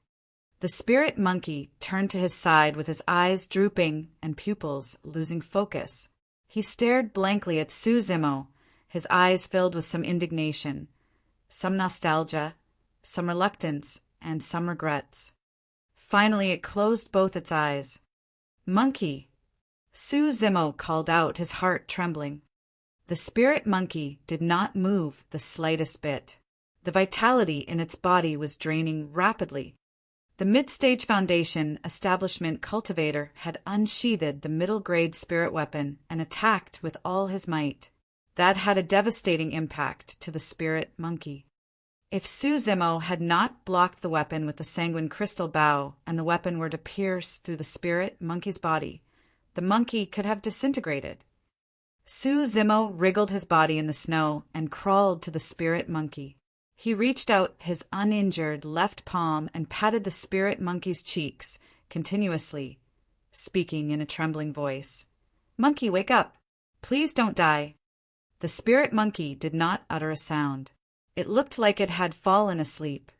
The spirit monkey turned to his side with his eyes drooping and pupils losing focus. He stared blankly at Su Zimo, his eyes filled with some indignation, some nostalgia, some reluctance, and some regrets. Finally, it closed both its eyes. "Monkey!" Su Zimo called out, his heart trembling. The spirit monkey did not move the slightest bit. The vitality in its body was draining rapidly. The Mid-Stage Foundation establishment cultivator had unsheathed the middle-grade spirit weapon and attacked with all his might. That had a devastating impact to the spirit monkey. If Su Zimo had not blocked the weapon with the sanguine crystal Bao and the weapon were to pierce through the spirit monkey's body, the monkey could have disintegrated. Su Zimo wriggled his body in the snow and crawled to the spirit monkey. He reached out his uninjured left palm and patted the spirit monkey's cheeks continuously, speaking in a trembling voice. "Monkey, wake up! Please don't die!" The spirit monkey did not utter a sound. It looked like it had fallen asleep.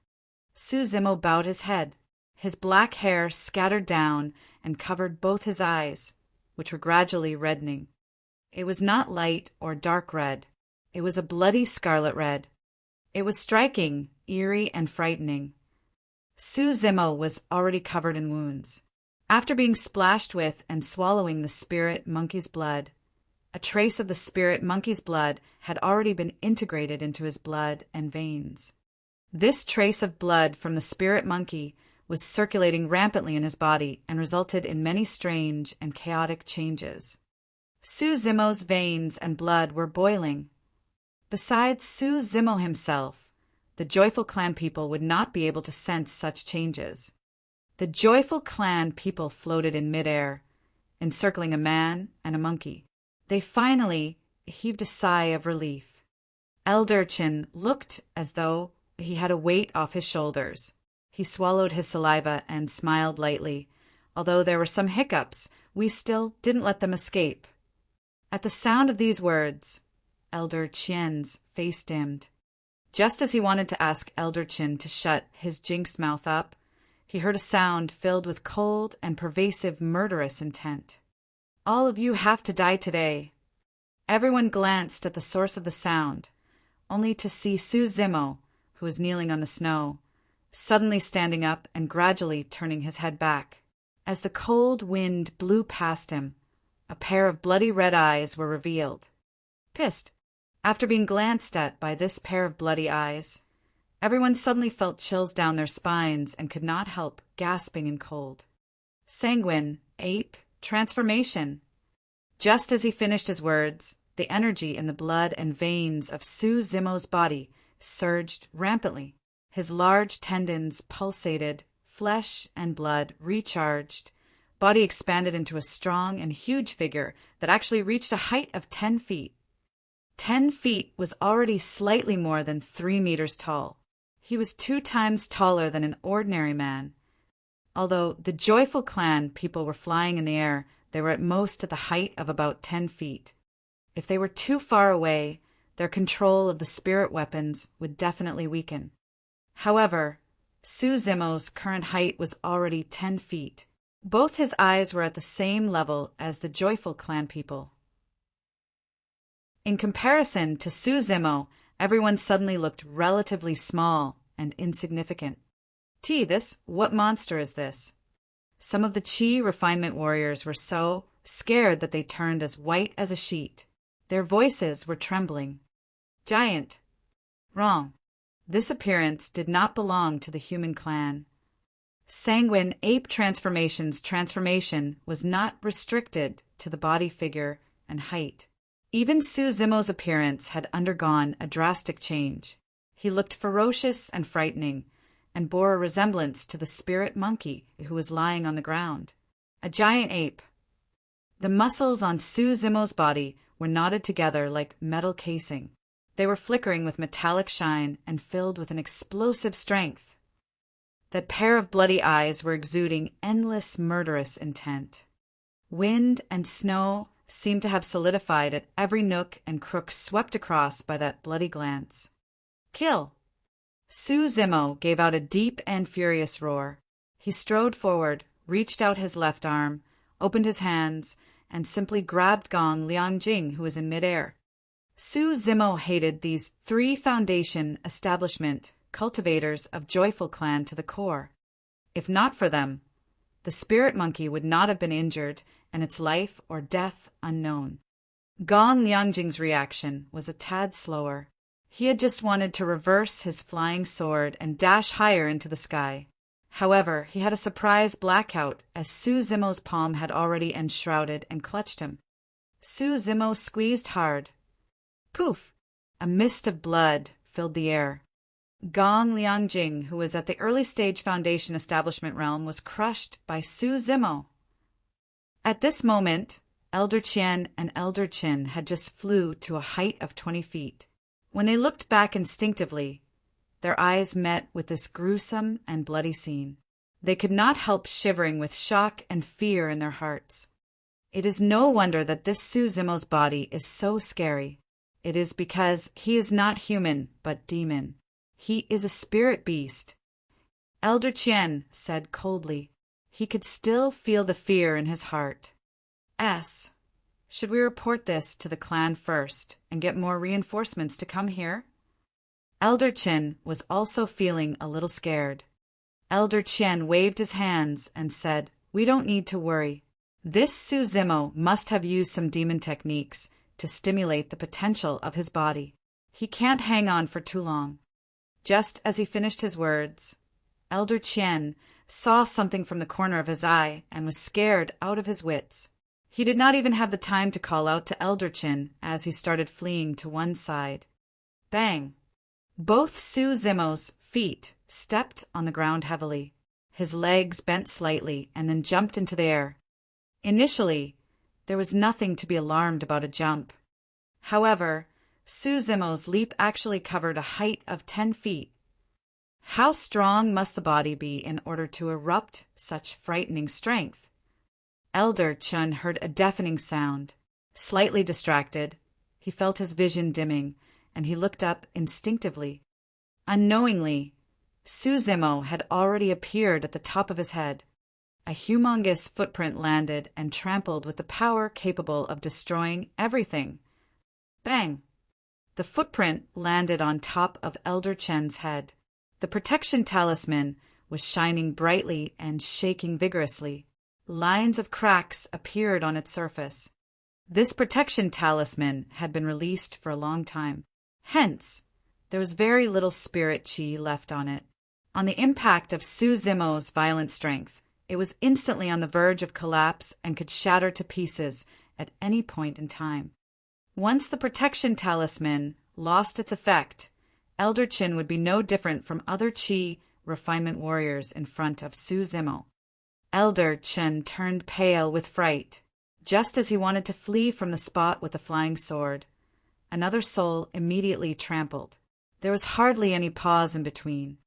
Su Zimo bowed his head. His black hair scattered down and covered both his eyes, which were gradually reddening. It was not light or dark red. It was a bloody scarlet red. It was striking, eerie, and frightening. Su Zimo was already covered in wounds. After being splashed with and swallowing the spirit monkey's blood, a trace of the spirit monkey's blood had already been integrated into his blood and veins. This trace of blood from the spirit monkey was circulating rampantly in his body and resulted in many strange and chaotic changes. Su Zimo's veins and blood were boiling. Besides Su Zimo himself, the Joyful Clan people would not be able to sense such changes. The Joyful Clan people floated in midair, encircling a man and a monkey. They finally heaved a sigh of relief. Elder Chin looked as though he had a weight off his shoulders. He swallowed his saliva and smiled lightly. Although there were some hiccups, we still didn't let them escape. At the sound of these words, Elder Chin's face dimmed. Just as he wanted to ask Elder Chin to shut his jinxed mouth up, he heard a sound filled with cold and pervasive murderous intent. "All of you have to die today." Everyone glanced at the source of the sound, only to see Su Zimo, who was kneeling on the snow, suddenly standing up and gradually turning his head back. As the cold wind blew past him, a pair of bloody red eyes were revealed. Pissed, after being glanced at by this pair of bloody eyes, everyone suddenly felt chills down their spines and could not help gasping in cold. Sanguine Ape Transformation. Just as he finished his words, the energy in the blood and veins of Su Zimo's body surged rampantly. His large tendons pulsated, flesh and blood recharged. Body expanded into a strong and huge figure that actually reached a height of 10 feet. 10 feet was already slightly more than 3 meters tall. He was 2 times taller than an ordinary man. Although the Joyful Clan people were flying in the air, they were at most at the height of about 10 feet. If they were too far away, their control of the spirit weapons would definitely weaken. However, Su Zimo's current height was already 10 feet. Both his eyes were at the same level as the Joyful Clan people. In comparison to Su Zimo, everyone suddenly looked relatively small and insignificant. What monster is this? Some of the Chi refinement warriors were so scared that they turned as white as a sheet. Their voices were trembling. Giant. Wrong. This appearance did not belong to the human clan. Sanguine ape transformation was not restricted to the body figure and height. Even Su Zimo's appearance had undergone a drastic change. He looked ferocious and frightening, and bore a resemblance to the spirit monkey who was lying on the ground. A giant ape. The muscles on Su Zimo's body were knotted together like metal casing. They were flickering with metallic shine and filled with an explosive strength. That pair of bloody eyes were exuding endless murderous intent. Wind and snow seemed to have solidified at every nook and crook swept across by that bloody glance. Kill! Su Zimo gave out a deep and furious roar. He strode forward, reached out his left arm, opened his hands, and simply grabbed Gong Liangjing, who was in midair. Su Zimo hated these 3 foundation establishment cultivators of Joyful Clan to the core. If not for them, the spirit monkey would not have been injured and its life or death unknown. Gong Liangjing's reaction was a tad slower. He had just wanted to reverse his flying sword and dash higher into the sky. However, he had a surprise blackout as Su Zimo's palm had already enshrouded and clutched him. Su Zimo squeezed hard. Poof! A mist of blood filled the air. Gong Liangjing, who was at the early stage foundation establishment realm, was crushed by Su Zimo. At this moment, Elder Qian and Elder Qin had just flew to a height of 20 feet. When they looked back instinctively, their eyes met with this gruesome and bloody scene. They could not help shivering with shock and fear in their hearts. It is no wonder that this Su Zimo's body is so scary. It is because he is not human, but demon. He is a spirit beast. Elder Qian said coldly. He could still feel the fear in his heart. Should we report this to the clan first and get more reinforcements to come here? Elder Qin was also feeling a little scared. Elder Qian waved his hands and said, "We don't need to worry. This Su Zimo must have used some demon techniques to stimulate the potential of his body. He can't hang on for too long." Just as he finished his words, Elder Qian saw something from the corner of his eye and was scared out of his wits. He did not even have the time to call out to Elder Qin as he started fleeing to one side. Bang! Both Su Zimo's feet stepped on the ground heavily. His legs bent slightly and then jumped into the air. Initially, there was nothing to be alarmed about a jump. However, Su Zimo's leap actually covered a height of 10 feet. How strong must the body be in order to erupt such frightening strength? Elder Chun heard a deafening sound. Slightly distracted, he felt his vision dimming, and he looked up instinctively. Unknowingly, Su Zimo had already appeared at the top of his head. A humongous footprint landed and trampled with the power capable of destroying everything. Bang! The footprint landed on top of Elder Chen's head. The protection talisman was shining brightly and shaking vigorously. Lines of cracks appeared on its surface. This protection talisman had been released for a long time. Hence, there was very little spirit chi left on it. On the impact of Su Zimo's violent strength, it was instantly on the verge of collapse and could shatter to pieces at any point in time. Once the protection talisman lost its effect, Elder Qin would be no different from other Chi refinement warriors in front of Su Zimo. Elder Qin turned pale with fright, just as he wanted to flee from the spot with the flying sword. Another soul immediately trampled. There was hardly any pause in between.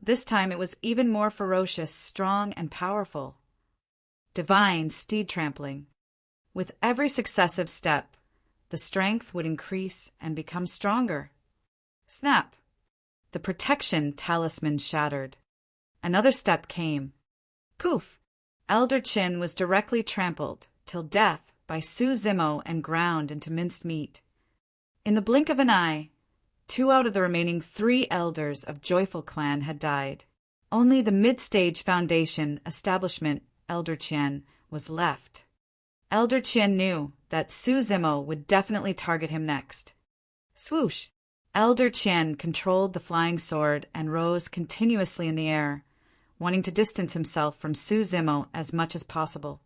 This time it was even more ferocious, strong, and powerful. Divine steed trampling. With every successive step, the strength would increase and become stronger. Snap! The protection talisman shattered. Another step came. Poof! Elder Chin was directly trampled, till death, by Su Zimo and ground into minced meat. In the blink of an eye, 2 out of the remaining 3 elders of Joyful Clan had died. Only the mid-stage foundation establishment, Elder Qian, was left. Elder Qian knew that Su Zimo would definitely target him next. Swoosh! Elder Qian controlled the flying sword and rose continuously in the air, wanting to distance himself from Su Zimo as much as possible.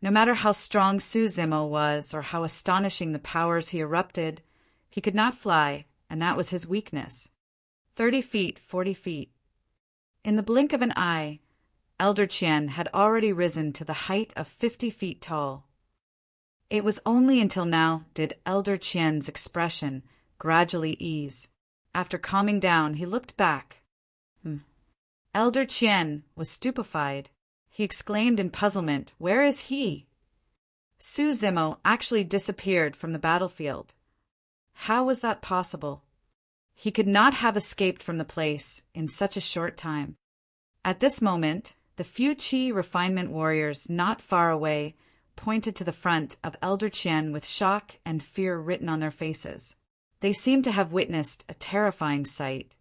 No matter how strong Su Zimo was or how astonishing the powers he erupted, he could not fly, and that was his weakness. 30 feet, 40 feet. In the blink of an eye, Elder Qian had already risen to the height of 50 feet tall. It was only until now did Elder Qian's expression gradually ease. After calming down, he looked back. Elder Qian was stupefied. He exclaimed in puzzlement, "Where is he?" Su Zimo actually disappeared from the battlefield. How was that possible? He could not have escaped from the place in such a short time. At this moment, the few Qi refinement warriors not far away pointed to the front of Elder Qian with shock and fear written on their faces. They seemed to have witnessed a terrifying sight.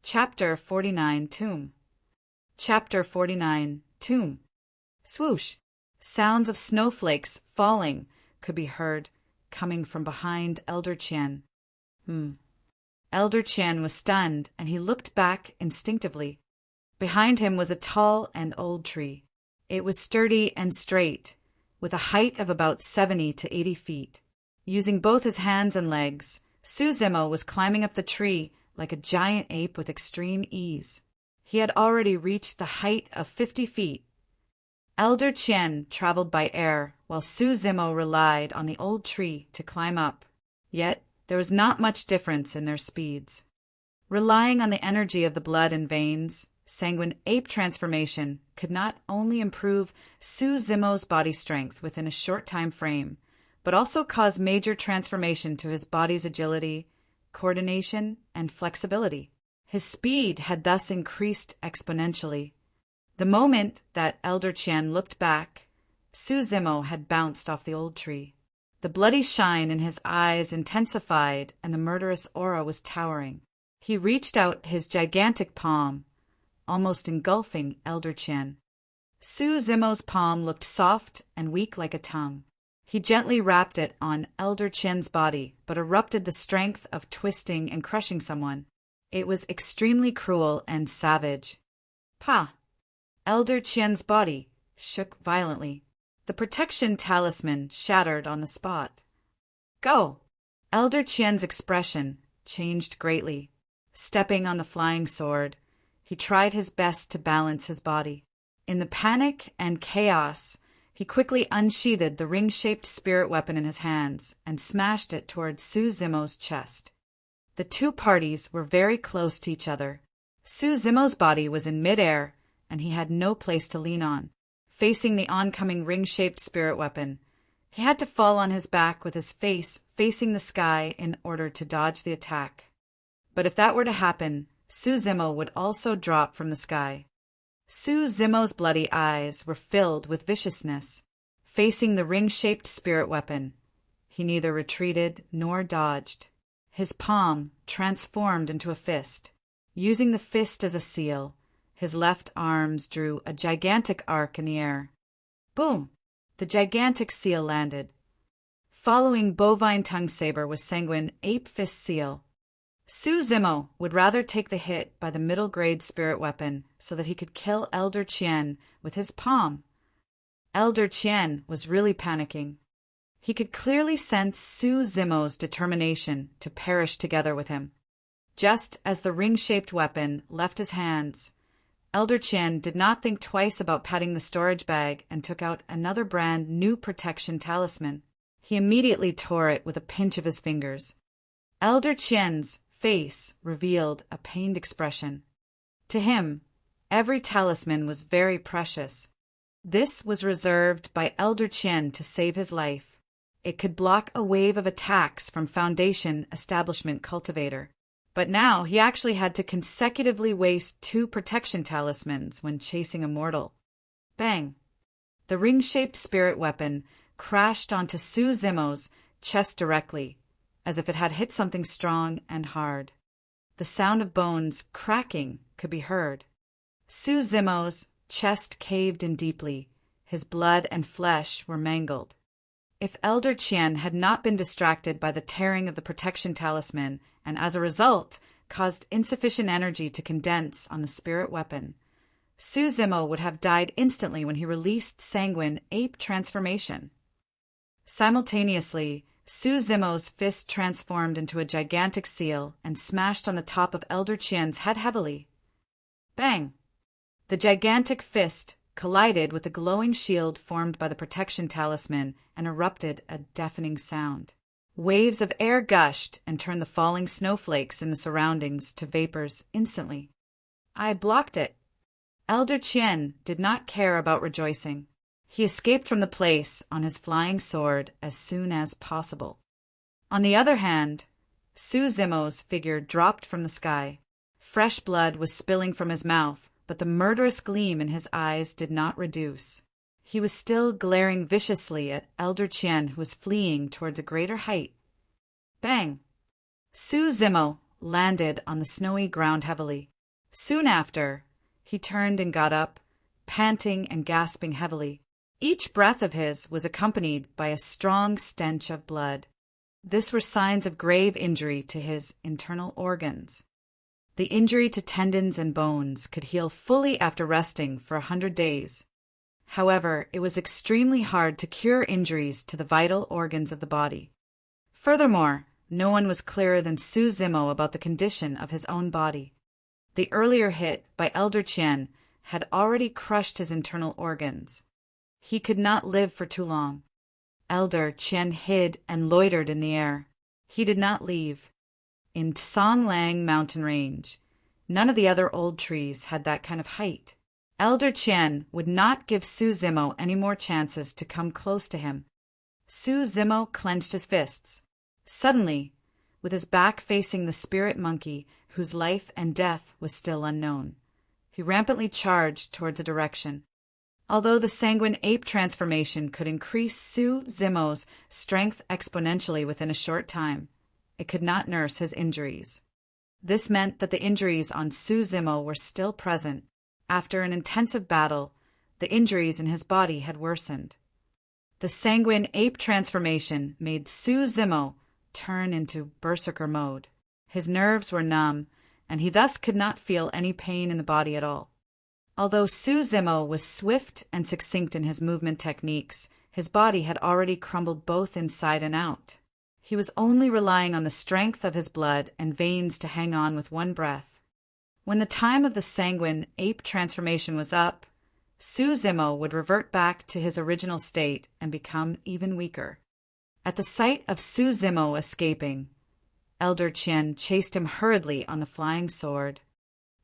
Chapter 49 Tomb. Chapter 49 Tomb. Swoosh! Sounds of snowflakes falling could be heard, coming from behind Elder Qian. Elder Qian was stunned, and he looked back instinctively. Behind him was a tall and old tree. It was sturdy and straight, with a height of about 70 to 80 feet. Using both his hands and legs, Su Zimo was climbing up the tree like a giant ape with extreme ease. He had already reached the height of 50 feet. Elder Qian traveled by air, while Su Zimo relied on the old tree to climb up. Yet there was not much difference in their speeds. Relying on the energy of the blood and veins, sanguine ape transformation could not only improve Su Zimo's body strength within a short time frame, but also cause major transformation to his body's agility, coordination, and flexibility. His speed had thus increased exponentially. The moment that Elder Qian looked back, Su Zimo had bounced off the old tree. The bloody shine in his eyes intensified, and the murderous aura was towering. He reached out his gigantic palm, almost engulfing Elder Qian. Su Zimo's palm looked soft and weak like a tongue. He gently wrapped it on Elder Qian's body, but erupted the strength of twisting and crushing someone. It was extremely cruel and savage. Pah! Elder Qian's body shook violently. The protection talisman shattered on the spot. Go! Elder Qian's expression changed greatly. Stepping on the flying sword, he tried his best to balance his body. In the panic and chaos, he quickly unsheathed the ring-shaped spirit weapon in his hands and smashed it toward Su Zimo's chest. The two parties were very close to each other. Su Zimo's body was in mid-air, and he had no place to lean on. Facing the oncoming ring-shaped spirit weapon, he had to fall on his back with his face facing the sky in order to dodge the attack. But if that were to happen, Su Zimo would also drop from the sky. Su Zimo's bloody eyes were filled with viciousness. Facing the ring-shaped spirit weapon, he neither retreated nor dodged. His palm transformed into a fist. Using the fist as a seal, his left arms drew a gigantic arc in the air. Boom! The gigantic seal landed. Following bovine tongue saber was sanguine ape fist seal. Su Zimo would rather take the hit by the middle-grade spirit weapon so that he could kill Elder Qian with his palm. Elder Qian was really panicking. He could clearly sense Su Zimo's determination to perish together with him. Just as the ring-shaped weapon left his hands, Elder Qian did not think twice about patting the storage bag and took out another brand new protection talisman. He immediately tore it with a pinch of his fingers. Elder Qian's face revealed a pained expression. To him, every talisman was very precious. This was reserved by Elder Qian to save his life. It could block a wave of attacks from Foundation Establishment Cultivator. But now he actually had to consecutively waste 2 protection talismans when chasing a mortal. Bang! The ring-shaped spirit weapon crashed onto Su Zimo's chest directly, as if it had hit something strong and hard. The sound of bones cracking could be heard. Su Zimo's chest caved in deeply. His blood and flesh were mangled. If Elder Qian had not been distracted by the tearing of the protection talisman and as a result caused insufficient energy to condense on the spirit weapon, Su Zimo would have died instantly when he released Sanguine Ape Transformation. Simultaneously, Su Zimo's fist transformed into a gigantic seal and smashed on the top of Elder Qian's head heavily. Bang! The gigantic fist collided with the glowing shield formed by the protection talisman and erupted a deafening sound. Waves of air gushed and turned the falling snowflakes in the surroundings to vapors instantly. I blocked it. Elder Qian did not care about rejoicing. He escaped from the place on his flying sword as soon as possible. On the other hand, Su Zimo's figure dropped from the sky. Fresh blood was spilling from his mouth, but the murderous gleam in his eyes did not reduce. He was still glaring viciously at Elder Qian, who was fleeing towards a greater height. Bang! Su Zimo landed on the snowy ground heavily. Soon after, he turned and got up, panting and gasping heavily. Each breath of his was accompanied by a strong stench of blood. This were signs of grave injury to his internal organs. The injury to tendons and bones could heal fully after resting for 100 days. However, it was extremely hard to cure injuries to the vital organs of the body. Furthermore, no one was clearer than Su Zimo about the condition of his own body. The earlier hit by Elder Qian had already crushed his internal organs. He could not live for too long. Elder Qian hid and loitered in the air. He did not leave. In Songlang mountain range, none of the other old trees had that kind of height. Elder Qian would not give Su Zimo any more chances to come close to him. Su Zimo clenched his fists. Suddenly, with his back facing the spirit monkey, whose life and death was still unknown, he rampantly charged towards a direction. Although the sanguine ape transformation could increase Su Zimo's strength exponentially within a short time, it could not nurse his injuries. This meant that the injuries on Su Zimo were still present. After an intensive battle, the injuries in his body had worsened. The sanguine ape transformation made Su Zimo turn into berserker mode. His nerves were numb, and he thus could not feel any pain in the body at all. Although Su Zimo was swift and succinct in his movement techniques, his body had already crumbled both inside and out. He was only relying on the strength of his blood and veins to hang on with one breath. When the time of the sanguine ape transformation was up, Su Zimo would revert back to his original state and become even weaker. At the sight of Su Zimo escaping, Elder Qian chased him hurriedly on the flying sword.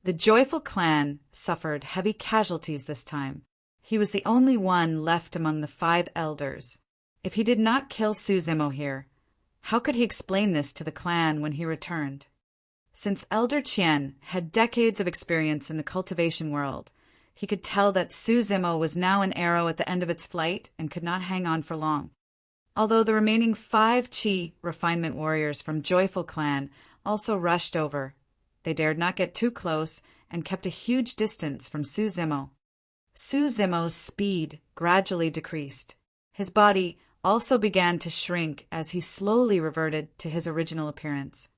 The joyful clan suffered heavy casualties this time. He was the only one left among the 5 elders. If he did not kill Su Zimo here, how could he explain this to the clan when he returned? Since Elder Qian had decades of experience in the cultivation world, he could tell that Su Zimo was now an arrow at the end of its flight and could not hang on for long. Although the remaining 5 Qi refinement warriors from Joyful Clan also rushed over, they dared not get too close and kept a huge distance from Su Zimo. Su Zimo's speed gradually decreased. His body also began to shrink as he slowly reverted to his original appearance.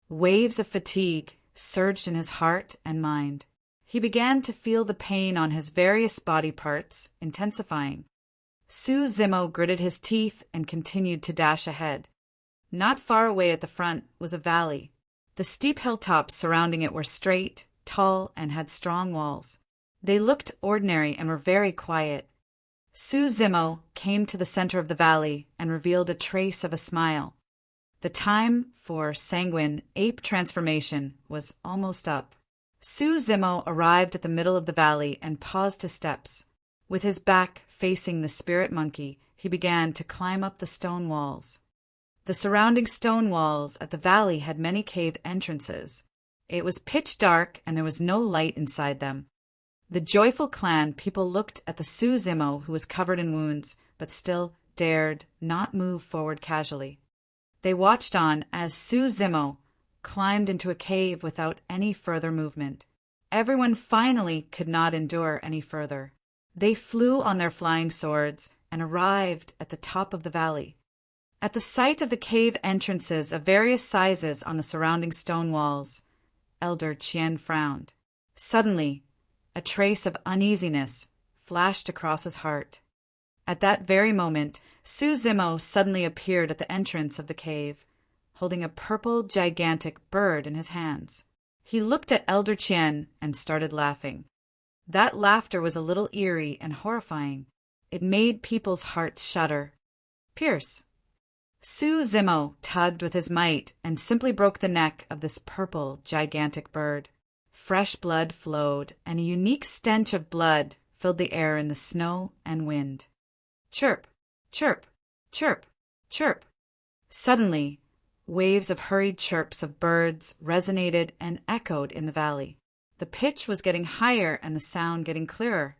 Waves of fatigue surged in his heart and mind. He began to feel the pain on his various body parts intensifying. Su Zimo gritted his teeth and continued to dash ahead. Not far away at the front was a valley. The steep hilltops surrounding it were straight, tall, and had strong walls. They looked ordinary and were very quiet. Su Zimo came to the center of the valley and revealed a trace of a smile. The time for sanguine ape transformation was almost up. Su Zimo arrived at the middle of the valley and paused his steps. With his back facing the spirit monkey, he began to climb up the stone walls. The surrounding stone walls at the valley had many cave entrances. It was pitch dark and there was no light inside them. The joyful clan people looked at the Su Zimo, who was covered in wounds, but still dared not move forward casually. They watched on as Su Zimo climbed into a cave without any further movement. Everyone finally could not endure any further. They flew on their flying swords and arrived at the top of the valley. At the sight of the cave entrances of various sizes on the surrounding stone walls, Elder Chien frowned. Suddenly, a trace of uneasiness flashed across his heart. At that very moment, Su Zimo suddenly appeared at the entrance of the cave, holding a purple, gigantic bird in his hands. He looked at Elder Chien and started laughing. That laughter was a little eerie and horrifying. It made people's hearts shudder. Pierce. Su Zimo tugged with his might and simply broke the neck of this purple, gigantic bird. Fresh blood flowed, and a unique stench of blood filled the air in the snow and wind. Chirp, chirp, chirp, chirp. Suddenly, waves of hurried chirps of birds resonated and echoed in the valley. The pitch was getting higher and the sound getting clearer.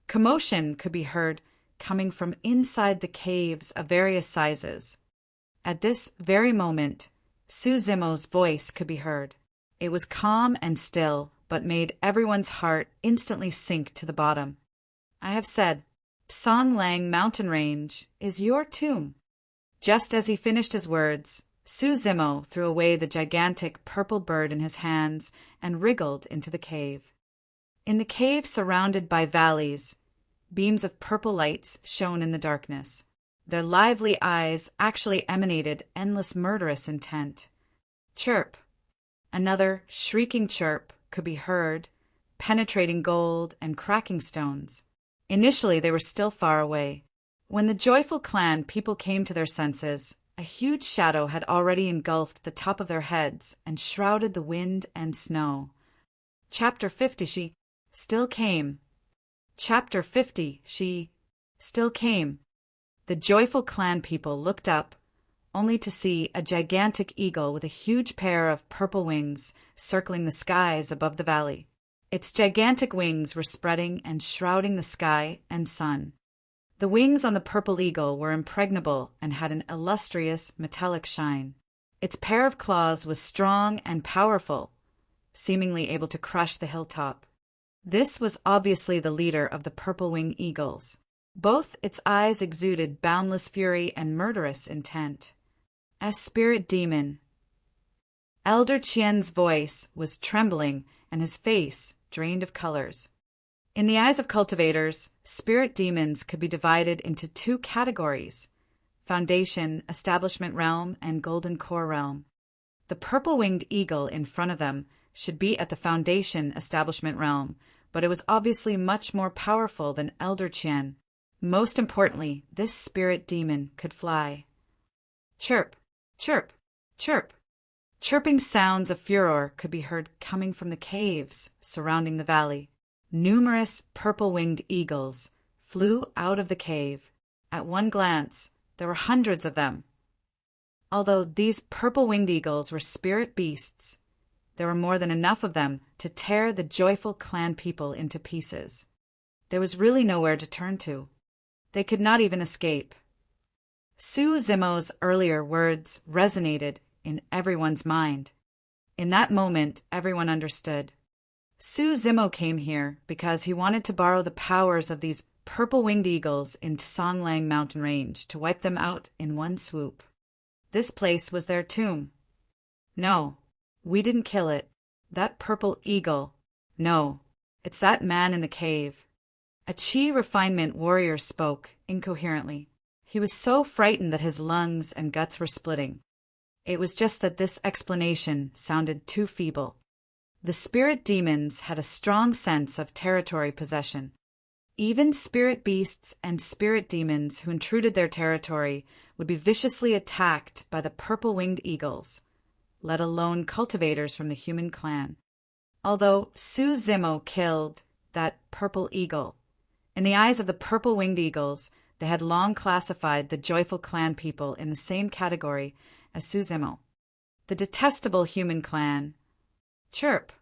Commotion could be heard coming from inside the caves of various sizes. At this very moment, Su Zimo's voice could be heard. It was calm and still, but made everyone's heart instantly sink to the bottom. I have said, Song Lang Mountain Range is your tomb. Just as he finished his words, Su Zimo threw away the gigantic purple bird in his hands and wriggled into the cave. In the cave surrounded by valleys, beams of purple lights shone in the darkness. Their lively eyes actually emanated endless murderous intent. Chirp. Another shrieking chirp could be heard, penetrating gold and cracking stones. Initially, they were still far away. When the joyful clan people came to their senses, a huge shadow had already engulfed the top of their heads and shrouded the wind and snow. Chapter 50. She still came. Chapter 50. She still came. The joyful clan people looked up, only to see a gigantic eagle with a huge pair of purple wings circling the skies above the valley. Its gigantic wings were spreading and shrouding the sky and sun. The wings on the purple eagle were impregnable and had an illustrious metallic shine. Its pair of claws was strong and powerful, seemingly able to crush the hilltop. This was obviously the leader of the purple-winged eagles. Both its eyes exuded boundless fury and murderous intent. As spirit demon, Elder Chien's voice was trembling and his face drained of colors. In the eyes of cultivators, spirit demons could be divided into two categories: Foundation, Establishment Realm, and Golden Core Realm. The purple-winged eagle in front of them should be at the Foundation Establishment Realm, but it was obviously much more powerful than Elder Chien. Most importantly, this spirit demon could fly. Chirp, chirp, chirp. Chirping sounds of furor could be heard coming from the caves surrounding the valley. Numerous purple-winged eagles flew out of the cave. At one glance, there were hundreds of them. Although these purple-winged eagles were spirit beasts, there were more than enough of them to tear the joyful clan people into pieces. There was really nowhere to turn to. They could not even escape. Su Zimo's earlier words resonated in everyone's mind. In that moment, everyone understood. Su Zimo came here because he wanted to borrow the powers of these purple-winged eagles into Song Lang Mountain Range to wipe them out in one swoop. This place was their tomb. No, we didn't kill it. That purple eagle. No, it's that man in the cave. A Chi refinement warrior spoke incoherently. He was so frightened that his lungs and guts were splitting. It was just that this explanation sounded too feeble. The spirit demons had a strong sense of territory possession. Even spirit beasts and spirit demons who intruded their territory would be viciously attacked by the purple-winged eagles, let alone cultivators from the human clan. Although Su Zimo killed that purple eagle, in the eyes of the purple-winged eagles, They had long classified the joyful clan people in the same category as Suzimo, the detestable human clan. Chirp!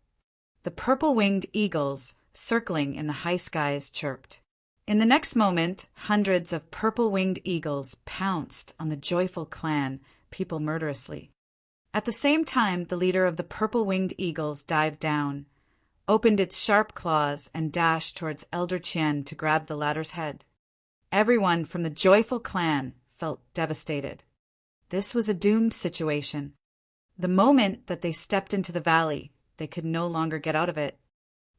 The purple-winged eagles circling in the high skies chirped. In the next moment, hundreds of purple-winged eagles pounced on the joyful clan people murderously. At the same time, the leader of the purple-winged eagles dived down, opened its sharp claws, and dashed towards Elder Chien to grab the latter's head. Everyone from the joyful clan felt devastated. This was a doomed situation. The moment that they stepped into the valley, they could no longer get out of it.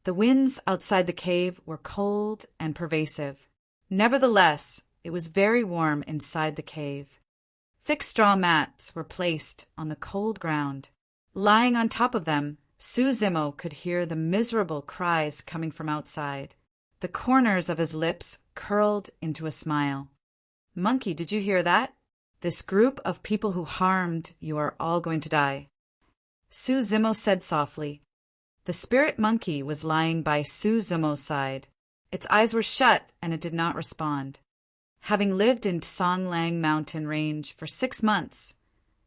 The winds outside the cave were cold and pervasive. Nevertheless, it was very warm inside the cave. Thick straw mats were placed on the cold ground. Lying on top of them, Suzimo could hear the miserable cries coming from outside. The corners of his lips curled into a smile. "Monkey, did you hear that? This group of people who harmed you are all going to die," Suzimo said softly. The spirit monkey was lying by Suzimo's side. Its eyes were shut and it did not respond. Having lived in Songlang Mountain Range for 6 months,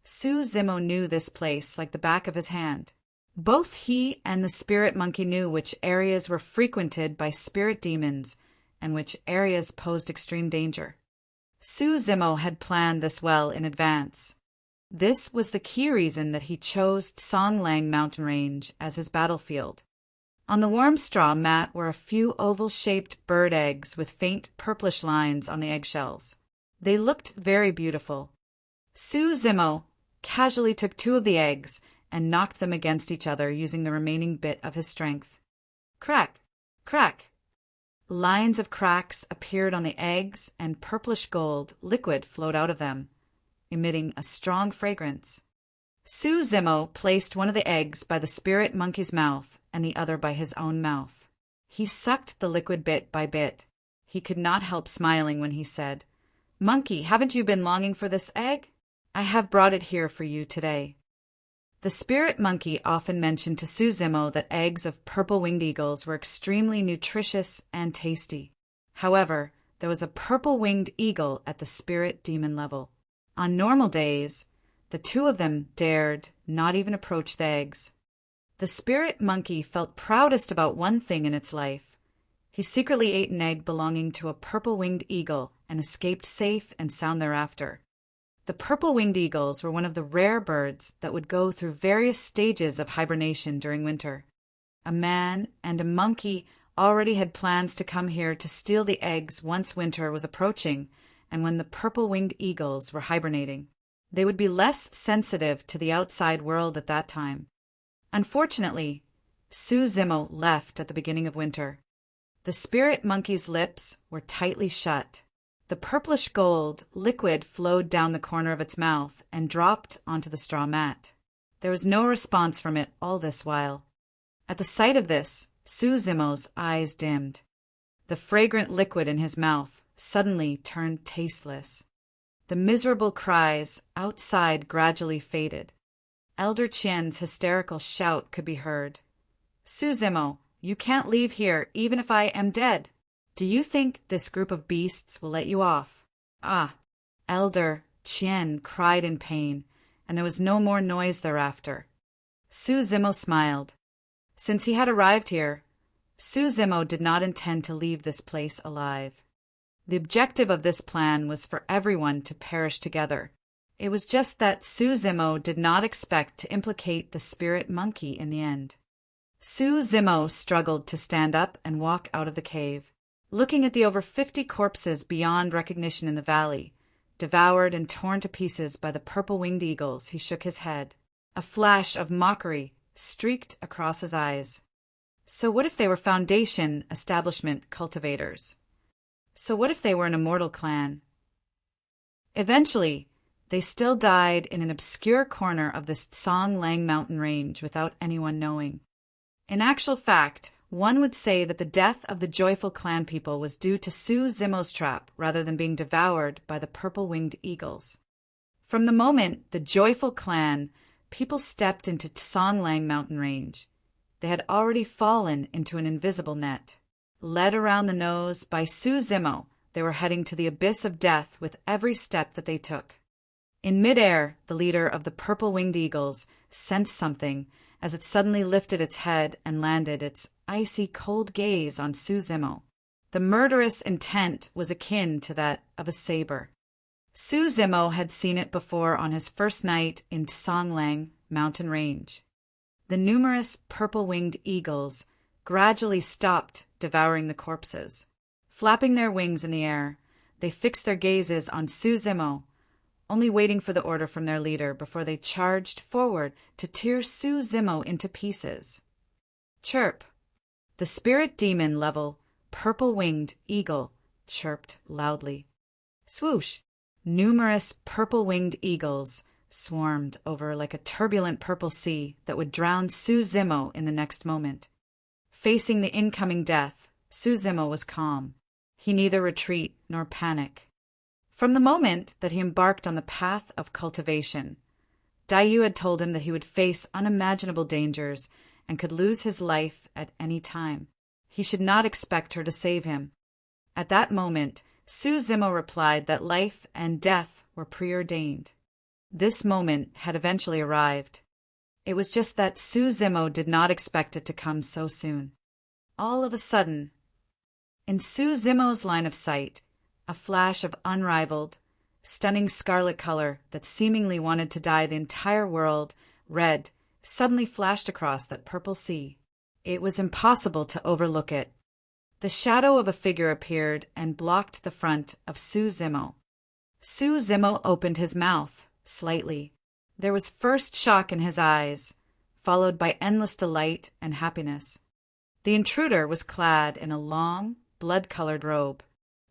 Suzimo knew this place like the back of his hand. Both he and the spirit monkey knew which areas were frequented by spirit demons and which areas posed extreme danger. Suzimo had planned this well in advance. This was the key reason that he chose Songlang Mountain Range as his battlefield. On the warm straw mat were a few oval-shaped bird eggs with faint purplish lines on the eggshells. They looked very beautiful. Suzimo casually took 2 of the eggs and knocked them against each other using the remaining bit of his strength. Crack! Crack! Lines of cracks appeared on the eggs, and purplish gold liquid flowed out of them, emitting a strong fragrance. Suzimo placed one of the eggs by the spirit monkey's mouth and the other by his own mouth. He sucked the liquid bit by bit. He could not help smiling when he said, "Monkey, haven't you been longing for this egg? I have brought it here for you today." The spirit monkey often mentioned to Suzimo that eggs of purple-winged eagles were extremely nutritious and tasty. However, there was a purple-winged eagle at the spirit demon level. On normal days, the 2 of them dared not even approach the eggs. The spirit monkey felt proudest about one thing in its life. He secretly ate an egg belonging to a purple-winged eagle and escaped safe and sound thereafter. The purple-winged eagles were one of the rare birds that would go through various stages of hibernation during winter. A man and a monkey already had plans to come here to steal the eggs once winter was approaching and when the purple-winged eagles were hibernating. They would be less sensitive to the outside world at that time. Unfortunately, Suzimo left at the beginning of winter. The spirit monkey's lips were tightly shut. The purplish gold liquid flowed down the corner of its mouth and dropped onto the straw mat. There was no response from it all this while. At the sight of this, Suzimo's eyes dimmed. The fragrant liquid in his mouth suddenly turned tasteless. The miserable cries outside gradually faded. Elder Chien's hysterical shout could be heard. "Suzimo, you can't leave here even if I am dead. Do you think this group of beasts will let you off?" "Ah!" Elder Chien cried in pain, and there was no more noise thereafter. Suzimo smiled. Since he had arrived here, Suzimo did not intend to leave this place alive. The objective of this plan was for everyone to perish together. It was just that Suzimo did not expect to implicate the spirit monkey in the end. Suzimo struggled to stand up and walk out of the cave. Looking at the over 50 corpses beyond recognition in the valley, devoured and torn to pieces by the purple-winged eagles, he shook his head. A flash of mockery streaked across his eyes. So what if they were Foundation establishment cultivators? So what if they were an immortal clan? Eventually, they still died in an obscure corner of this Songlang Mountain Range without anyone knowing. In actual fact, one would say that the death of the joyful clan people was due to Suzimo's trap rather than being devoured by the purple-winged eagles. From the moment the joyful clan people stepped into Songlang Mountain Range, they had already fallen into an invisible net. Led around the nose by Suzimo, They were heading to the abyss of death with every step that they took. In midair, the leader of the purple-winged eagles sensed something as it suddenly lifted its head and landed its icy cold gaze on Suzimo. The murderous intent was akin to that of a saber. Suzimo had seen it before on his first night in Songlang mountain range. The numerous purple-winged eagles gradually stopped devouring the corpses. Flapping their wings in the air, they fixed their gazes on Suzimo, only waiting for the order from their leader before they charged forward to tear Suzimo into pieces. Chirp! The spirit demon level purple-winged eagle chirped loudly. Swoosh! Numerous purple-winged eagles swarmed over like a turbulent purple sea that would drown Suzimo in the next moment. Facing the incoming death, Suzimo was calm. He neither retreat nor panic. From the moment that he embarked on the path of cultivation, Daiyu had told him that he would face unimaginable dangers and could lose his life at any time. He should not expect her to save him. At that moment, Suzimo replied that life and death were preordained. This moment had eventually arrived. It was just that Suzimo did not expect it to come so soon. All of a sudden, in Suzimo's line of sight, a flash of unrivaled, stunning scarlet color that seemingly wanted to dye the entire world red suddenly flashed across that purple sea. It was impossible to overlook it. The shadow of a figure appeared and blocked the front of Suzimo. Suzimo opened his mouth slightly. There was first shock in his eyes, followed by endless delight and happiness. The intruder was clad in a long, blood-colored robe.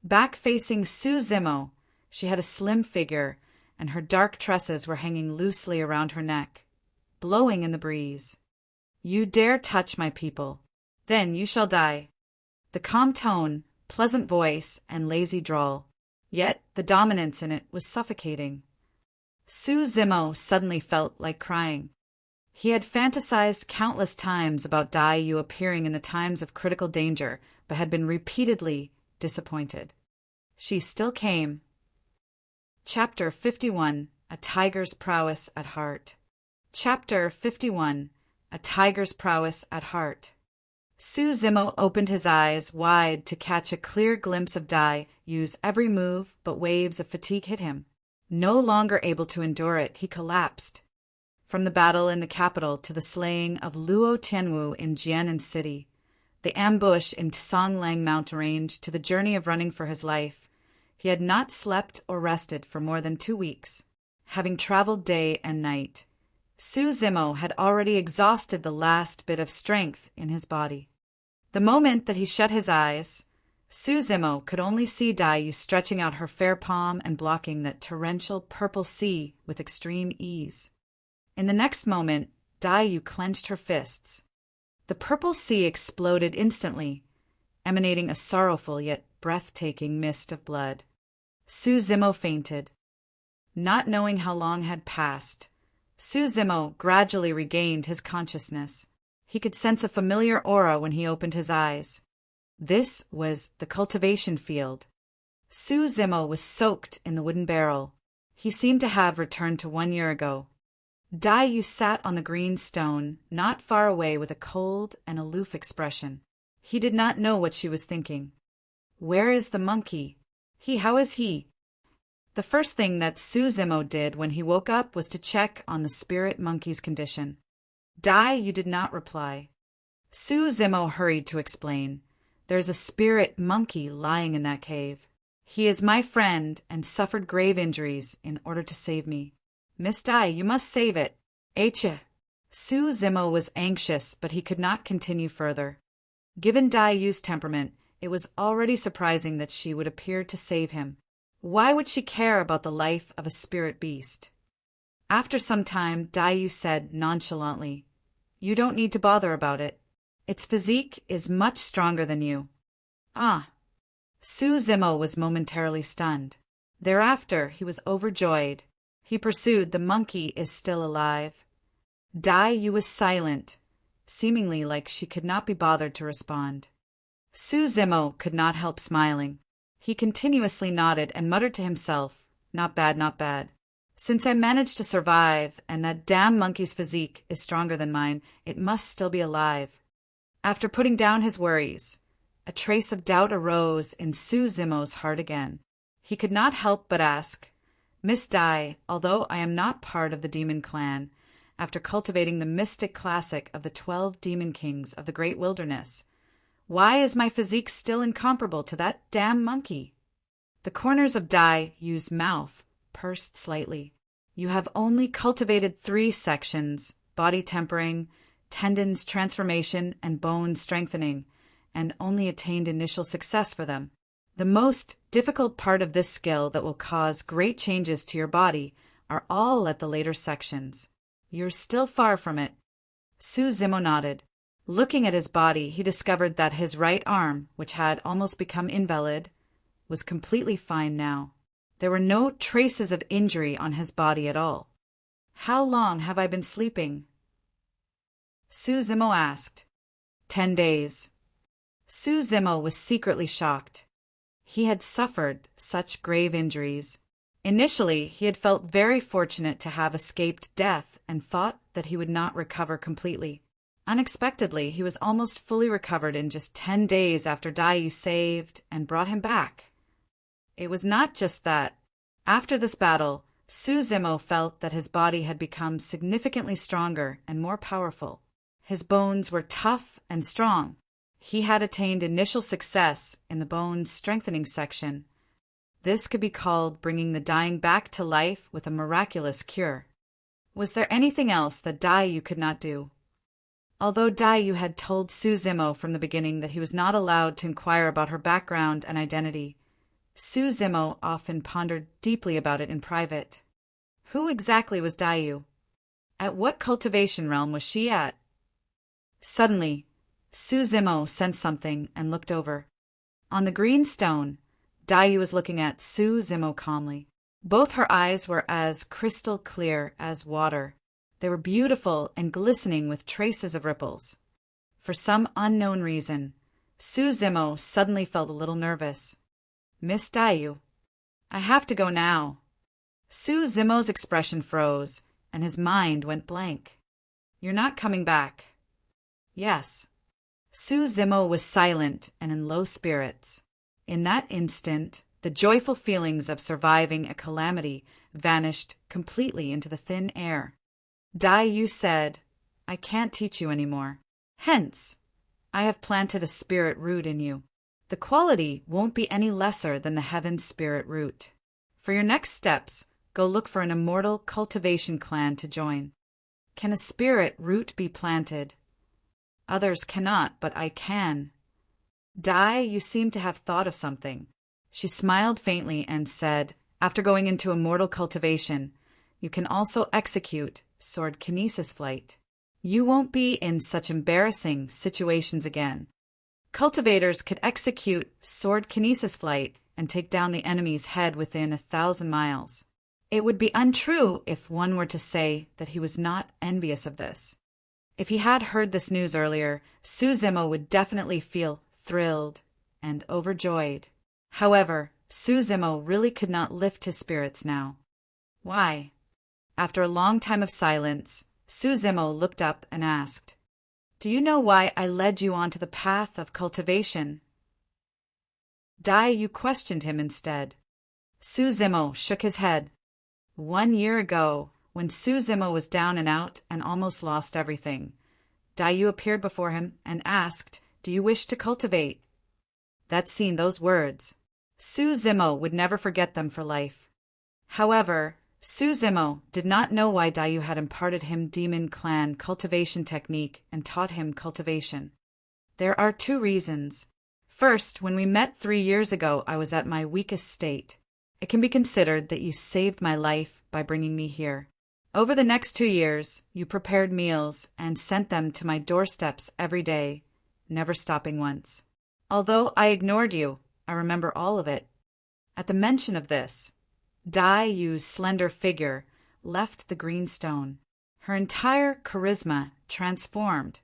Back-facing Suzimo, she had a slim figure, and her dark tresses were hanging loosely around her neck, blowing in the breeze. "You dare touch my people, then you shall die." The calm tone, pleasant voice, and lazy drawl, yet the dominance in it was suffocating. Suzimo suddenly felt like crying. He had fantasized countless times about Daiyu appearing in the times of critical danger, but had been repeatedly disappointed. She still came. Chapter 51: A Tiger's Prowess at Heart. Chapter 51: A Tiger's Prowess at Heart. Suzimo opened his eyes wide to catch a clear glimpse of Daiyu's every move, but waves of fatigue hit him. No longer able to endure it, he collapsed. From the battle in the capital to the slaying of Luo Tianwu in Jianan City, the ambush in Songlang mountain range to the journey of running for his life, he had not slept or rested for more than 2 weeks. Having traveled day and night, Suzimo had already exhausted the last bit of strength in his body. The moment that he shut his eyes, Suzimo could only see Daiyu stretching out her fair palm and blocking that torrential purple sea with extreme ease. In the next moment, Daiyu clenched her fists. The purple sea exploded instantly, emanating a sorrowful yet breathtaking mist of blood. Suzimo fainted. Not knowing how long had passed, Suzimo gradually regained his consciousness. He could sense a familiar aura when he opened his eyes. This was the cultivation field. Suzimo was soaked in the wooden barrel. He seemed to have returned to 1 year ago. Daiyu sat on the green stone, not far away, with a cold and aloof expression. He did not know what she was thinking. Where is the monkey? How is he? The first thing that Suzimo did when he woke up was to check on the spirit monkey's condition. Daiyu did not reply. Suzimo hurried to explain. There's a spirit monkey lying in that cave. He is my friend and suffered grave injuries in order to save me. Miss Dai, you must save it. Eche. Suzimo was anxious, but he could not continue further. Given Daiyu's temperament, it was already surprising that she would appear to save him. Why would she care about the life of a spirit beast? After some time, Daiyu said nonchalantly, "You don't need to bother about it. Its physique is much stronger than you." Ah! Suzimo was momentarily stunned. Thereafter, he was overjoyed. He pursued, "The monkey is still alive." Daiyu was silent, seemingly like she could not be bothered to respond. Suzimo could not help smiling. He continuously nodded and muttered to himself, "Not bad, not bad. Since I managed to survive, and that damn monkey's physique is stronger than mine, it must still be alive." After putting down his worries, a trace of doubt arose in Su Zimo's heart again. He could not help but ask, "Miss Dai, although I am not part of the demon clan, after cultivating the mystic classic of the 12 demon kings of the great wilderness, why is my physique still incomparable to that damn monkey?" The corners of Dai Yu's mouth pursed slightly. "You have only cultivated 3 sections, body tempering, tendons transformation, and bone strengthening, and only attained initial success for them. The most difficult part of this skill that will cause great changes to your body are all at the later sections. You're still far from it." Su Zimo nodded. Looking at his body, he discovered that his right arm, which had almost become invalid, was completely fine now. There were no traces of injury on his body at all. "How long have I been sleeping?" Su Zimo asked. 10 days. Su Zimo was secretly shocked. He had suffered such grave injuries. Initially, he had felt very fortunate to have escaped death and thought that he would not recover completely. Unexpectedly, he was almost fully recovered in just 10 days after Dai Yu saved and brought him back. It was not just that. After this battle, Su Zimo felt that his body had become significantly stronger and more powerful. His bones were tough and strong. He had attained initial success in the bones strengthening section. This could be called bringing the dying back to life with a miraculous cure. Was there anything else that Dai Yu could not do? Although Dai Yu had told Su Zimo from the beginning that he was not allowed to inquire about her background and identity, Su Zimo often pondered deeply about it in private. Who exactly was Dai Yu? At what cultivation realm was she at? Suddenly, Su Zimo sensed something and looked over. On the green stone, Dai Yu was looking at Su Zimo calmly. Both her eyes were as crystal clear as water. They were beautiful and glistening with traces of ripples. For some unknown reason, Su Zimo suddenly felt a little nervous. "Miss Dai Yu, I have to go now." Su Zimo's expression froze, and his mind went blank. "You're not coming back?" "Yes." Su Zimo was silent and in low spirits. In that instant, the joyful feelings of surviving a calamity vanished completely into the thin air. Dai Yu said, "I can't teach you anymore. Hence, I have planted a spirit root in you. The quality won't be any lesser than the heaven spirit root. For your next steps, go look for an immortal cultivation clan to join. Can a spirit root be planted? Others cannot, but I can." Dai, you seem to have thought of something. She smiled faintly and said, "After going into immortal cultivation, you can also execute sword kinesis flight. You won't be in such embarrassing situations again. Cultivators could execute sword kinesis flight and take down the enemy's head within 1,000 miles. It would be untrue if one were to say that he was not envious of this." If he had heard this news earlier, Su Zimo would definitely feel thrilled and overjoyed. However, Su Zimo really could not lift his spirits now. Why? After a long time of silence, Su Zimo looked up and asked, "Do you know why I led you onto the path of cultivation?" Dai Yu questioned him instead. Su Zimo shook his head. 1 year ago, when Su Zimo was down and out and almost lost everything, Dai Yu appeared before him and asked, "Do you wish to cultivate?" That scene, those words, Su Zimo would never forget them for life. However, Su Zimo did not know why Dai Yu had imparted him demon clan cultivation technique and taught him cultivation. There are 2 reasons. First, when we met 3 years ago, I was at my weakest state. It can be considered that you saved my life by bringing me here. Over the next 2 years, you prepared meals and sent them to my doorsteps every day, never stopping once. Although I ignored you, I remember all of it. At the mention of this, Dai Yu's slender figure left the green stone. Her entire charisma transformed,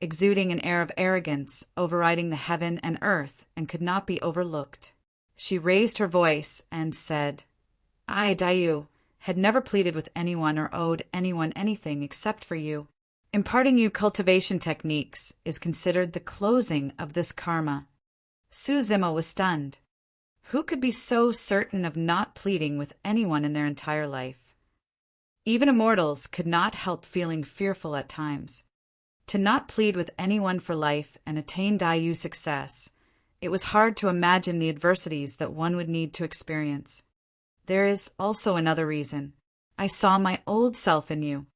exuding an air of arrogance overriding the heaven and earth and could not be overlooked. She raised her voice and said, I, Dayu, had never pleaded with anyone or owed anyone anything except for you. Imparting you cultivation techniques is considered the closing of this karma. Suzimo was stunned. Who could be so certain of not pleading with anyone in their entire life? Even immortals could not help feeling fearful at times. To not plead with anyone for life and attain Dayu success, it was hard to imagine the adversities that one would need to experience. There is also another reason. I saw my old self in you.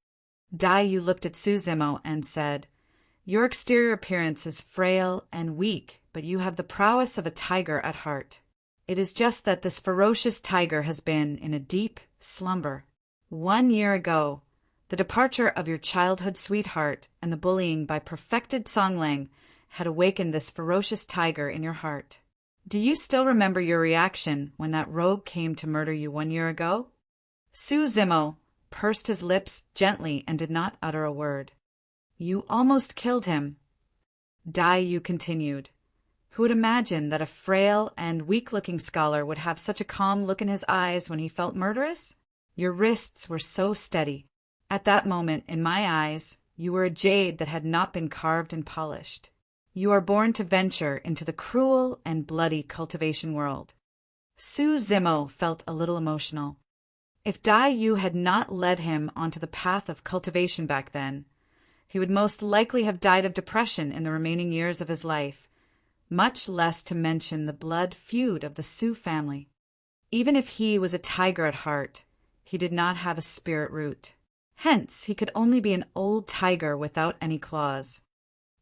Dayu looked at Suzimo and said, Your exterior appearance is frail and weak, but you have the prowess of a tiger at heart. It is just that this ferocious tiger has been in a deep slumber. 1 year ago, the departure of your childhood sweetheart and the bullying by perfected Songlang had awakened this ferocious tiger in your heart. Do you still remember your reaction when that rogue came to murder you 1 year ago? Suzimo pursed his lips gently and did not utter a word. You almost killed him. Dayu continued. Who would imagine that a frail and weak-looking scholar would have such a calm look in his eyes when he felt murderous? Your wrists were so steady. At that moment, in my eyes, you were a jade that had not been carved and polished. You are born to venture into the cruel and bloody cultivation world. Suzimo felt a little emotional. If Dayu had not led him onto the path of cultivation back then, he would most likely have died of depression in the remaining years of his life, much less to mention the blood feud of the Su family. Even if he was a tiger at heart, he did not have a spirit root. Hence, he could only be an old tiger without any claws.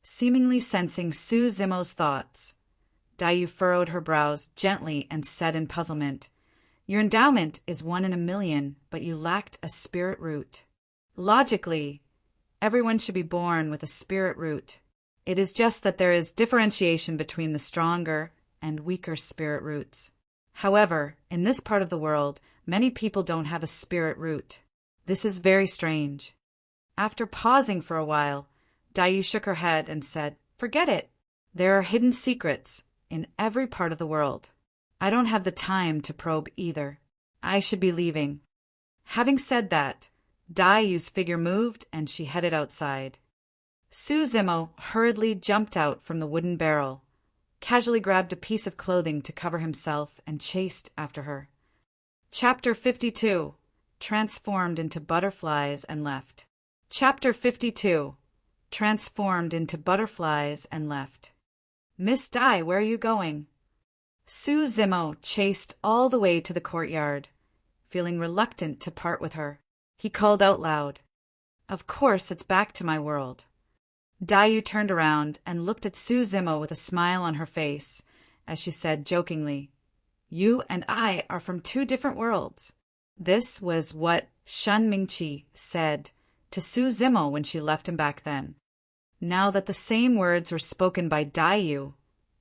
Seemingly sensing Suzimo's thoughts, Dayu furrowed her brows gently and said in puzzlement, Your endowment is 1 in a million, but you lacked a spirit root. Logically, everyone should be born with a spirit root. It is just that there is differentiation between the stronger and weaker spirit roots. However, in this part of the world, many people don't have a spirit root. This is very strange. After pausing for a while, Dayu shook her head and said, Forget it. There are hidden secrets in every part of the world. I don't have the time to probe either. I should be leaving. Having said that, Dayu's figure moved and she headed outside. Suzimo hurriedly jumped out from the wooden barrel, casually grabbed a piece of clothing to cover himself, and chased after her. Chapter 52. Transformed into butterflies and left. Chapter 52. Transformed into butterflies and left. Miss Dai, where are you going? Suzimo chased all the way to the courtyard, feeling reluctant to part with her. He called out loud, Of course it's back to my world. Dayu turned around and looked at Suzimo with a smile on her face as she said jokingly, You and I are from 2 different worlds. This was what Shen Mingqi said to Suzimo when she left him back then. Now that the same words were spoken by Dayu,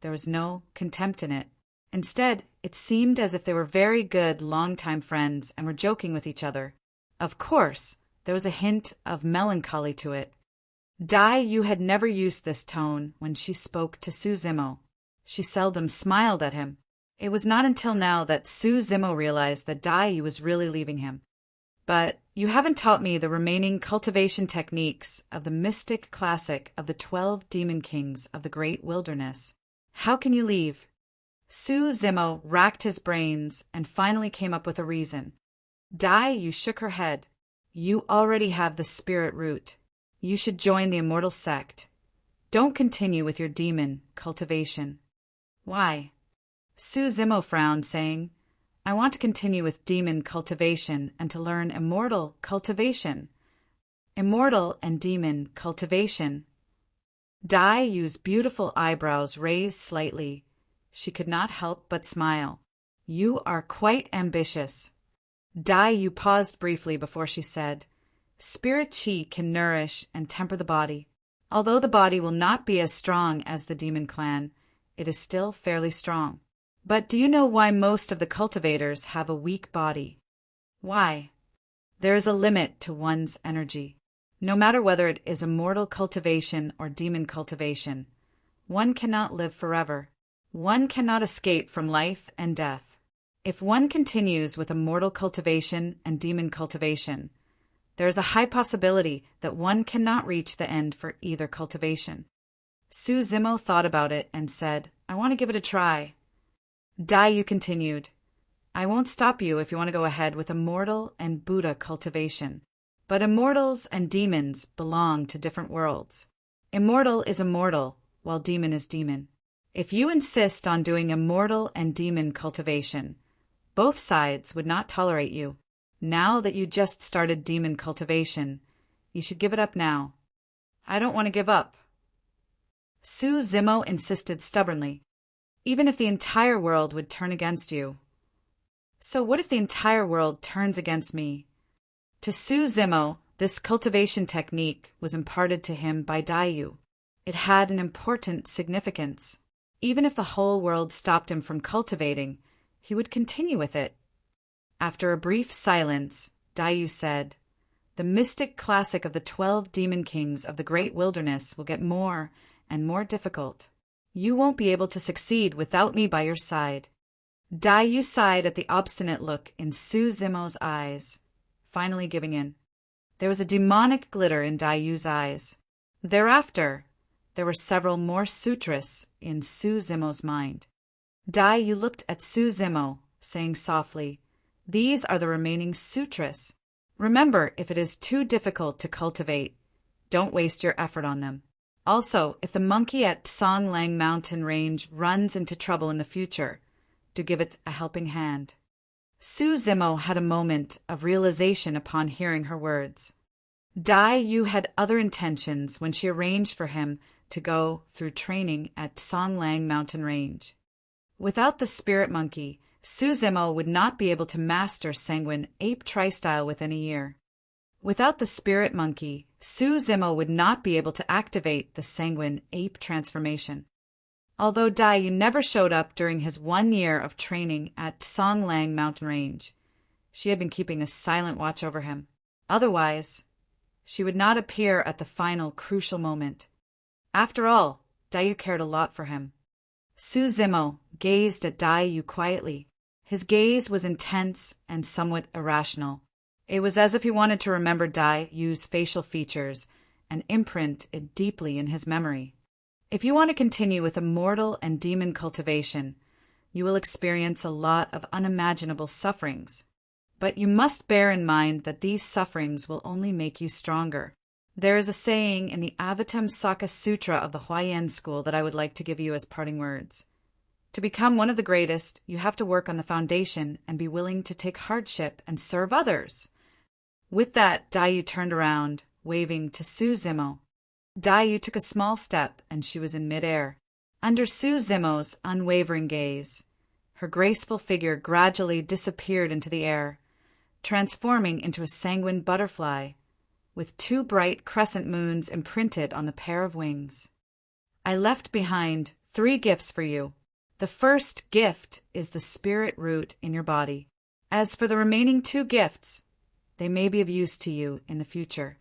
there was no contempt in it. Instead, it seemed as if they were very good long-time friends and were joking with each other. Of course, there was a hint of melancholy to it. Dayu had never used this tone when she spoke to Suzimo. She seldom smiled at him. It was not until now that Suzimo realized that Dayu was really leaving him. But you haven't taught me the remaining cultivation techniques of the mystic classic of the 12 demon kings of the great wilderness. How can you leave? Suzimo racked his brains and finally came up with a reason. Dayu shook her head. You already have the spirit root. You should join the immortal sect. Don't continue with your demon cultivation. Why? Suzimo frowned, saying, I want to continue with demon cultivation and to learn immortal cultivation. Immortal and demon cultivation. Dayu's beautiful eyebrows raised slightly. She could not help but smile. You are quite ambitious. Dayu paused briefly before she said, Spirit qi can nourish and temper the body. Although the body will not be as strong as the demon clan, it is still fairly strong. But do you know why most of the cultivators have a weak body? Why? There is a limit to one's energy. No matter whether it is immortal cultivation or demon cultivation, one cannot live forever. One cannot escape from life and death. If one continues with a mortal cultivation and demon cultivation, there is a high possibility that one cannot reach the end for either cultivation. Su Zimo thought about it and said, I want to give it a try. Dai Yu continued, I won't stop you if you want to go ahead with immortal and Buddha cultivation. But immortals and demons belong to different worlds. Immortal is immortal, while demon is demon. If you insist on doing immortal and demon cultivation, both sides would not tolerate you. Now that you just started demon cultivation, you should give it up now. I don't want to give up. Su Zimo insisted stubbornly. Even if the entire world would turn against you. So what if the entire world turns against me? To Su Zimo, this cultivation technique was imparted to him by Dai Yu. It had an important significance. Even if the whole world stopped him from cultivating, he would continue with it. After a brief silence, Dai Yu said, The mystic classic of the 12 demon kings of the great wilderness will get more and more difficult. You won't be able to succeed without me by your side. Dai Yu sighed at the obstinate look in Su Zimo's eyes, finally giving in. There was a demonic glitter in Dai Yu's eyes. Thereafter, there were several more sutras in Su Zimo's mind. Dai Yu looked at Su Zimo, saying softly, These are the remaining sutras. Remember, if it is too difficult to cultivate, don't waste your effort on them. Also, if the monkey at Songlang Mountain Range runs into trouble in the future, do give it a helping hand. Su Zimo had a moment of realization upon hearing her words. Dai Yu had other intentions when she arranged for him to go through training at Songlang Mountain Range. Without the spirit monkey, Su Zimo would not be able to master Sanguine Ape Tri-Style within a year. Without the spirit monkey, Su Zimo would not be able to activate the Sanguine Ape transformation. Although Dai Yu never showed up during his 1 year of training at Songlang Mountain Range, she had been keeping a silent watch over him. Otherwise, she would not appear at the final crucial moment. After all, Dai Yu cared a lot for him. Su Zimo gazed at Dai Yu quietly. His gaze was intense and somewhat irrational. It was as if he wanted to remember Dai Yu's facial features and imprint it deeply in his memory. If you want to continue with immortal and demon cultivation, you will experience a lot of unimaginable sufferings. But you must bear in mind that these sufferings will only make you stronger. There is a saying in the Avatamsaka Sutra of the Huayan school that I would like to give you as parting words. To become one of the greatest, you have to work on the foundation and be willing to take hardship and serve others. With that, Dai Yu turned around, waving to Su Zimo. Dai Yu took a small step, and she was in midair. Under Su Zimo's unwavering gaze, her graceful figure gradually disappeared into the air, transforming into a sanguine butterfly, with 2 bright crescent moons imprinted on the pair of wings. I left behind 3 gifts for you. The first gift is the spirit root in your body. As for the remaining 2 gifts, they may be of use to you in the future.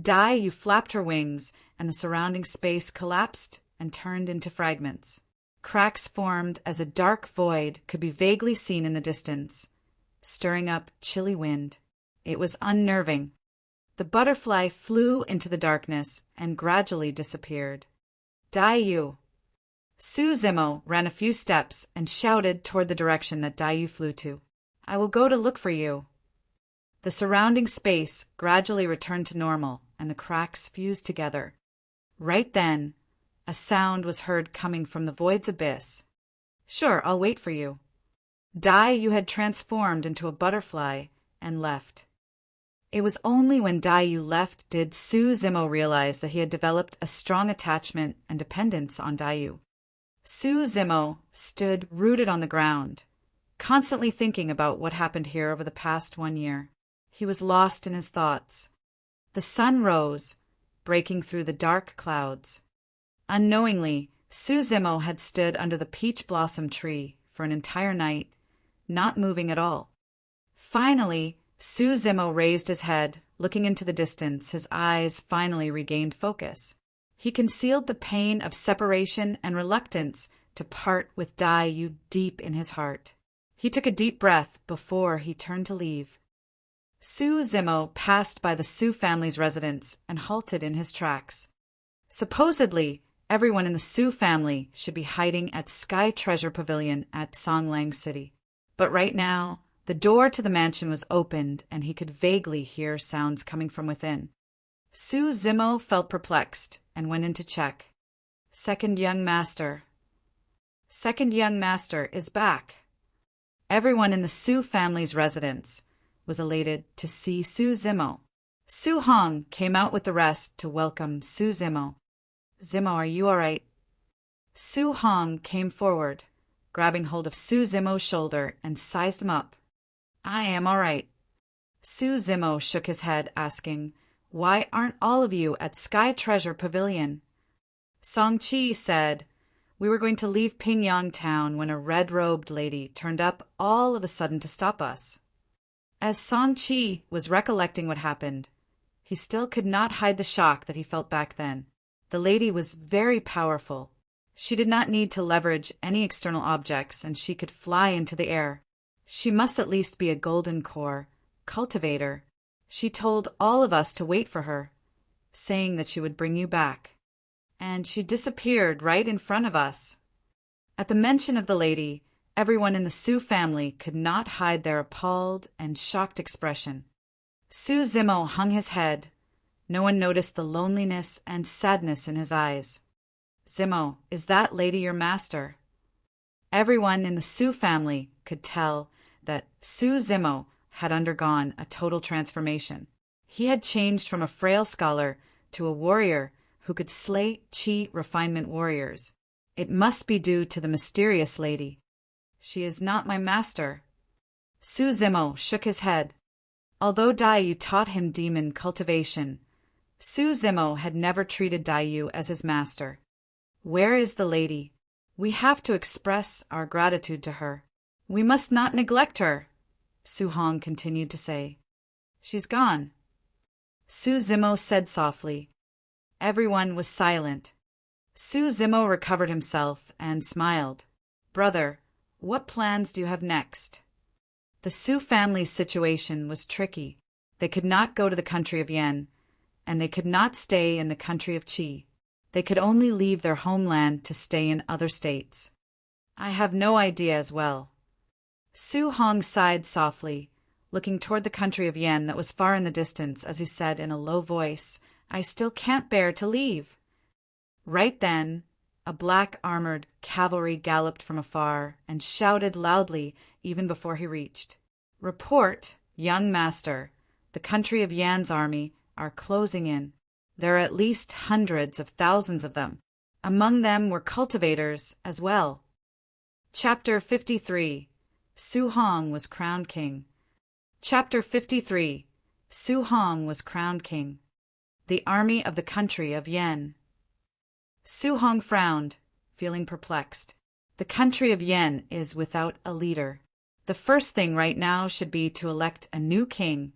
Dai Yu flapped her wings, and the surrounding space collapsed and turned into fragments. Cracks formed as a dark void could be vaguely seen in the distance, stirring up chilly wind. It was unnerving. The butterfly flew into the darkness and gradually disappeared. Dai Yu. Su Zimo ran a few steps and shouted toward the direction that Dai Yu flew to. I will go to look for you. The surrounding space gradually returned to normal, and the cracks fused together. Right then, a sound was heard coming from the void's abyss. Sure, I'll wait for you. Dai Yu had transformed into a butterfly and left. It was only when Dai Yu left did Su Zimo realize that he had developed a strong attachment and dependence on Dai Yu. Su Zimo stood rooted on the ground, constantly thinking about what happened here over the past 1 year. He was lost in his thoughts. The sun rose, breaking through the dark clouds. Unknowingly, Su Zimo had stood under the peach blossom tree for an entire night, not moving at all. Finally, Su Zimo raised his head, looking into the distance. His eyes finally regained focus. He concealed the pain of separation and reluctance to part with Dai Yu deep in his heart. He took a deep breath before he turned to leave. Su Zimo passed by the Su family's residence and halted in his tracks. Supposedly, everyone in the Su family should be hiding at Sky Treasure Pavilion at Songlang City. But right now, the door to the mansion was opened and he could vaguely hear sounds coming from within. Su Zimo felt perplexed and went in to check. Second young master is back. Everyone in the Su family's residence was elated to see Su Zimo. Su Hong came out with the rest to welcome Su Zimo. Zimo, are you all right? Su Hong came forward, grabbing hold of Su Zimo's shoulder and sized him up. I am all right. Su Zimo shook his head, asking, Why aren't all of you at Sky Treasure Pavilion? Song Chi said, We were going to leave Pingyang Town when a red-robed lady turned up all of a sudden to stop us. As Song Chi was recollecting what happened, he still could not hide the shock that he felt back then. The lady was very powerful. She did not need to leverage any external objects, and she could fly into the air. She must at least be a golden core cultivator. She told all of us to wait for her, saying that she would bring you back. And she disappeared right in front of us. At the mention of the lady, everyone in the Su family could not hide their appalled and shocked expression. Su Zimo hung his head. No one noticed the loneliness and sadness in his eyes. Zimo, is that lady your master? Everyone in the Su family could tell that Su Zimo had undergone a total transformation. He had changed from a frail scholar to a warrior who could slay Qi refinement warriors. It must be due to the mysterious lady. She is not my master. Su Zimo shook his head. Although Dai Yu taught him demon cultivation, Su Zimo had never treated Dai Yu as his master. Where is the lady? We have to express our gratitude to her. We must not neglect her, Su Hong continued to say. She's gone. Su Zimo said softly. Everyone was silent. Su Zimo recovered himself and smiled. Brother, what plans do you have next? The Su family's situation was tricky. They could not go to the country of Yen, and they could not stay in the country of Qi. They could only leave their homeland to stay in other states. I have no idea as well. Su Hong sighed softly, looking toward the country of Yen that was far in the distance as he said in a low voice, I still can't bear to leave. Right then, a black-armored cavalry galloped from afar and shouted loudly even before he reached. Report, young master, the country of Yan's army are closing in. There are at least hundreds of thousands of them. Among them were cultivators as well. Chapter 53. Su Hong was crowned king. Chapter 53. Su Hong was crowned king. The army of the country of Yen. Su Hong frowned, feeling perplexed. The country of Yen is without a leader. The first thing right now should be to elect a new king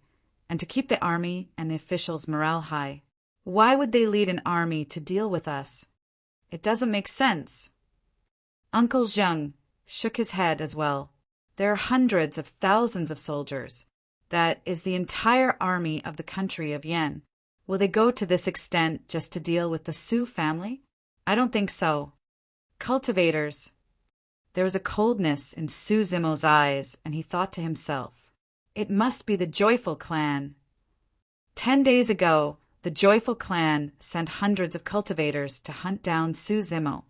and to keep the army and the officials' morale high. Why would they lead an army to deal with us? It doesn't make sense. Uncle Zheng shook his head as well. There are hundreds of thousands of soldiers. That is the entire army of the country of Yen. Will they go to this extent just to deal with the Su family? I don't think so. Cultivators. There was a coldness in Su Zimo's eyes, and he thought to himself, it must be the Joyful clan. 10 days ago, the Joyful clan sent hundreds of cultivators to hunt down Su Zimo.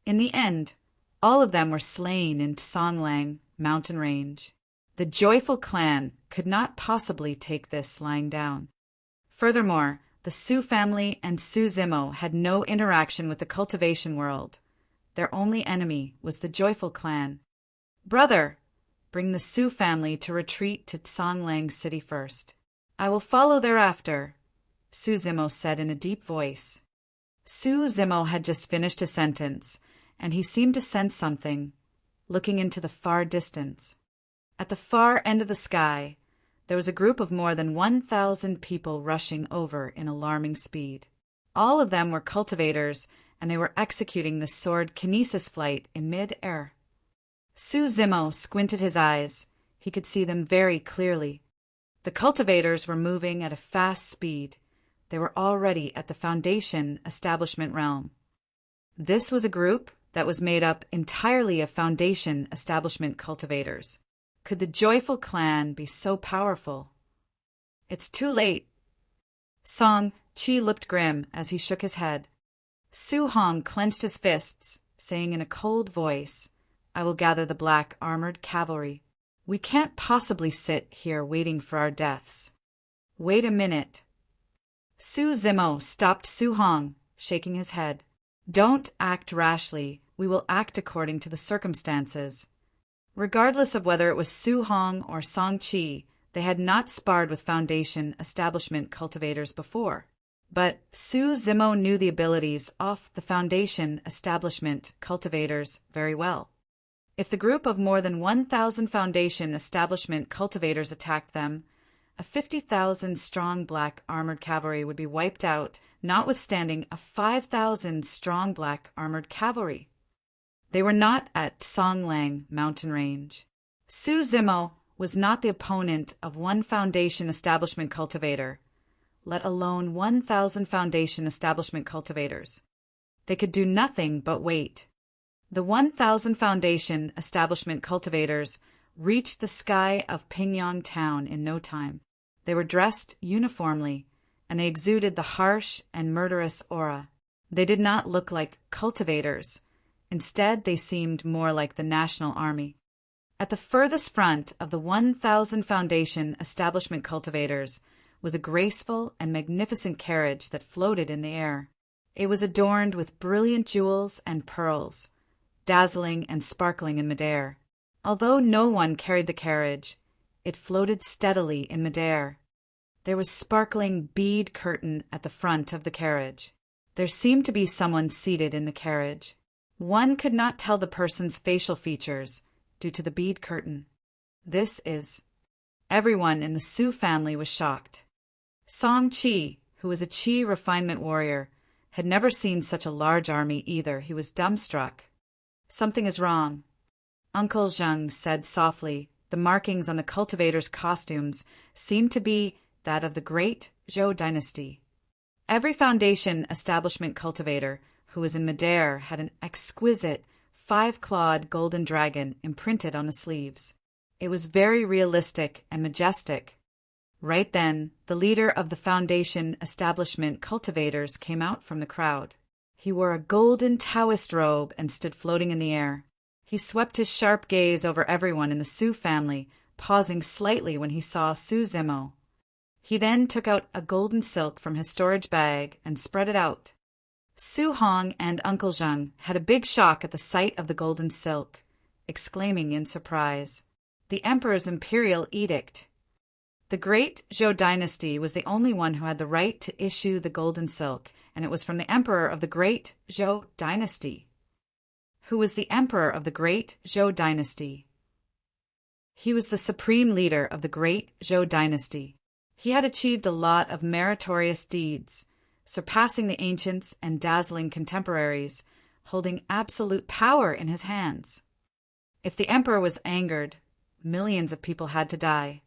In the end, all of them were slain in Songlang mountain range. The Joyful clan could not possibly take this lying down. Furthermore, the Su family and Su Zimo had no interaction with the cultivation world. Their only enemy was the Joyful clan. Brother, bring the Su family to retreat to Songlang City first. I will follow thereafter, Su Zimo said in a deep voice. Su Zimo had just finished a sentence, and he seemed to sense something, looking into the far distance. At the far end of the sky, there was a group of more than 1,000 people rushing over in alarming speed. All of them were cultivators and they were executing the sword kinesis flight in mid-air. Su Zimo squinted his eyes. He could see them very clearly. The cultivators were moving at a fast speed. They were already at the Foundation establishment realm. This was a group that was made up entirely of Foundation establishment cultivators. Could the joyful clan be so powerful? It's too late. Song Chi looked grim as he shook his head. Su Hong clenched his fists, saying in a cold voice, "I will gather the black armored cavalry. We can't possibly sit here waiting for our deaths." "Wait a minute." Su Zimo stopped Su Hong, shaking his head. "Don't act rashly. We will act according to the circumstances." Regardless of whether it was Su Hong or Song Chi, they had not sparred with Foundation establishment cultivators before. But Su Zimo knew the abilities of the Foundation establishment cultivators very well. If the group of more than 1,000 Foundation establishment cultivators attacked them, a 50,000-strong black armored cavalry would be wiped out, notwithstanding a 5,000-strong black armored cavalry. They were not at Songlang mountain range. Su Zimo was not the opponent of one Foundation establishment cultivator, let alone 1,000 Foundation establishment cultivators. They could do nothing but wait. The 1,000 Foundation establishment cultivators reached the sky of Pingyang town in no time. They were dressed uniformly, and they exuded the harsh and murderous aura. They did not look like cultivators. Instead, they seemed more like the National Army. At the furthest front of the 1,000 Foundation establishment cultivators was a graceful and magnificent carriage that floated in the air. It was adorned with brilliant jewels and pearls, dazzling and sparkling in midair. Although no one carried the carriage, it floated steadily in midair. There was sparkling bead curtain at the front of the carriage. There seemed to be someone seated in the carriage. One could not tell the person's facial features due to the bead curtain. Everyone in the Su family was shocked. Song Chi, who was a Chi refinement warrior, had never seen such a large army either. He was dumbstruck. "Something is wrong," Uncle Zheng said softly. The markings on the cultivators' costumes seemed to be that of the great Zhou dynasty. Every Foundation establishment cultivator who was in midair had an exquisite 5-clawed golden dragon imprinted on the sleeves. It was very realistic and majestic. Right then, the leader of the Foundation establishment cultivators came out from the crowd. He wore a golden Taoist robe and stood floating in the air. He swept his sharp gaze over everyone in the Su family, pausing slightly when he saw Su Zimo. He then took out a golden silk from his storage bag and spread it out. Su Hong and Uncle Zheng had a big shock at the sight of the golden silk, exclaiming in surprise, "The Emperor's imperial edict!" The great Zhou dynasty was the only one who had the right to issue the golden silk, and it was from the Emperor of the great Zhou dynasty. Who was the Emperor of the great Zhou dynasty? He was the supreme leader of the great Zhou dynasty. He had achieved a lot of meritorious deeds, surpassing the ancients and dazzling contemporaries, holding absolute power in his hands. If the emperor was angered, millions of people had to die.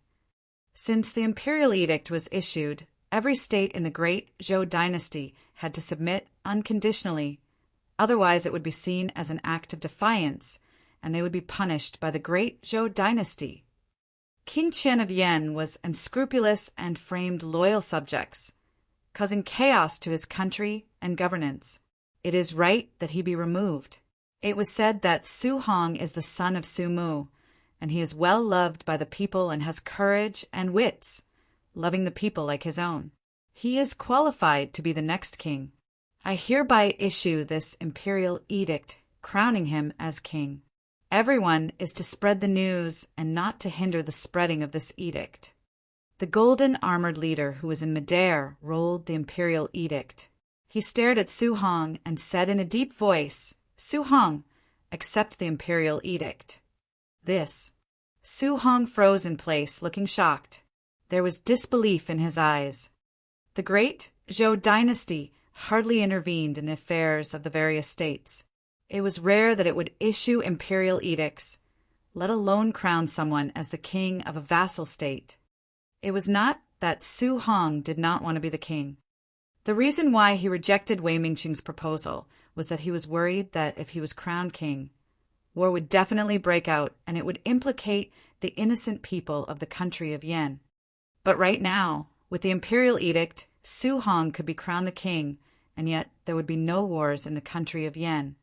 Since the imperial edict was issued, every state in the great Zhou dynasty had to submit unconditionally. Otherwise, it would be seen as an act of defiance, and they would be punished by the great Zhou dynasty. King Qian of Yan was unscrupulous and framed loyal subjects, causing chaos to his country and governance. It is right that he be removed. It was said that Su Hong is the son of Su Mu, and he is well loved by the people and has courage and wits, loving the people like his own. He is qualified to be the next king. I hereby issue this imperial edict, crowning him as king. Everyone is to spread the news and not to hinder the spreading of this edict. The golden armored leader who was in midair rolled the imperial edict. He stared at Su Hong and said in a deep voice, "Su Hong, accept the imperial edict." Su Hong froze in place, looking shocked. There was disbelief in his eyes. The great Zhou dynasty hardly intervened in the affairs of the various states. It was rare that it would issue imperial edicts, let alone crown someone as the king of a vassal state. It was not that Su Hong did not want to be the king. The reason why he rejected Wei Mingqing's proposal was that he was worried that if he was crowned king, war would definitely break out and it would implicate the innocent people of the country of Yan. But right now, with the imperial edict, Su Hong could be crowned the king, and yet there would be no wars in the country of Yan.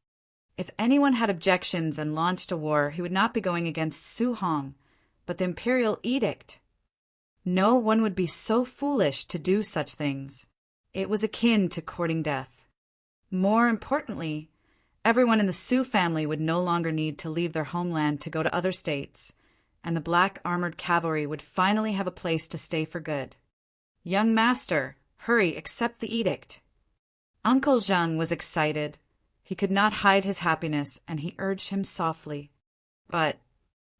If anyone had objections and launched a war, he would not be going against Su Hong, but the imperial edict. No one would be so foolish to do such things. It was akin to courting death. More importantly, everyone in the Su family would no longer need to leave their homeland to go to other states, and the black armored cavalry would finally have a place to stay for good. Young master, hurry, accept the edict. Uncle Zheng was excited. He could not hide his happiness, and he urged him softly. But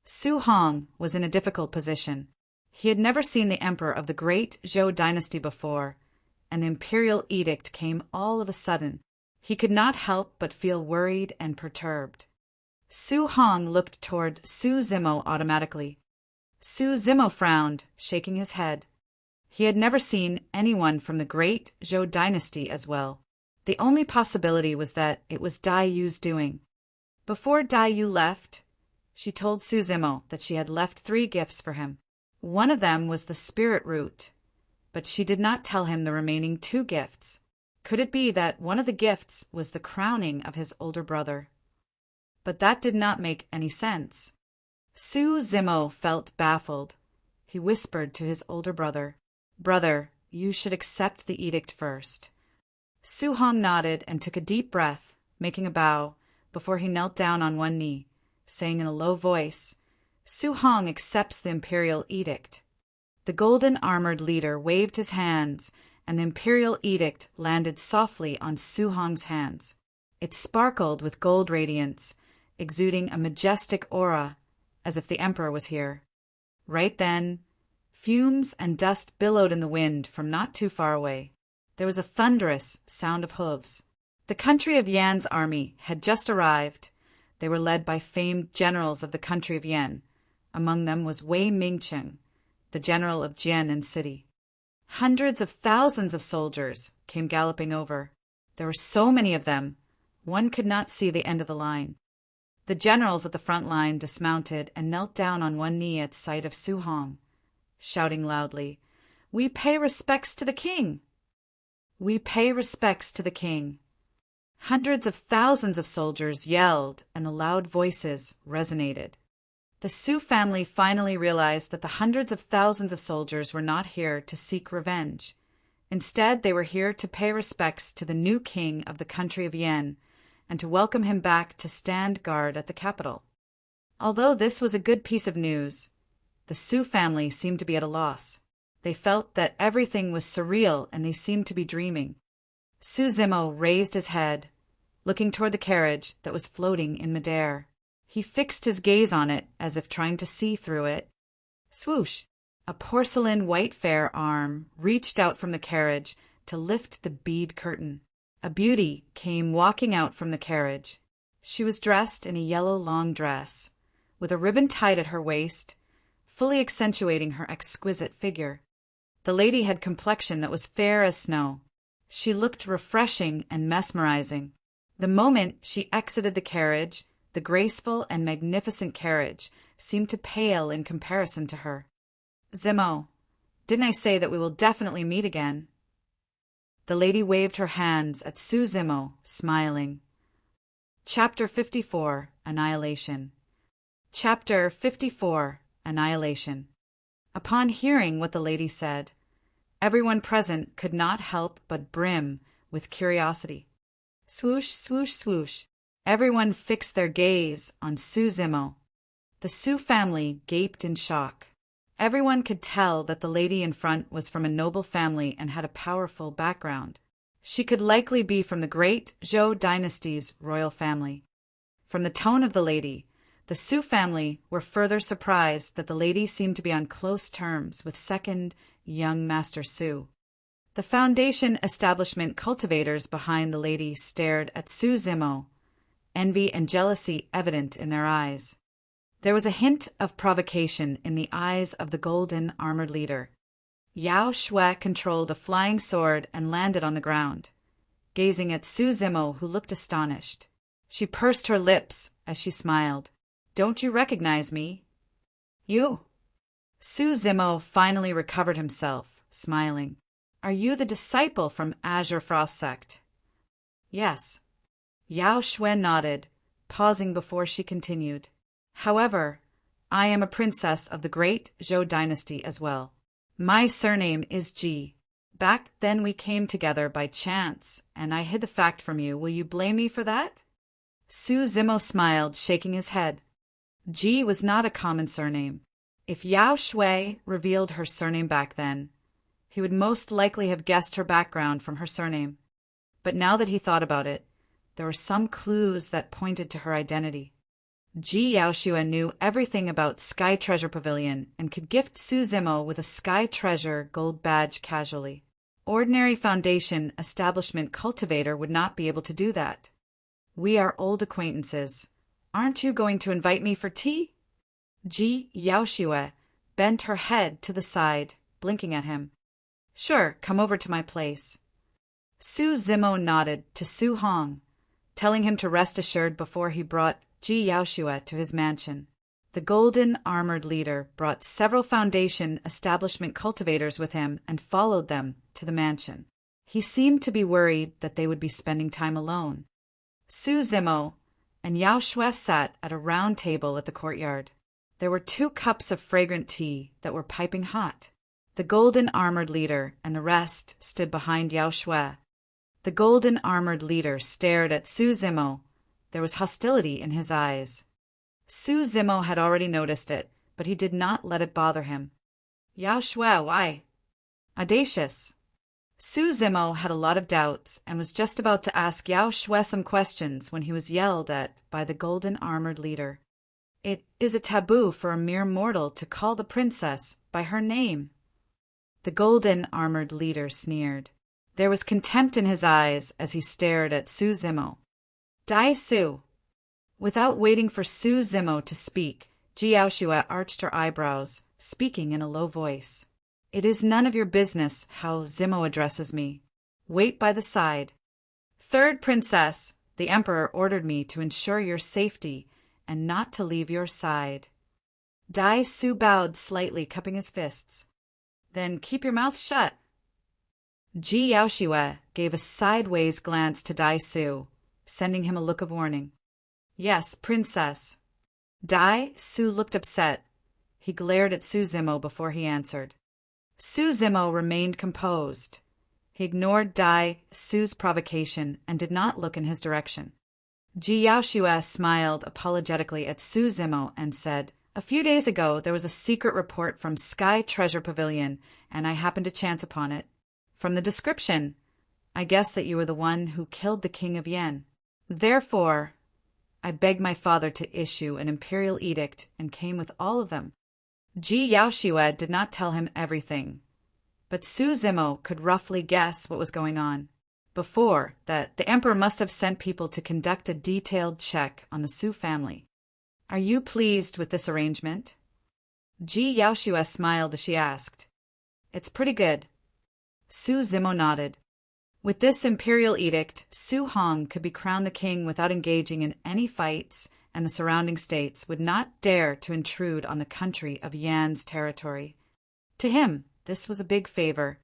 Su Hong was in a difficult position. He had never seen the emperor of the great Zhou dynasty before, and the imperial edict came all of a sudden. He could not help but feel worried and perturbed. Su Hong looked toward Su Zimo automatically. Su Zimo frowned, shaking his head. He had never seen anyone from the great Zhou dynasty as well. The only possibility was that it was Dai Yu's doing. Before Dai Yu left, she told Su Zimo that she had left 3 gifts for him. One of them was the spirit root, but she did not tell him the remaining 2 gifts. Could it be that one of the gifts was the crowning of his older brother? But that did not make any sense. Su Zimo felt baffled. He whispered to his older brother, "Brother, you should accept the edict first." Su Hong nodded and took a deep breath, making a bow, before he knelt down on one knee, saying in a low voice, "Su Hong accepts the imperial edict." The golden-armored leader waved his hands, and the imperial edict landed softly on Su Hong's hands. It sparkled with gold radiance, exuding a majestic aura, as if the emperor was here. Right then, fumes and dust billowed in the wind from not too far away. There was a thunderous sound of hooves. The country of Yan's army had just arrived. They were led by famed generals of the country of Yan. Among them was Wei Mingqing, the general of Jian City. Hundreds of thousands of soldiers came galloping over. There were so many of them, one could not see the end of the line. The generals at the front line dismounted and knelt down on one knee at sight of Su Hong, shouting loudly, "We pay respects to the king! We pay respects to the king!" Hundreds of thousands of soldiers yelled, and the loud voices resonated. The Su family finally realized that the hundreds of thousands of soldiers were not here to seek revenge. Instead, they were here to pay respects to the new king of the country of Yan and to welcome him back to stand guard at the capital. Although this was a good piece of news, the Su family seemed to be at a loss. They felt that everything was surreal and they seemed to be dreaming. Su Zimo raised his head, looking toward the carriage that was floating in midair. He fixed his gaze on it as if trying to see through it. Swoosh! A porcelain white fair arm reached out from the carriage to lift the bead curtain. A beauty came walking out from the carriage. She was dressed in a yellow long dress, with a ribbon tied at her waist, fully accentuating her exquisite figure. The lady had complexion that was fair as snow. She looked refreshing and mesmerizing. The moment she exited the carriage, the graceful and magnificent carriage seemed to pale in comparison to her. "Zimo, didn't I say that we will definitely meet again?" The lady waved her hands at Su Zimo, smiling. Chapter 54, Annihilation. Chapter 54, Annihilation. Upon hearing what the lady said, everyone present could not help but brim with curiosity. Swoosh, swoosh, swoosh. Everyone fixed their gaze on Su Zimo. The Su family gaped in shock. Everyone could tell that the lady in front was from a noble family and had a powerful background. She could likely be from the great Zhou dynasty's royal family. From the tone of the lady, the Su family were further surprised that the lady seemed to be on close terms with second young Master Su. The foundation establishment cultivators behind the lady stared at Su Zimo, envy and jealousy evident in their eyes. There was a hint of provocation in the eyes of the golden armored leader. Yao Shui controlled a flying sword and landed on the ground, gazing at Su Zimo, who looked astonished. She pursed her lips as she smiled. "Don't you recognize me?" "You?" Su Zimo finally recovered himself, smiling. "Are you the disciple from Azure Frost Sect?" "Yes." Yao Shui nodded, pausing before she continued. "However, I am a princess of the great Zhou dynasty as well. My surname is Ji. Back then we came together by chance, and I hid the fact from you. Will you blame me for that?" Su Zimo smiled, shaking his head. Ji was not a common surname. If Yao Shui revealed her surname back then, he would most likely have guessed her background from her surname. But now that he thought about it, there were some clues that pointed to her identity. Ji Yaoshua knew everything about Sky Treasure Pavilion and could gift Su Zimo with a Sky Treasure gold badge casually. Ordinary foundation establishment cultivator would not be able to do that. "We are old acquaintances. Aren't you going to invite me for tea?" Ji Yaoshua bent her head to the side, blinking at him. "Sure, come over to my place." Su Zimo nodded to Su Hong, telling him to rest assured before he brought Ji Yaoshua to his mansion. The golden armored leader brought several foundation establishment cultivators with him and followed them to the mansion. He seemed to be worried that they would be spending time alone. Su Zimo and Yao Shui sat at a round table at the courtyard. There were 2 cups of fragrant tea that were piping hot. The golden armored leader and the rest stood behind Yao Shui. The golden armored leader stared at Su Zimo. There was hostility in his eyes. Su Zimo had already noticed it, but he did not let it bother him. "Yao Shui, why?" "Audacious." Su Zimo had a lot of doubts and was just about to ask Yao Shui some questions when he was yelled at by the golden armored leader. "It is a taboo for a mere mortal to call the princess by her name." The golden armored leader sneered. There was contempt in his eyes as he stared at Su Zimo. "Dai Su." Without waiting for Su Zimo to speak, Ji Yaoshua arched her eyebrows, speaking in a low voice. "It is none of your business how Zimo addresses me. Wait by the side." "Third princess, the emperor ordered me to ensure your safety and not to leave your side." Dai Su bowed slightly, cupping his fists. "Then keep your mouth shut." Ji Yaoshua gave a sideways glance to Dai Su, sending him a look of warning. "Yes, princess." Dai Su looked upset. He glared at Su Zimo before he answered. Su Zimo remained composed. He ignored Dai Su's provocation and did not look in his direction. Ji Yaoshua smiled apologetically at Su Zimo and said, "A few days ago there was a secret report from Sky Treasure Pavilion, and I happened to chance upon it. From the description, I guess that you were the one who killed the king of Yen. Therefore, I begged my father to issue an imperial edict and came with all of them." Ji Yaoshua did not tell him everything, but Su Zimo could roughly guess what was going on. Before that, the emperor must have sent people to conduct a detailed check on the Su family. "Are you pleased with this arrangement?" Ji Yaoshua smiled as she asked. "It's pretty good." Su Zimo nodded. With this imperial edict, Su Hong could be crowned the king without engaging in any fights, and the surrounding states would not dare to intrude on the country of Yan's territory. To him, this was a big favor.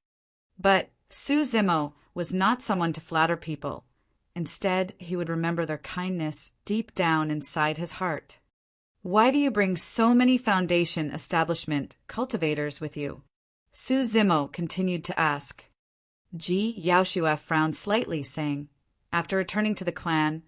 But Su Zimo was not someone to flatter people. Instead, he would remember their kindness deep down inside his heart. "Why do you bring so many foundation establishment cultivators with you?" Su Zimo continued to ask. Ji Yaoshua frowned slightly, saying, "After returning to the clan,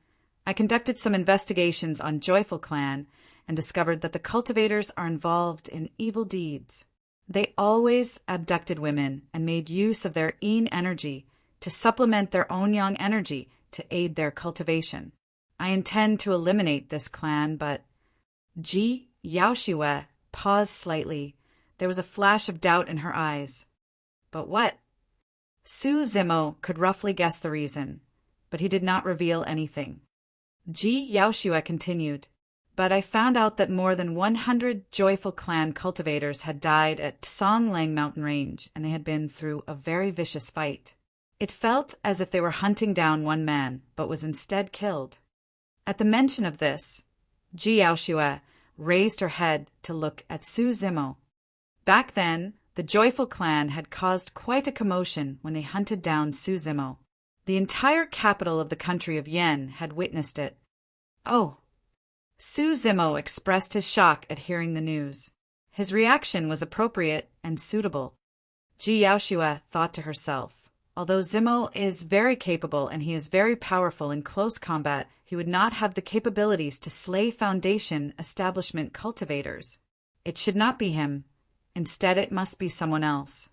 I conducted some investigations on Joyful Clan and discovered that the cultivators are involved in evil deeds. They always abducted women and made use of their yin energy to supplement their own yang energy to aid their cultivation. I intend to eliminate this clan, but..." Ji Yaoshua paused slightly. There was a flash of doubt in her eyes. "But what?" Su Zimo could roughly guess the reason, but he did not reveal anything. Ji Yaoshua continued, "But I found out that more than 100 Joyful Clan cultivators had died at Songlang mountain range, and they had been through a very vicious fight. It felt as if they were hunting down one man, but was instead killed." At the mention of this, Ji Yaoshua raised her head to look at Su Zimo. Back then, the Joyful Clan had caused quite a commotion when they hunted down Su Zimo. The entire capital of the country of Yen had witnessed it. "Oh!" Su Zimo expressed his shock at hearing the news. His reaction was appropriate and suitable. Ji Yaoshua thought to herself, although Zimo is very capable and he is very powerful in close combat, he would not have the capabilities to slay Foundation establishment cultivators. It should not be him. Instead, it must be someone else.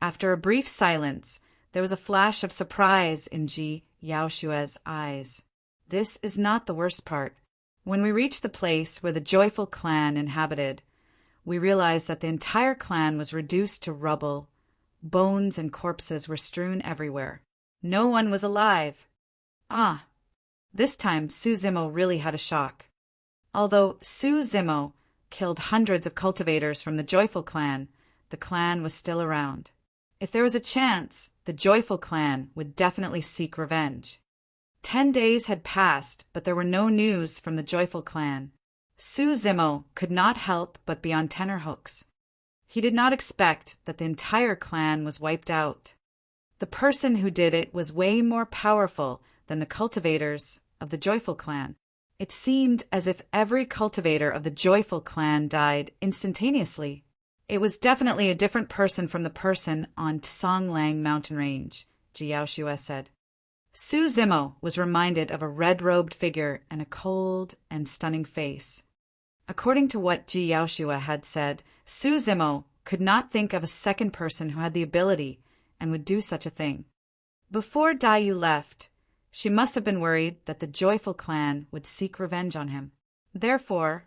After a brief silence, there was a flash of surprise in Ji Yaoshua's eyes. This is not the worst part. When we reached the place where the Joyful Clan inhabited, we realized that the entire clan was reduced to rubble. Bones and corpses were strewn everywhere. No one was alive. Ah! This time Su Zimo really had a shock. Although Su Zimo killed hundreds of cultivators from the Joyful Clan, the clan was still around. If there was a chance, the Joyful Clan would definitely seek revenge. 10 days had passed, but there were no news from the Joyful Clan. Su Zimo could not help but be on tenterhooks. He did not expect that the entire clan was wiped out. The person who did it was way more powerful than the cultivators of the Joyful Clan. It seemed as if every cultivator of the Joyful Clan died instantaneously. It was definitely a different person from the person on Songlang mountain range, Ji Yaoshua said. Su Zimo was reminded of a red-robed figure and a cold and stunning face. According to what Ji Yaoshua had said, Su Zimo could not think of a second person who had the ability and would do such a thing. Before Daiyu left, she must have been worried that the Joyful Clan would seek revenge on him. Therefore,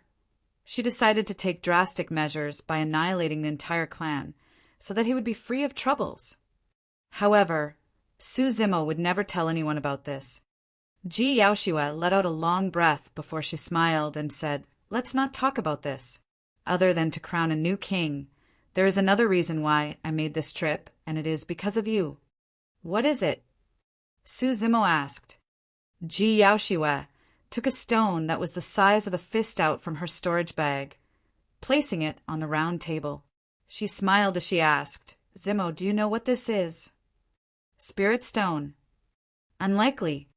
she decided to take drastic measures by annihilating the entire clan, so that he would be free of troubles. However, Su Zimo would never tell anyone about this. Ji Yaoshua let out a long breath before she smiled and said, "Let's not talk about this. Other than to crown a new king, there is another reason why I made this trip, and it is because of you." "What is it?" Su Zimo asked. Ji Yaoshua took a stone that was the size of a fist out from her storage bag, placing it on the round table. She smiled as she asked, "Zimo, do you know what this is?" "Spirit stone." "Unlikely."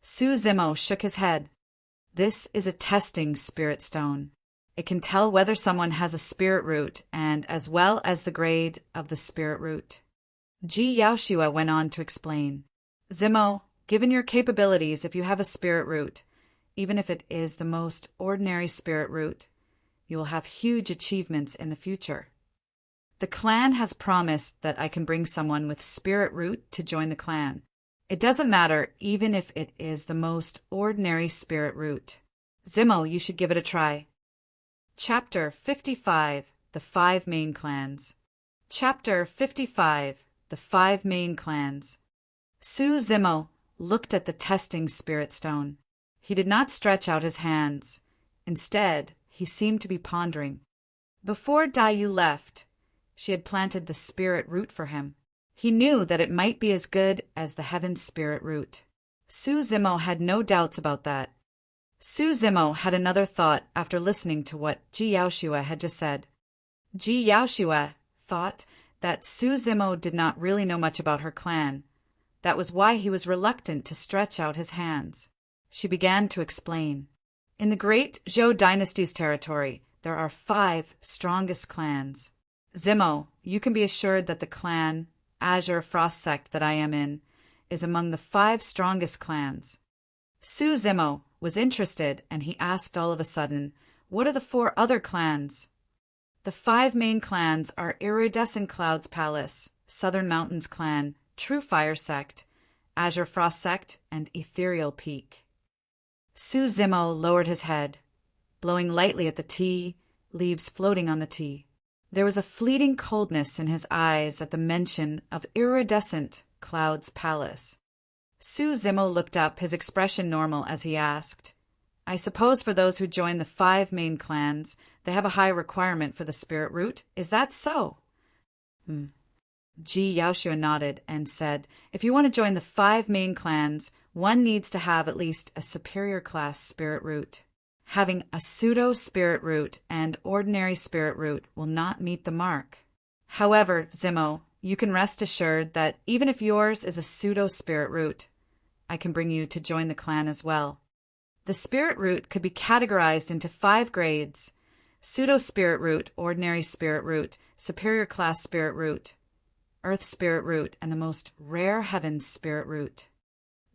Su Zimo shook his head. "This is a testing spirit stone. It can tell whether someone has a spirit root and as well as the grade of the spirit root." Ji Yaoshua went on to explain. "Zimo, given your capabilities, if you have a spirit root, even if it is the most ordinary spirit root, you will have huge achievements in the future. The clan has promised that I can bring someone with spirit root to join the clan. It doesn't matter even if it is the most ordinary spirit root. Zimo, you should give it a try." Chapter 55, The 5 Main Clans. Chapter 55, The 5 Main Clans. Su Zimo looked at the testing spirit stone. He did not stretch out his hands. Instead, he seemed to be pondering. Before Daiyu left, she had planted the spirit root for him. He knew that it might be as good as the heaven spirit root. Su Zimo had no doubts about that. Su Zimo had another thought after listening to what Ji Yaoshua had just said. Ji Yaoshua thought that Su Zimo did not really know much about her clan. That was why he was reluctant to stretch out his hands. She began to explain. In the great Zhou dynasty's territory, there are 5 strongest clans. Zimo, you can be assured that the clan, Azure Frost Sect that I am in, is among the 5 strongest clans. Su Zimo was interested, and he asked all of a sudden, "What are the 4 other clans?" The 5 main clans are Iridescent Clouds Palace, Southern Mountains Clan, True Fire Sect, Azure Frost Sect, and Ethereal Peak. Su Zimo lowered his head, blowing lightly at the tea, leaves floating on the tea. There was a fleeting coldness in his eyes at the mention of iridescent Cloud's palace. Su Zimo looked up, his expression normal, as he asked, "I suppose for those who join the 5 main clans, they have a high requirement for the spirit root. Is that so?" Ji Yaoshua nodded and said, "If you want to join the 5 main clans, one needs to have at least a superior class spirit root. Having a pseudo-spirit root and ordinary spirit root will not meet the mark. However, Zimo, you can rest assured that even if yours is a pseudo-spirit root, I can bring you to join the clan as well. The spirit root could be categorized into 5 grades: pseudo-spirit root, ordinary spirit root, superior class spirit root, earth spirit root, and the most rare heavens spirit root."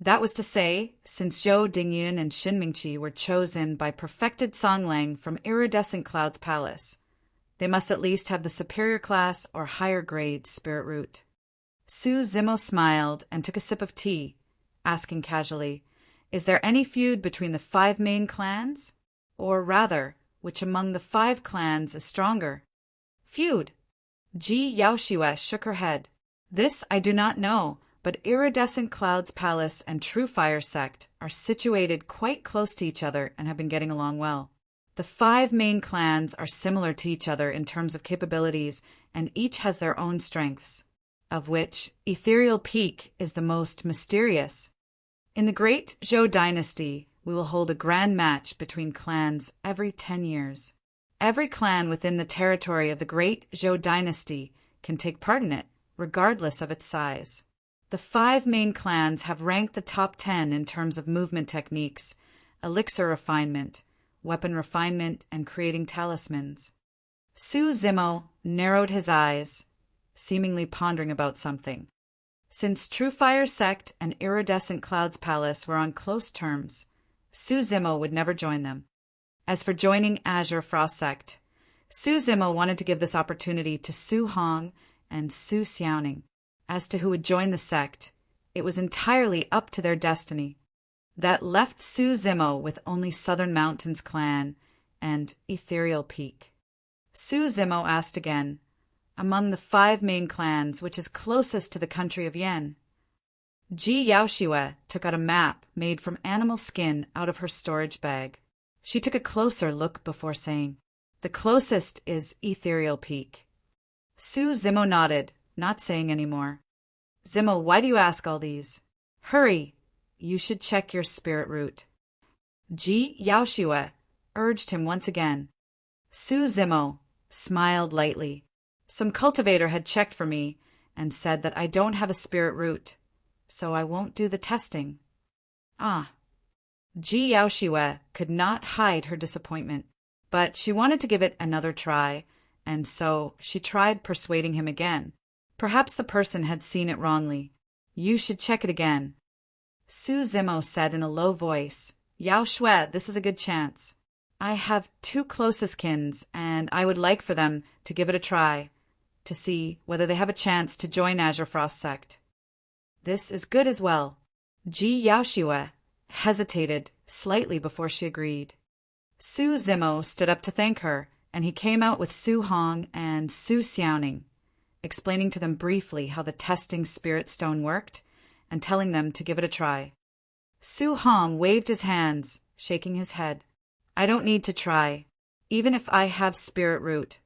That was to say, since Zhou Dingyun and Shin Mingqi were chosen by perfected Songlang from iridescent Cloud's palace, they must at least have the superior class or higher grade spirit root. Su Zimo smiled and took a sip of tea, asking casually, "Is there any feud between the 5 main clans? Or rather, which among the 5 clans is stronger?" "Feud?" Ji Yaoshua shook her head. "This I do not know, but Iridescent Cloud's Palace and True Fire Sect are situated quite close to each other and have been getting along well. The 5 main clans are similar to each other in terms of capabilities, and each has their own strengths, of which Ethereal Peak is the most mysterious. In the Great Zhou Dynasty, we will hold a grand match between clans every 10 years. Every clan within the territory of the Great Zhou Dynasty can take part in it, regardless of its size. The 5 main clans have ranked the top 10 in terms of movement techniques, elixir refinement, weapon refinement, and creating talismans." Su Zimo narrowed his eyes, seemingly pondering about something. Since True Fire Sect and Iridescent Cloud's Palace were on close terms, Su Zimo would never join them. As for joining Azure Frost Sect, Su Zimo wanted to give this opportunity to Su Hong and Su Xiaoning. As to who would join the sect, it was entirely up to their destiny. That left Su Zimo with only Southern Mountains Clan and Ethereal Peak. Su Zimo asked again, "Among the 5 main clans, which is closest to the country of Yen?" Ji Yaoshua took out a map made from animal skin out of her storage bag. She took a closer look before saying, "The closest is Ethereal Peak." Su Zimo nodded, not saying any more. "Zimo, why do you ask all these?" "Hurry! You should check your spirit root." Ji Yaoshua urged him once again. Su Zimo smiled lightly. "Some cultivator had checked for me and said that I don't have a spirit root, so I won't do the testing." "Ah." Ji Yaoshua could not hide her disappointment, but she wanted to give it another try, and so she tried persuading him again. Perhaps the person had seen it wrongly. "You should check it again." Su Zimo said in a low voice, "Yaoshua, this is a good chance. I have 2 closest kins, and I would like for them to give it a try, to see whether they have a chance to join Azure Frost Sect." "This is good as well." Ji Yaoshua hesitated slightly before she agreed. Su Zimo stood up to thank her, and he came out with Su Hong and Su Xiaoning, explaining to them briefly how the testing spirit stone worked and telling them to give it a try. Su Hong waved his hands, shaking his head. "I don't need to try. Even if I have spirit root,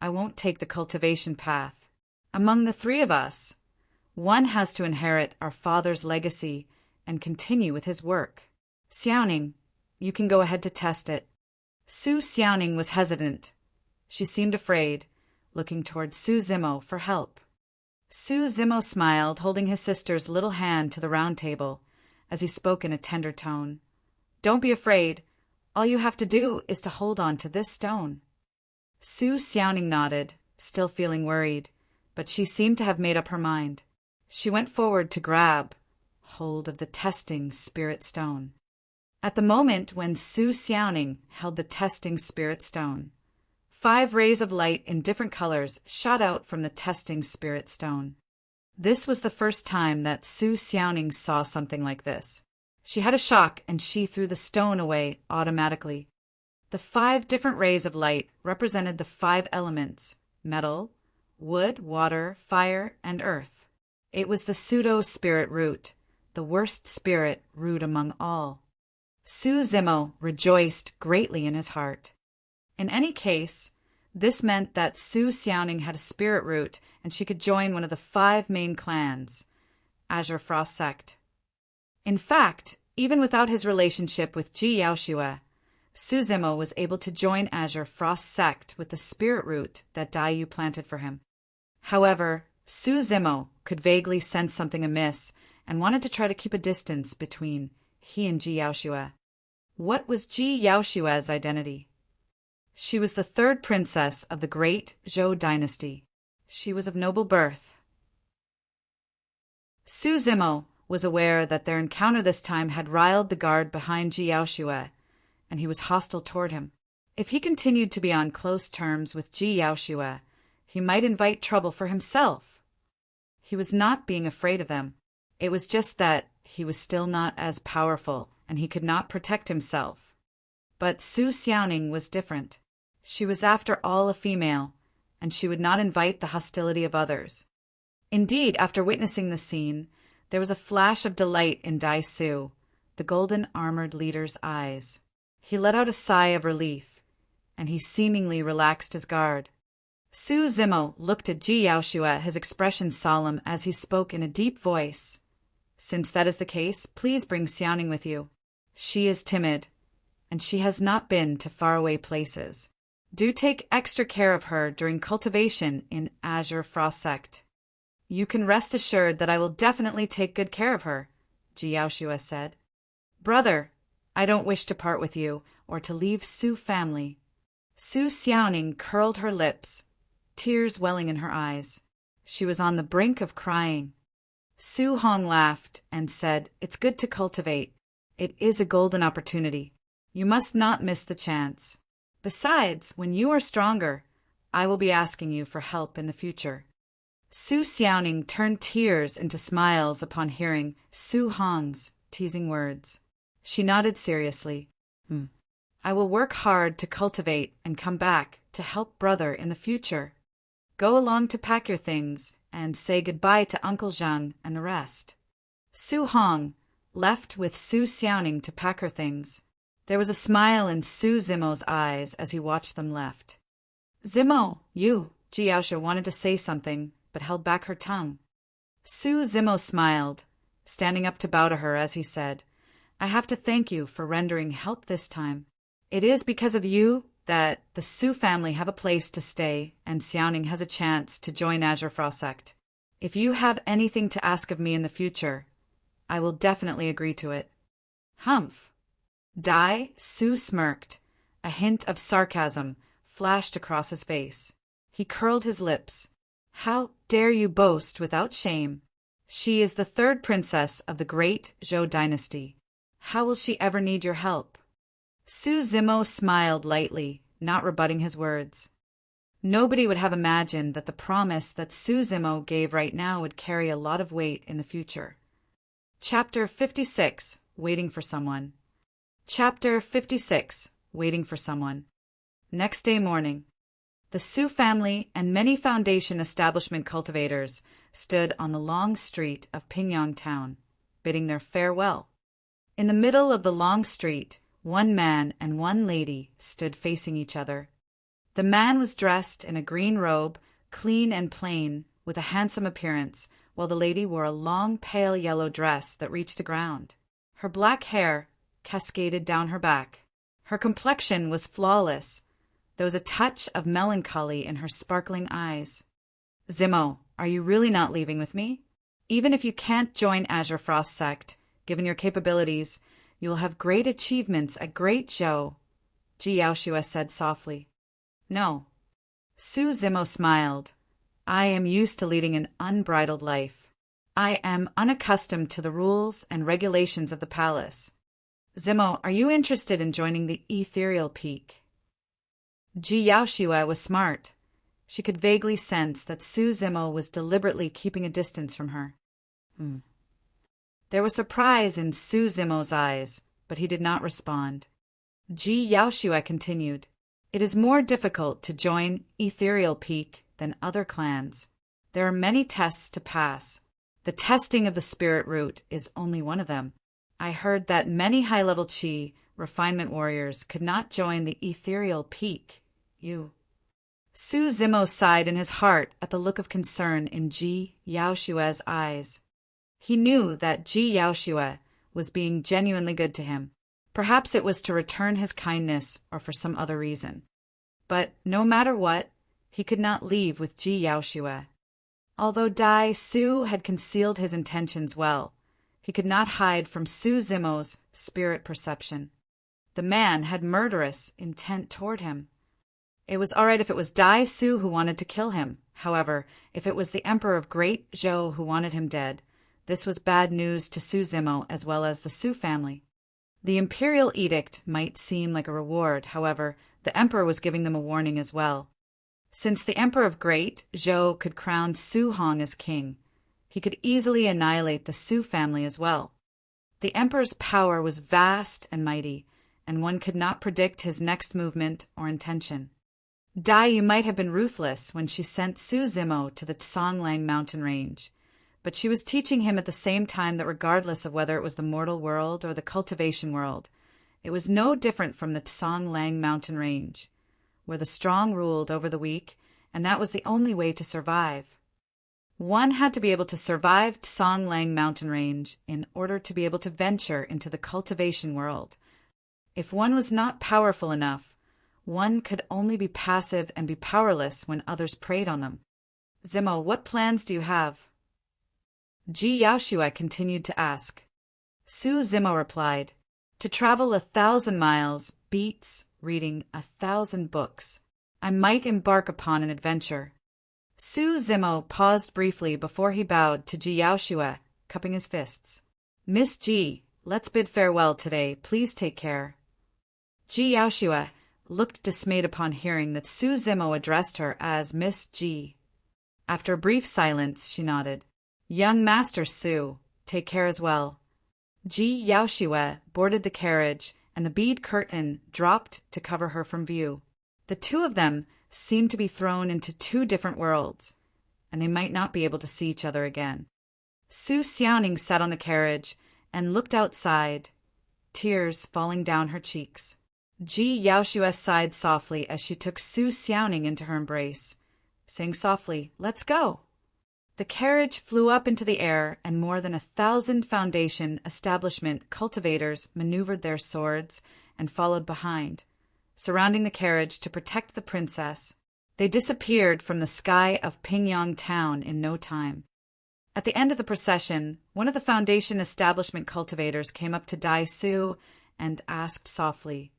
I won't take the cultivation path. Among the 3 of us, one has to inherit our father's legacy and continue with his work. Xiaoning, you can go ahead to test it." Su Xiaoning was hesitant. She seemed afraid, looking toward Su Zimo for help. Su Zimo smiled, holding his sister's little hand to the round table, as he spoke in a tender tone. "Don't be afraid. All you have to do is to hold on to this stone." Su Xiaoning nodded, still feeling worried, but she seemed to have made up her mind. She went forward to grab hold of the testing spirit stone. At the moment when Su Xiaoning held the testing spirit stone, 5 rays of light in different colors shot out from the testing spirit stone. This was the first time that Su Xiaoning saw something like this. She had a shock, and she threw the stone away automatically. The 5 different rays of light represented the 5 elements, metal, wood, water, fire, and earth. It was the pseudo-spirit root, the worst spirit root among all. Su Zimo rejoiced greatly in his heart. In any case, this meant that Su Xiaoning had a spirit root and she could join one of the 5 main clans, Azure Frost Sect. In fact, even without his relationship with Ji Yaoxue, Su Zimo was able to join Azure Frost Sect with the spirit root that Dai Yu planted for him. However, Su Zimo could vaguely sense something amiss and wanted to try to keep a distance between he and Ji Yaoxue. What was Ji Yaoxue's identity? She was the 3rd princess of the great Zhou dynasty. She was of noble birth. Su Zimo was aware that their encounter this time had riled the guard behind Ji Yaoxue, and he was hostile toward him. If he continued to be on close terms with Ji Yaoxue, he might invite trouble for himself. He was not being afraid of them. It was just that he was still not as powerful, and he could not protect himself. But Su Xiaoning was different. She was after all a female, and she would not invite the hostility of others. Indeed, after witnessing the scene, there was a flash of delight in Dai Su, the golden-armored leader's eyes. He let out a sigh of relief, and he seemingly relaxed his guard. Su Zimo looked at Ji Yaoxue, his expression solemn as he spoke in a deep voice. "Since that is the case, please bring Xiaoning with you. She is timid, and she has not been to faraway places. Do take extra care of her during cultivation in Azure Frost Sect." "You can rest assured that I will definitely take good care of her," Ji Yaoxue said. "Brother, I don't wish to part with you or to leave Su family." Su Xiaoning curled her lips, tears welling in her eyes. She was on the brink of crying. Su Hong laughed and said, "It's good to cultivate. It is a golden opportunity. You must not miss the chance. Besides, when you are stronger, I will be asking you for help in the future." Su Xiaoning turned tears into smiles upon hearing Su Hong's teasing words. She nodded seriously. "I will work hard to cultivate and come back to help brother in the future. Go along to pack your things and say goodbye to Uncle Zhang and the rest." Su Hong left with Su Xiaoning to pack her things. There was a smile in Su Zimo's eyes as he watched them left. "Zimo, you," Ji Yaoxue wanted to say something, but held back her tongue. Su Zimo smiled, standing up to bow to her as he said, "I have to thank you for rendering help this time. It is because of you that the Su family have a place to stay and Xiaoning has a chance to join Azure Frost Sect. If you have anything to ask of me in the future, I will definitely agree to it." "Humph." Dai Su smirked. A hint of sarcasm flashed across his face. He curled his lips. "How dare you boast without shame? She is the 3rd princess of the great Zhou dynasty. How will she ever need your help?" Su Zimo smiled lightly, not rebutting his words. Nobody would have imagined that the promise that Su Zimo gave right now would carry a lot of weight in the future. Chapter 56, Waiting for Someone. Chapter 56, Waiting for Someone. Next day morning. The Su family and many foundation establishment cultivators stood on the long street of Pingyang Town, bidding their farewell. In the middle of the long street, one man and one lady stood facing each other. The man was dressed in a green robe, clean and plain, with a handsome appearance, while the lady wore a long pale yellow dress that reached the ground. Her black hair cascaded down her back. Her complexion was flawless. There was a touch of melancholy in her sparkling eyes. "Zimo, are you really not leaving with me? Even if you can't join Azure Frost Sect, given your capabilities, you will have great achievements at Great Zhou," Ji Yaoxue said softly. "No." Su Zimo smiled. "I am used to leading an unbridled life. I am unaccustomed to the rules and regulations of the palace. Zimo, are you interested in joining the Ethereal Peak?" Ji Yaoxue was smart. She could vaguely sense that Su Zimo was deliberately keeping a distance from her. There was surprise in Su Zimo's eyes, but he did not respond. Ji Yaoxue continued, "It is more difficult to join Ethereal Peak than other clans. There are many tests to pass. The testing of the spirit root is only one of them. I heard that many high-level chi refinement warriors could not join the ethereal peak. Su Zimo sighed in his heart at the look of concern in Ji Yaoshue's eyes. He knew that Ji Yaoshue was being genuinely good to him. Perhaps it was to return his kindness or for some other reason. But no matter what, he could not leave with Ji Yaoshue. Although Dai Su had concealed his intentions well, he could not hide from Su Zimo's spirit perception. The man had murderous intent toward him. It was all right if it was Dai Su who wanted to kill him. However, if it was the Emperor of Great Zhou who wanted him dead, this was bad news to Su Zimo as well as the Su family. The imperial edict might seem like a reward, however, the Emperor was giving them a warning as well. Since the Emperor of Great Zhou could crown Su Hong as king, he could easily annihilate the Su family as well. The Emperor's power was vast and mighty, and one could not predict his next movement or intention. Dai Yu might have been ruthless when she sent Su Zimo to the Songlang mountain range, but she was teaching him at the same time that regardless of whether it was the mortal world or the cultivation world, it was no different from the Songlang mountain range, where the strong ruled over the weak, and that was the only way to survive. One had to be able to survive Songlang mountain range in order to be able to venture into the cultivation world. If one was not powerful enough, one could only be passive and be powerless when others preyed on them. Zimo, what plans do you have? Ji Yaoshue continued to ask. Su Zimo replied, to travel 1,000 miles beats reading 1,000 books. I might embark upon an adventure. Su Zimo paused briefly before he bowed to Ji Yaoshue, cupping his fists. Miss Ji, let's bid farewell today. Please take care. Ji Yaoshue looked dismayed upon hearing that Su Zimo addressed her as Miss Ji. After a brief silence, she nodded. Young Master Su, take care as well. Ji Yaoshue boarded the carriage, and the bead curtain dropped to cover her from view. The two of them seemed to be thrown into two different worlds, and they might not be able to see each other again. Su Xiaoning sat on the carriage and looked outside, tears falling down her cheeks. Ji Yaoshue sighed softly as she took Su Xiaoning into her embrace, saying softly, let's go. The carriage flew up into the air, and more than 1,000 Foundation establishment cultivators maneuvered their swords and followed behind, surrounding the carriage to protect the princess. They disappeared from the sky of Pingyang town in no time. At the end of the procession, one of the Foundation establishment cultivators came up to Dai Su and asked softly,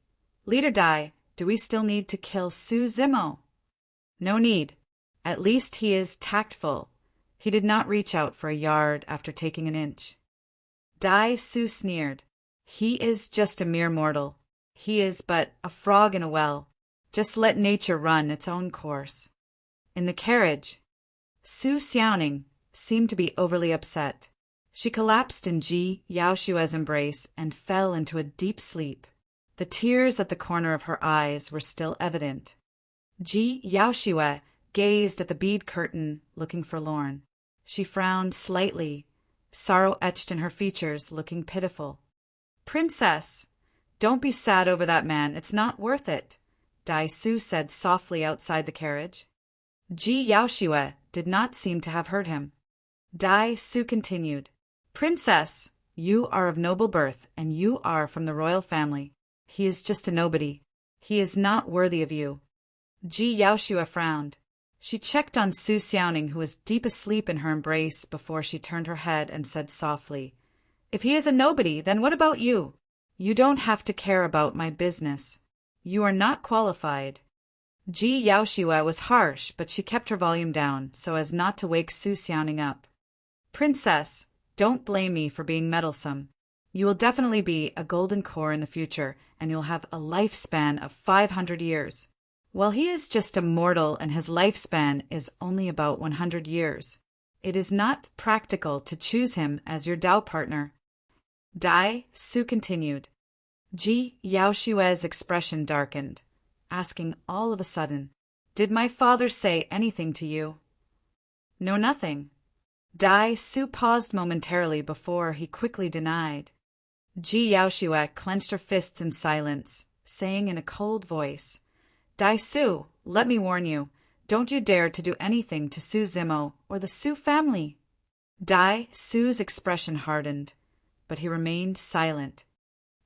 Leader Dai, do we still need to kill Su Zimo? No need. At least he is tactful. He did not reach out for a yard after taking an inch. Dai Su sneered. He is just a mere mortal. He is but a frog in a well. Just let nature run its own course. In the carriage, Su Xiaoning seemed to be overly upset. She collapsed in Ji Yaoshue's embrace and fell into a deep sleep. The tears at the corner of her eyes were still evident. Ji Yaoshue gazed at the bead curtain, looking forlorn. She frowned slightly, sorrow etched in her features, looking pitiful. Princess, don't be sad over that man. It's not worth it, Dai Su said softly outside the carriage. Ji Yaoshue did not seem to have heard him. Dai Su continued, Princess, you are of noble birth, and you are from the royal family. He is just a nobody. He is not worthy of you. Ji Yaoshue frowned. She checked on Su Xiaoning, who was deep asleep in her embrace, before she turned her head and said softly, If he is a nobody, then what about you? You don't have to care about my business. You are not qualified. Ji Yaoshue was harsh, but she kept her volume down so as not to wake Su Xiaoning up. Princess, don't blame me for being meddlesome. You will definitely be a golden core in the future, and you'll have a lifespan of 500 years. While he is just a mortal and his lifespan is only about 100 years, it is not practical to choose him as your Dao partner. Dai Su continued. Ji Yaoshue's expression darkened, asking all of a sudden, Did my father say anything to you? No, nothing. Dai Su paused momentarily before he quickly denied. Ji Yaoshua clenched her fists in silence, saying in a cold voice, Dai Su, let me warn you, don't you dare to do anything to Su Zimo or the Su family. Dai Su's expression hardened, but he remained silent.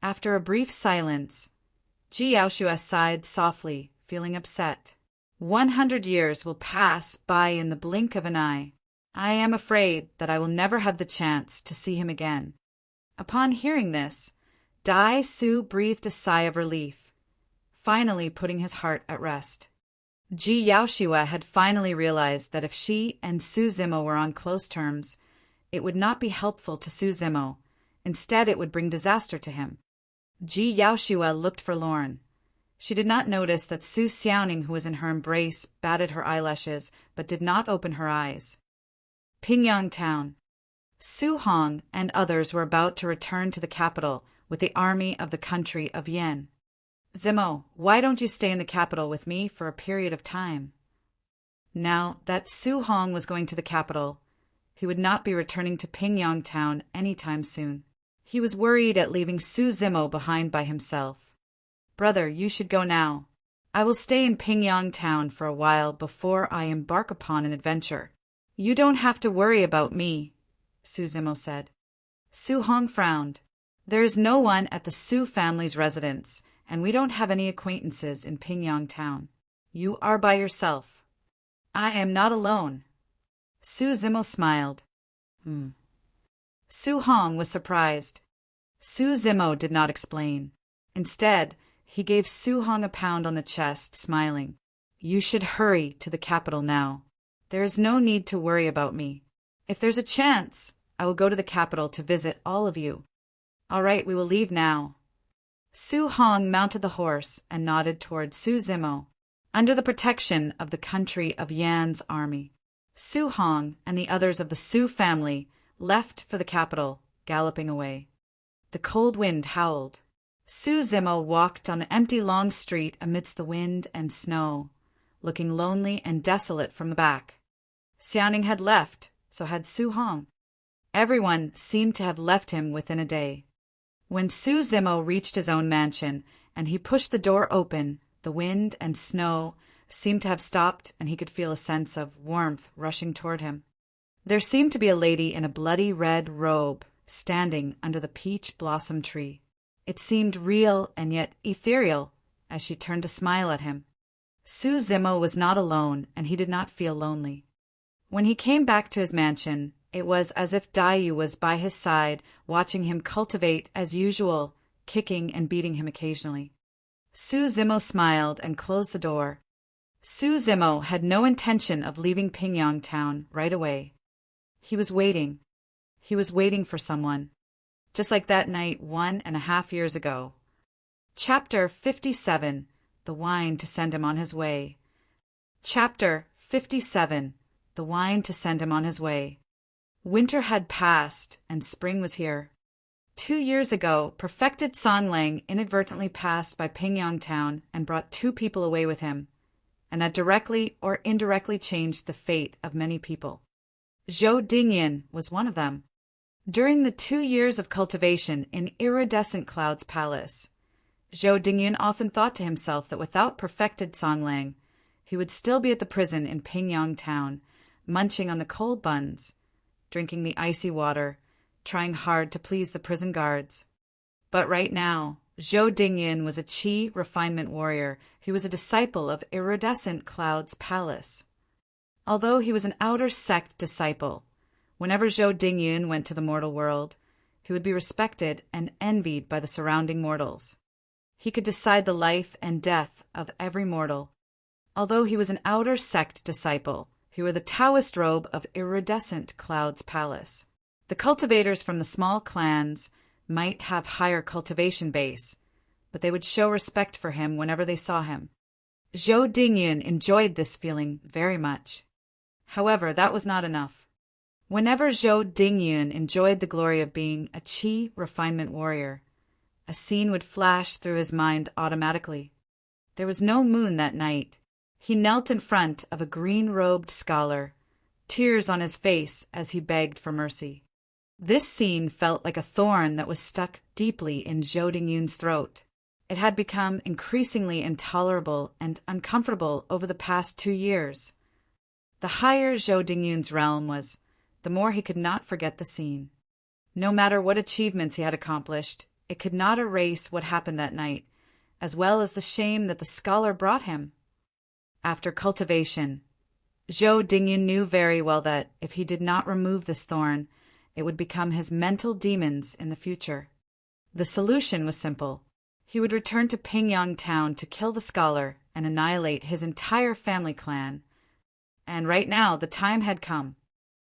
After a brief silence, Ji Yaoshua sighed softly, feeling upset. 100 years will pass by in the blink of an eye. I am afraid that I will never have the chance to see him again. Upon hearing this, Dai Su breathed a sigh of relief, finally putting his heart at rest. Ji Yaoshua had finally realized that if she and Su Zimo were on close terms, it would not be helpful to Su Zimo. Instead, it would bring disaster to him. Ji Yaoshua looked forlorn. She did not notice that Su Xiaoning, who was in her embrace, batted her eyelashes, but did not open her eyes. Pingyang Town. Su Hong and others were about to return to the capital with the army of the country of Yan. Zimo, why don't you stay in the capital with me for a period of time? Now that Su Hong was going to the capital, he would not be returning to Pingyang Town any time soon. He was worried at leaving Su Zimo behind by himself. Brother, you should go now. I will stay in Pingyang Town for a while before I embark upon an adventure. You don't have to worry about me, Su Zimo said. Su Hong frowned. There is no one at the Su family's residence, and we don't have any acquaintances in Pingyang Town. You are by yourself. I am not alone. Su Zimo smiled. Su Hong was surprised. Su Zimo did not explain. Instead, he gave Su Hong a pound on the chest, smiling. You should hurry to the capital now. There is no need to worry about me. If there's a chance, I will go to the capital to visit all of you. All right, we will leave now. Su Hong mounted the horse and nodded toward Su Zimo, under the protection of the country of Yan's army. Su Hong and the others of the Su family left for the capital, galloping away. The cold wind howled. Su Zimo walked on an empty long street amidst the wind and snow, looking lonely and desolate from the back. Xiaoning had left, so had Su Hong. Everyone seemed to have left him within a day. When Su Zimo reached his own mansion and he pushed the door open, the wind and snow seemed to have stopped and he could feel a sense of warmth rushing toward him. There seemed to be a lady in a bloody red robe standing under the peach blossom tree. It seemed real and yet ethereal as she turned to smile at him. Su Zimo was not alone, and he did not feel lonely. When he came back to his mansion, it was as if Dai was by his side, watching him cultivate as usual, kicking and beating him occasionally. Su Zimo smiled and closed the door. Su Zimo had no intention of leaving Pingyang Town right away. He was waiting. He was waiting for someone. Just like that night 1.5 years ago. Chapter 57. The Wine to Send Him on His Way. Chapter 57. The Wine to Send Him on His Way. Winter had passed, and spring was here. 2 years ago, Perfected Songlang inadvertently passed by Pingyang Town and brought 2 people away with him, and that directly or indirectly changed the fate of many people. Zhou Dingyan was one of them. During the 2 years of cultivation in Iridescent Cloud's palace, Zhou Dingyan often thought to himself that without Perfected Songlang, he would still be at the prison in Pingyang Town, munching on the cold buns, drinking the icy water, trying hard to please the prison guards. But right now, Zhou Dingyan was a Qi refinement warrior. He was a disciple of Iridescent Cloud's palace. Although he was an outer sect disciple, whenever Zhou Dingyan went to the mortal world, he would be respected and envied by the surrounding mortals. He could decide the life and death of every mortal. Although he was an outer sect disciple, he wore the Taoist robe of Iridescent Cloud's palace. The cultivators from the small clans might have higher cultivation base, but they would show respect for him whenever they saw him. Zhou Dingyan enjoyed this feeling very much. However, that was not enough. Whenever Zhou Dingyan enjoyed the glory of being a Qi refinement warrior, a scene would flash through his mind automatically. There was no moon that night. He knelt in front of a green-robed scholar, tears on his face as he begged for mercy. This scene felt like a thorn that was stuck deeply in Zhou Dingyun's throat. It had become increasingly intolerable and uncomfortable over the past 2 years. The higher Zhou Dingyun's realm was, the more he could not forget the scene. No matter what achievements he had accomplished, it could not erase what happened that night, as well as the shame that the scholar brought him. After cultivation, Zhou Dingyun knew very well that, if he did not remove this thorn, it would become his mental demons in the future. The solution was simple. He would return to Pingyang town to kill the scholar and annihilate his entire family clan. And right now, the time had come.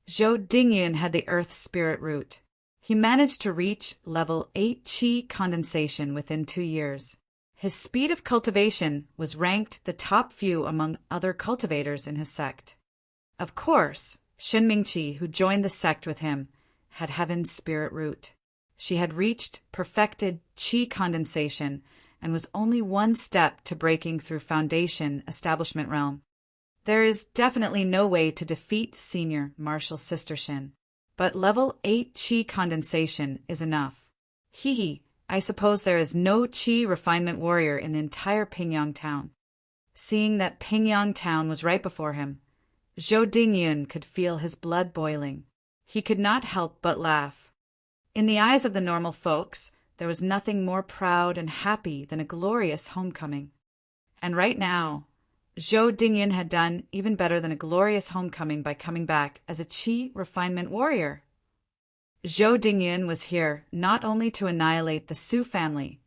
Zhou Dingyun had the earth spirit root. He managed to reach level 8 qi condensation within 2 years. His speed of cultivation was ranked the top few among other cultivators in his sect. Of course, Xun Mingqi, who joined the sect with him, had heaven's spirit root. She had reached perfected qi condensation and was only one step to breaking through foundation establishment realm. There is definitely no way to defeat senior martial sister Xin, but level 8 qi condensation is enough. I suppose there is no qi refinement warrior in the entire Pingyang town. Seeing that Pingyang town was right before him, Zhou Dingyun could feel his blood boiling. He could not help but laugh. In the eyes of the normal folks, there was nothing more proud and happy than a glorious homecoming. And right now, Zhou Dingyun had done even better than a glorious homecoming by coming back as a qi refinement warrior. Zhou Dingyun was here not only to annihilate the Su family,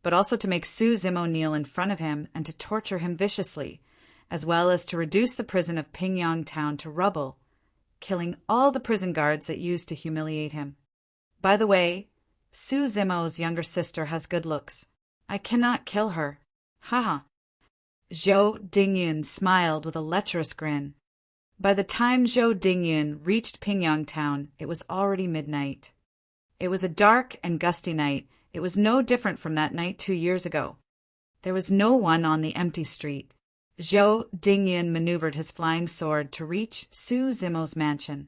but also to make Su Zimo kneel in front of him and to torture him viciously, as well as to reduce the prison of Pingyang town to rubble, killing all the prison guards that used to humiliate him. By the way, Su Zimo's younger sister has good looks. I cannot kill her. Haha. Zhou Dingyun smiled with a lecherous grin. By the time Zhou Dingyun reached Pingyang town, it was already midnight. It was a dark and gusty night. It was no different from that night 2 years ago. There was no one on the empty street. Zhou Dingyun maneuvered his flying sword to reach Su Zimo's mansion.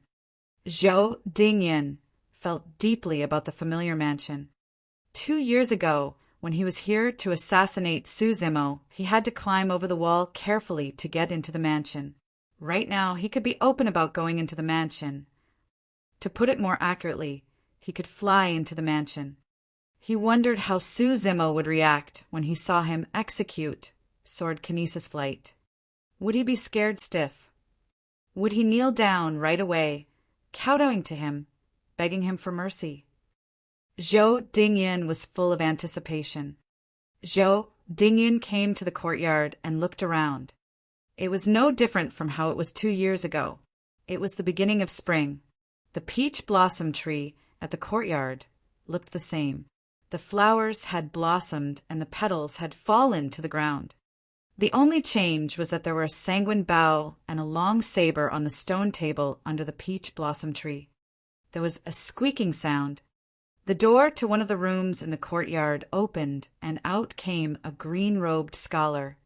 Zhou Dingyun felt deeply about the familiar mansion. 2 years ago, when he was here to assassinate Su Zimo, he had to climb over the wall carefully to get into the mansion. Right now, he could be open about going into the mansion. To put it more accurately, he could fly into the mansion. He wondered how Su Zimo would react when he saw him execute sword kinesis flight. Would he be scared stiff? Would he kneel down right away, kowtowing to him, begging him for mercy? Zhou Dingyun was full of anticipation. Zhou Dingyun came to the courtyard and looked around. It was no different from how it was 2 years ago. It was the beginning of spring. The peach blossom tree at the courtyard looked the same. The flowers had blossomed and the petals had fallen to the ground. The only change was that there were a sanguine bow and a long saber on the stone table under the peach blossom tree. There was a squeaking sound. The door to one of the rooms in the courtyard opened, and out came a green-robed scholar.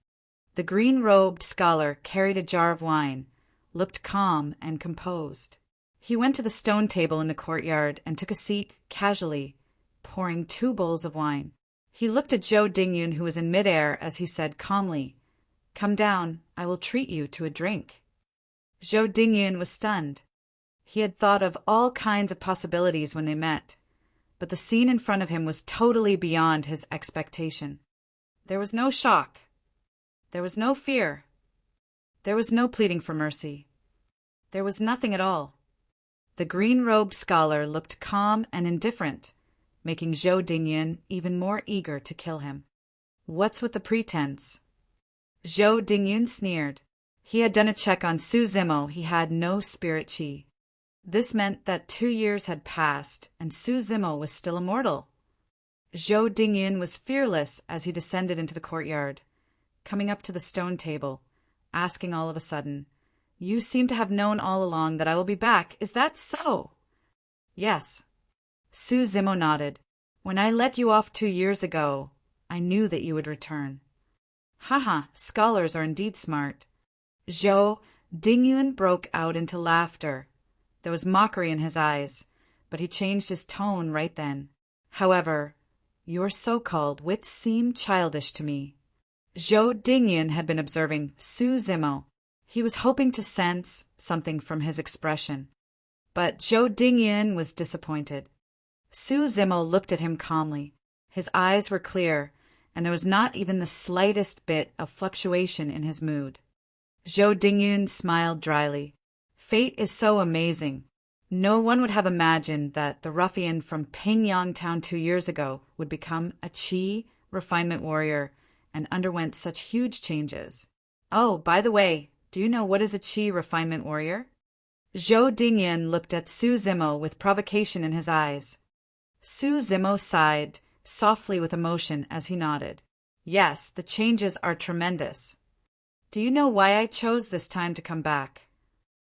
The green-robed scholar carried a jar of wine, looked calm and composed. He went to the stone table in the courtyard and took a seat casually, pouring 2 bowls of wine. He looked at Zhou Dingyun, who was in midair, as he said calmly, "Come down, I will treat you to a drink." Zhou Dingyun was stunned. He had thought of all kinds of possibilities when they met, but the scene in front of him was totally beyond his expectation. There was no shock. There was no fear. There was no pleading for mercy. There was nothing at all. The green-robed scholar looked calm and indifferent, making Zhou Dingyun even more eager to kill him. What's with the pretense? Zhou Dingyun sneered. He had done a check on Su Zimo. He had no spirit qi. This meant that 2 years had passed, and Su Zimo was still immortal. Zhou Dingyun was fearless as he descended into the courtyard, coming up to the stone table, asking all of a sudden, "You seem to have known all along that I will be back. Is that so?" "Yes." Su Zimo nodded. "When I let you off 2 years ago, I knew that you would return." Haha, scholars are indeed smart. Zhou Dingyun broke out into laughter. There was mockery in his eyes, but he changed his tone right then. However, your so-called wits seem childish to me. Zhou Dingyun had been observing Su Zimo. He was hoping to sense something from his expression. But Zhou Dingyun was disappointed. Su Zimo looked at him calmly. His eyes were clear, and there was not even the slightest bit of fluctuation in his mood. Zhou Dingyun smiled dryly. Fate is so amazing. No one would have imagined that the ruffian from Pingyang Town 2 years ago would become a Qi refinement warrior and underwent such huge changes. Oh, by the way, do you know what is a Qi refinement warrior? Zhou Dingyun looked at Su Zimo with provocation in his eyes. Su Zimo sighed softly with emotion as he nodded. Yes, the changes are tremendous. Do you know why I chose this time to come back?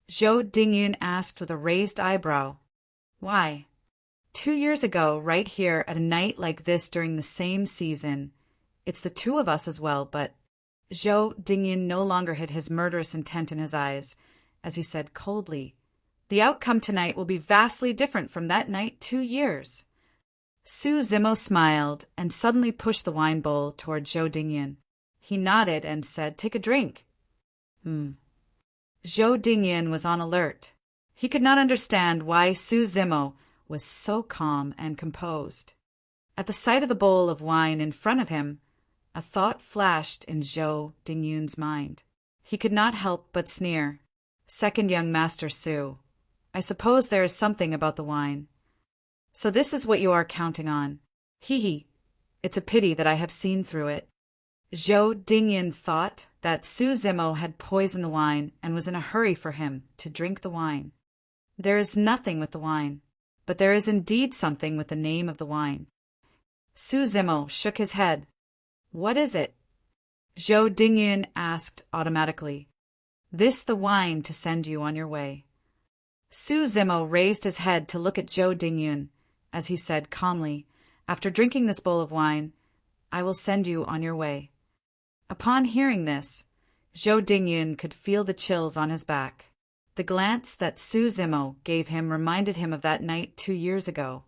Zhou Dingyun asked with a raised eyebrow. Why? 2 years ago, right here at a night like this during the same season, it's the two of us as well, but Zhou Dingyun no longer hid his murderous intent in his eyes, as he said coldly, the outcome tonight will be vastly different from that night 2 years. Su Zimo smiled and suddenly pushed the wine bowl toward Zhou Dingyun. He nodded and said, take a drink. Zhou Dingyun was on alert. He could not understand why Su Zimo was so calm and composed. At the sight of the bowl of wine in front of him, a thought flashed in Zhou Dingyun's mind. He could not help but sneer. Second young Master Su, I suppose there is something about the wine. So this is what you are counting on. Hee. It's a pity that I have seen through it. Zhou Dingyun thought that Su Zimo had poisoned the wine and was in a hurry for him to drink the wine. There is nothing with the wine, but there is indeed something with the name of the wine. Su Zimo shook his head. What is it? Zhou Dingyun asked automatically. This the wine to send you on your way. Su Zimo raised his head to look at Zhou Dingyun, as he said calmly, after drinking this bowl of wine, I will send you on your way. Upon hearing this, Zhou Dingyun could feel the chills on his back. The glance that Su Zimo gave him reminded him of that night 2 years ago.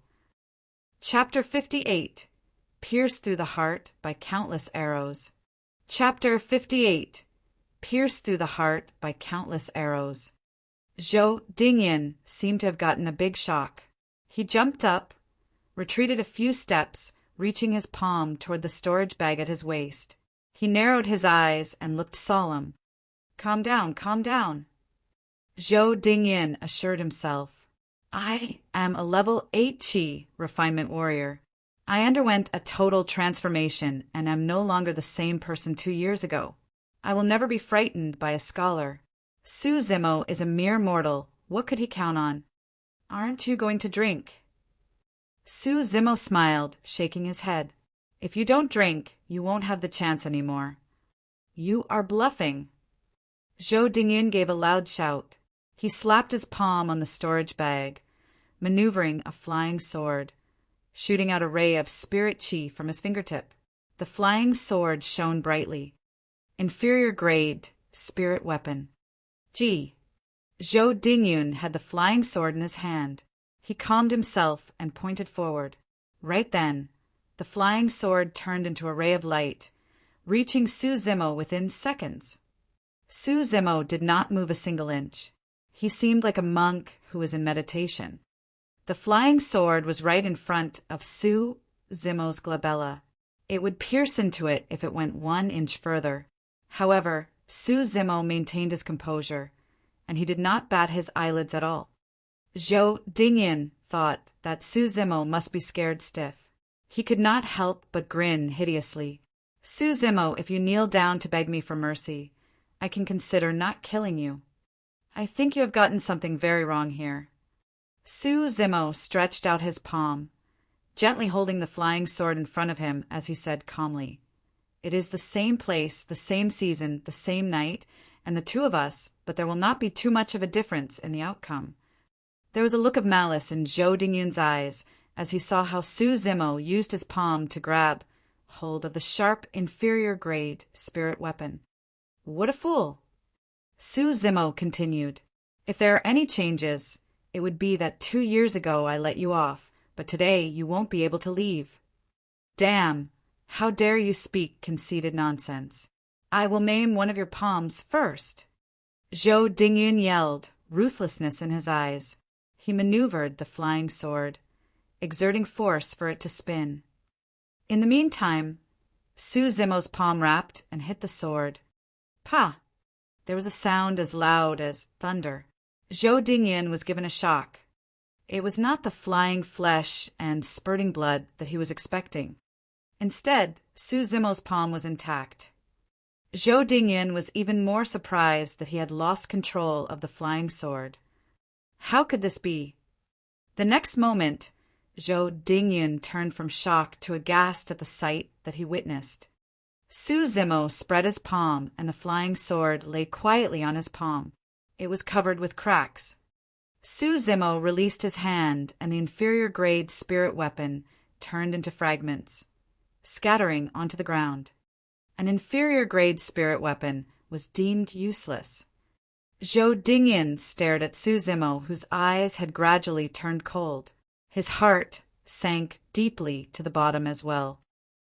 Chapter 58. Pierced through the heart by countless arrows. Chapter 58. Pierced through the heart by countless arrows. Zhou Dingyun seemed to have gotten a big shock. He jumped up, retreated a few steps, reaching his palm toward the storage bag at his waist. He narrowed his eyes and looked solemn. Calm down, calm down. Zhou Dingyun assured himself. I am a level 8 Qi refinement warrior. I underwent a total transformation and am no longer the same person 2 years ago. I will never be frightened by a scholar. Su Zimo is a mere mortal. What could he count on? Aren't you going to drink? Su Zimo smiled, shaking his head. If you don't drink, you won't have the chance anymore. You are bluffing. Zhou Dingyun gave a loud shout. He slapped his palm on the storage bag, maneuvering a flying sword, shooting out a ray of spirit chi from his fingertip. The flying sword shone brightly. Inferior grade, spirit weapon. Zhou Dingyun had the flying sword in his hand. He calmed himself and pointed forward. Right then, the flying sword turned into a ray of light, reaching Su Zimo within seconds. Su Zimo did not move a single inch. He seemed like a monk who was in meditation. The flying sword was right in front of Su Zimo's glabella. It would pierce into it if it went 1 inch further. However, Su Zimo maintained his composure, and he did not bat his eyelids at all. Zhou Dingyun thought that Su Zimo must be scared stiff. He could not help but grin hideously. Su Zimo, if you kneel down to beg me for mercy, I can consider not killing you. I think you have gotten something very wrong here. Su Zimo stretched out his palm, gently holding the flying sword in front of him as he said calmly, It is the same place, the same season, the same night, and the two of us, but there will not be too much of a difference in the outcome. There was a look of malice in Zhou Dingyun's eyes as he saw how Su Zimo used his palm to grab hold of the sharp, inferior grade spirit weapon. What a fool! Su Zimo continued, "If there are any changes, it would be that 2 years ago I let you off, but today you won't be able to leave." "Damn! How dare you speak conceited nonsense? I will maim one of your palms first." Zhou Dingyun yelled, ruthlessness in his eyes. He maneuvered the flying sword, exerting force for it to spin. In the meantime, Su Zimo's palm rapped and hit the sword. Pa! There was a sound as loud as thunder. Zhou Dingyun was given a shock. It was not the flying flesh and spurting blood that he was expecting. Instead, Su Zimo's palm was intact. Zhou Dingyun was even more surprised that he had lost control of the flying sword. How could this be? The next moment, Zhou Dingyun turned from shock to aghast at the sight that he witnessed. Su Zimo spread his palm, and the flying sword lay quietly on his palm. It was covered with cracks. Su Zimo released his hand, and the inferior-grade spirit weapon turned into fragments, scattering onto the ground. An inferior-grade spirit weapon was deemed useless. Zhou Dingyun stared at Su Zimo, whose eyes had gradually turned cold. His heart sank deeply to the bottom as well.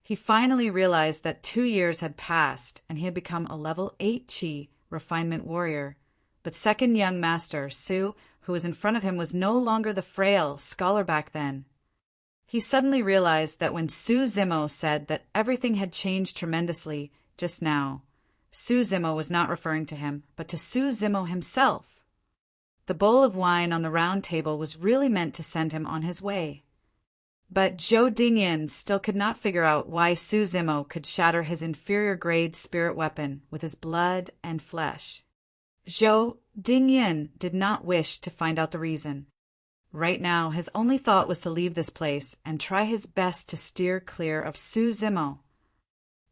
He finally realized that 2 years had passed, and he had become a level 8 Qi refinement warrior. But second young master, Su, who was in front of him, was no longer the frail scholar back then. He suddenly realized that when Su Zimo said that everything had changed tremendously just now, Su Zimo was not referring to him, but to Su Zimo himself. The bowl of wine on the round table was really meant to send him on his way. But Zhou Dingyun still could not figure out why Su Zimo could shatter his inferior-grade spirit weapon with his blood and flesh. Zhou Dingyun did not wish to find out the reason. Right now, his only thought was to leave this place and try his best to steer clear of Su Zimo.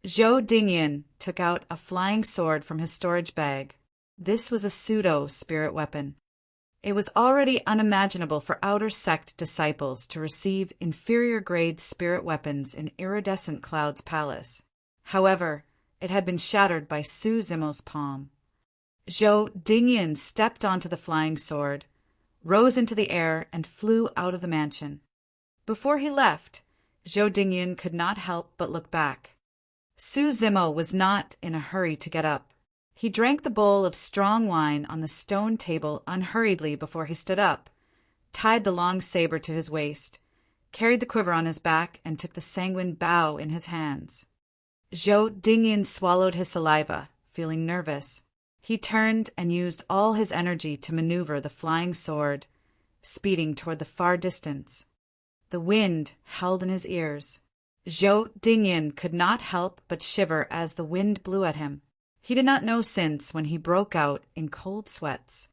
Zhou Dingyun took out a flying sword from his storage bag. This was a pseudo-spirit weapon. It was already unimaginable for outer sect disciples to receive inferior-grade spirit weapons in Iridescent Cloud's palace. However, it had been shattered by Su Zimo's palm. Zhou Dingyun stepped onto the flying sword, rose into the air, and flew out of the mansion. Before he left, Zhou Dingyun could not help but look back. Su Zimo was not in a hurry to get up. He drank the bowl of strong wine on the stone table unhurriedly before he stood up, tied the long saber to his waist, carried the quiver on his back, and took the sanguine bow in his hands. Zhou Dingyun swallowed his saliva, feeling nervous. He turned and used all his energy to maneuver the flying sword, speeding toward the far distance. The wind howled in his ears. Zhou Dingyun could not help but shiver as the wind blew at him. He did not know since when he broke out in cold sweats.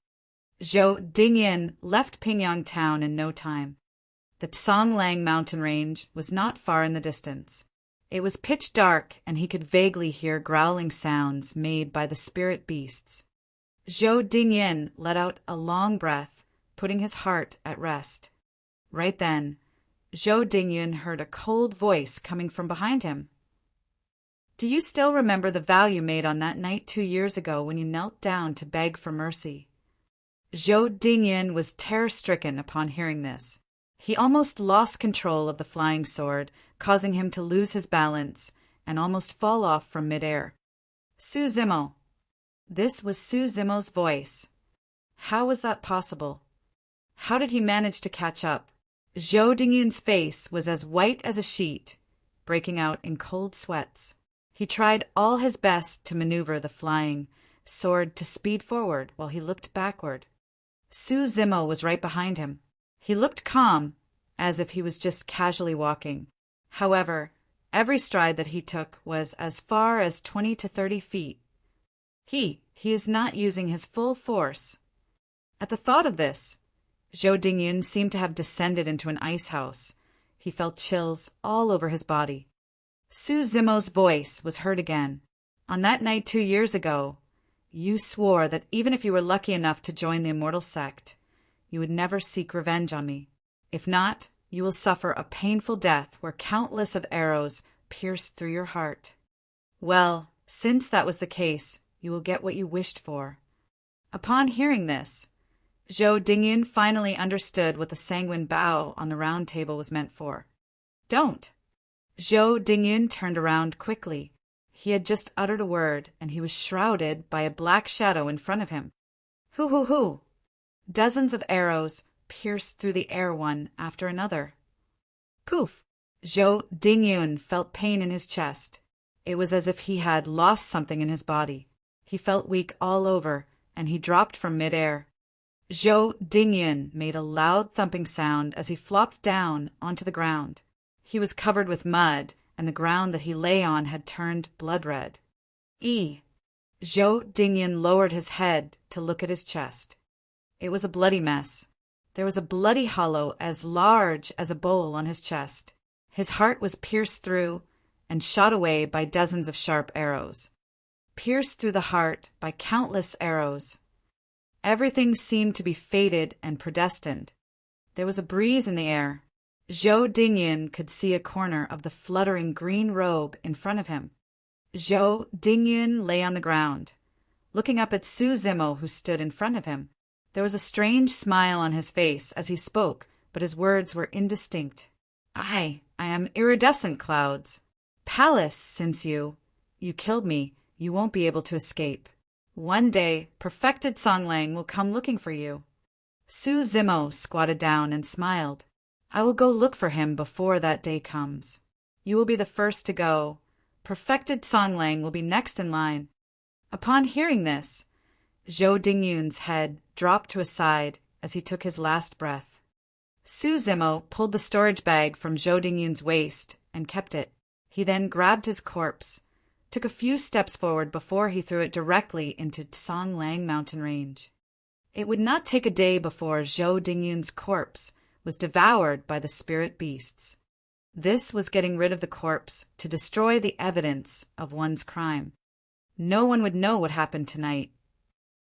Zhou Dingyun left Pingyang town in no time. The Songlang mountain range was not far in the distance. It was pitch dark, and he could vaguely hear growling sounds made by the spirit beasts. Zhou Dingyun let out a long breath, putting his heart at rest. Right then, Zhou Dingyun heard a cold voice coming from behind him. "Do you still remember the vow you made on that night 2 years ago when you knelt down to beg for mercy?" Zhou Dingyun was terror-stricken upon hearing this. He almost lost control of the flying sword, causing him to lose his balance and almost fall off from midair. "Su Zimo." This was Su Zimo's voice. How was that possible? How did he manage to catch up? Zhou Dingyun's face was as white as a sheet, breaking out in cold sweats. He tried all his best to maneuver the flying sword to speed forward while he looked backward. Su Zimo was right behind him. He looked calm, as if he was just casually walking. However, every stride that he took was as far as 20 to 30 feet. He is not using his full force. At the thought of this, Zhou Dingyun seemed to have descended into an ice house. He felt chills all over his body. Su Zimo's voice was heard again. "On that night 2 years ago, you swore that even if you were lucky enough to join the immortal sect, you would never seek revenge on me. If not, you will suffer a painful death where countless of arrows pierce through your heart. Well, since that was the case, you will get what you wished for. Upon hearing this, Zhou Dingyun finally understood what the sanguine bow on the round table was meant for. Don't! Zhou Dingyun turned around quickly. He had just uttered a word, and he was shrouded by a black shadow in front of him. Hoo hoo hoo! Dozens of arrows pierced through the air one after another. Poof! Zhou Dingyun felt pain in his chest. It was as if he had lost something in his body. He felt weak all over, and he dropped from mid-air. Zhou Dingyun made a loud thumping sound as he flopped down onto the ground. He was covered with mud, and the ground that he lay on had turned blood-red. Zhou Dingyun lowered his head to look at his chest. It was a bloody mess. There was a bloody hollow as large as a bowl on his chest. His heart was pierced through and shot away by dozens of sharp arrows. Pierced through the heart by countless arrows. Everything seemed to be fated and predestined. There was a breeze in the air. Zhou Dingyun could see a corner of the fluttering green robe in front of him. Zhou Dingyun lay on the ground, looking up at Su Zimo, who stood in front of him. There was a strange smile on his face as he spoke, but his words were indistinct. I am iridescent clouds. Palace, since you killed me, you won't be able to escape. One day, perfected Songlang will come looking for you. Su Zimo squatted down and smiled. I will go look for him before that day comes. You will be the first to go. Perfected Songlang will be next in line. Upon hearing this, Zhou Dingyun's head dropped to his side as he took his last breath. Su Zimo pulled the storage bag from Zhou Dingyun's waist and kept it. He then grabbed his corpse, took a few steps forward before he threw it directly into Songlang mountain range. It would not take a day before Zhou Dingyun's corpse was devoured by the spirit beasts. This was getting rid of the corpse to destroy the evidence of one's crime. No one would know what happened tonight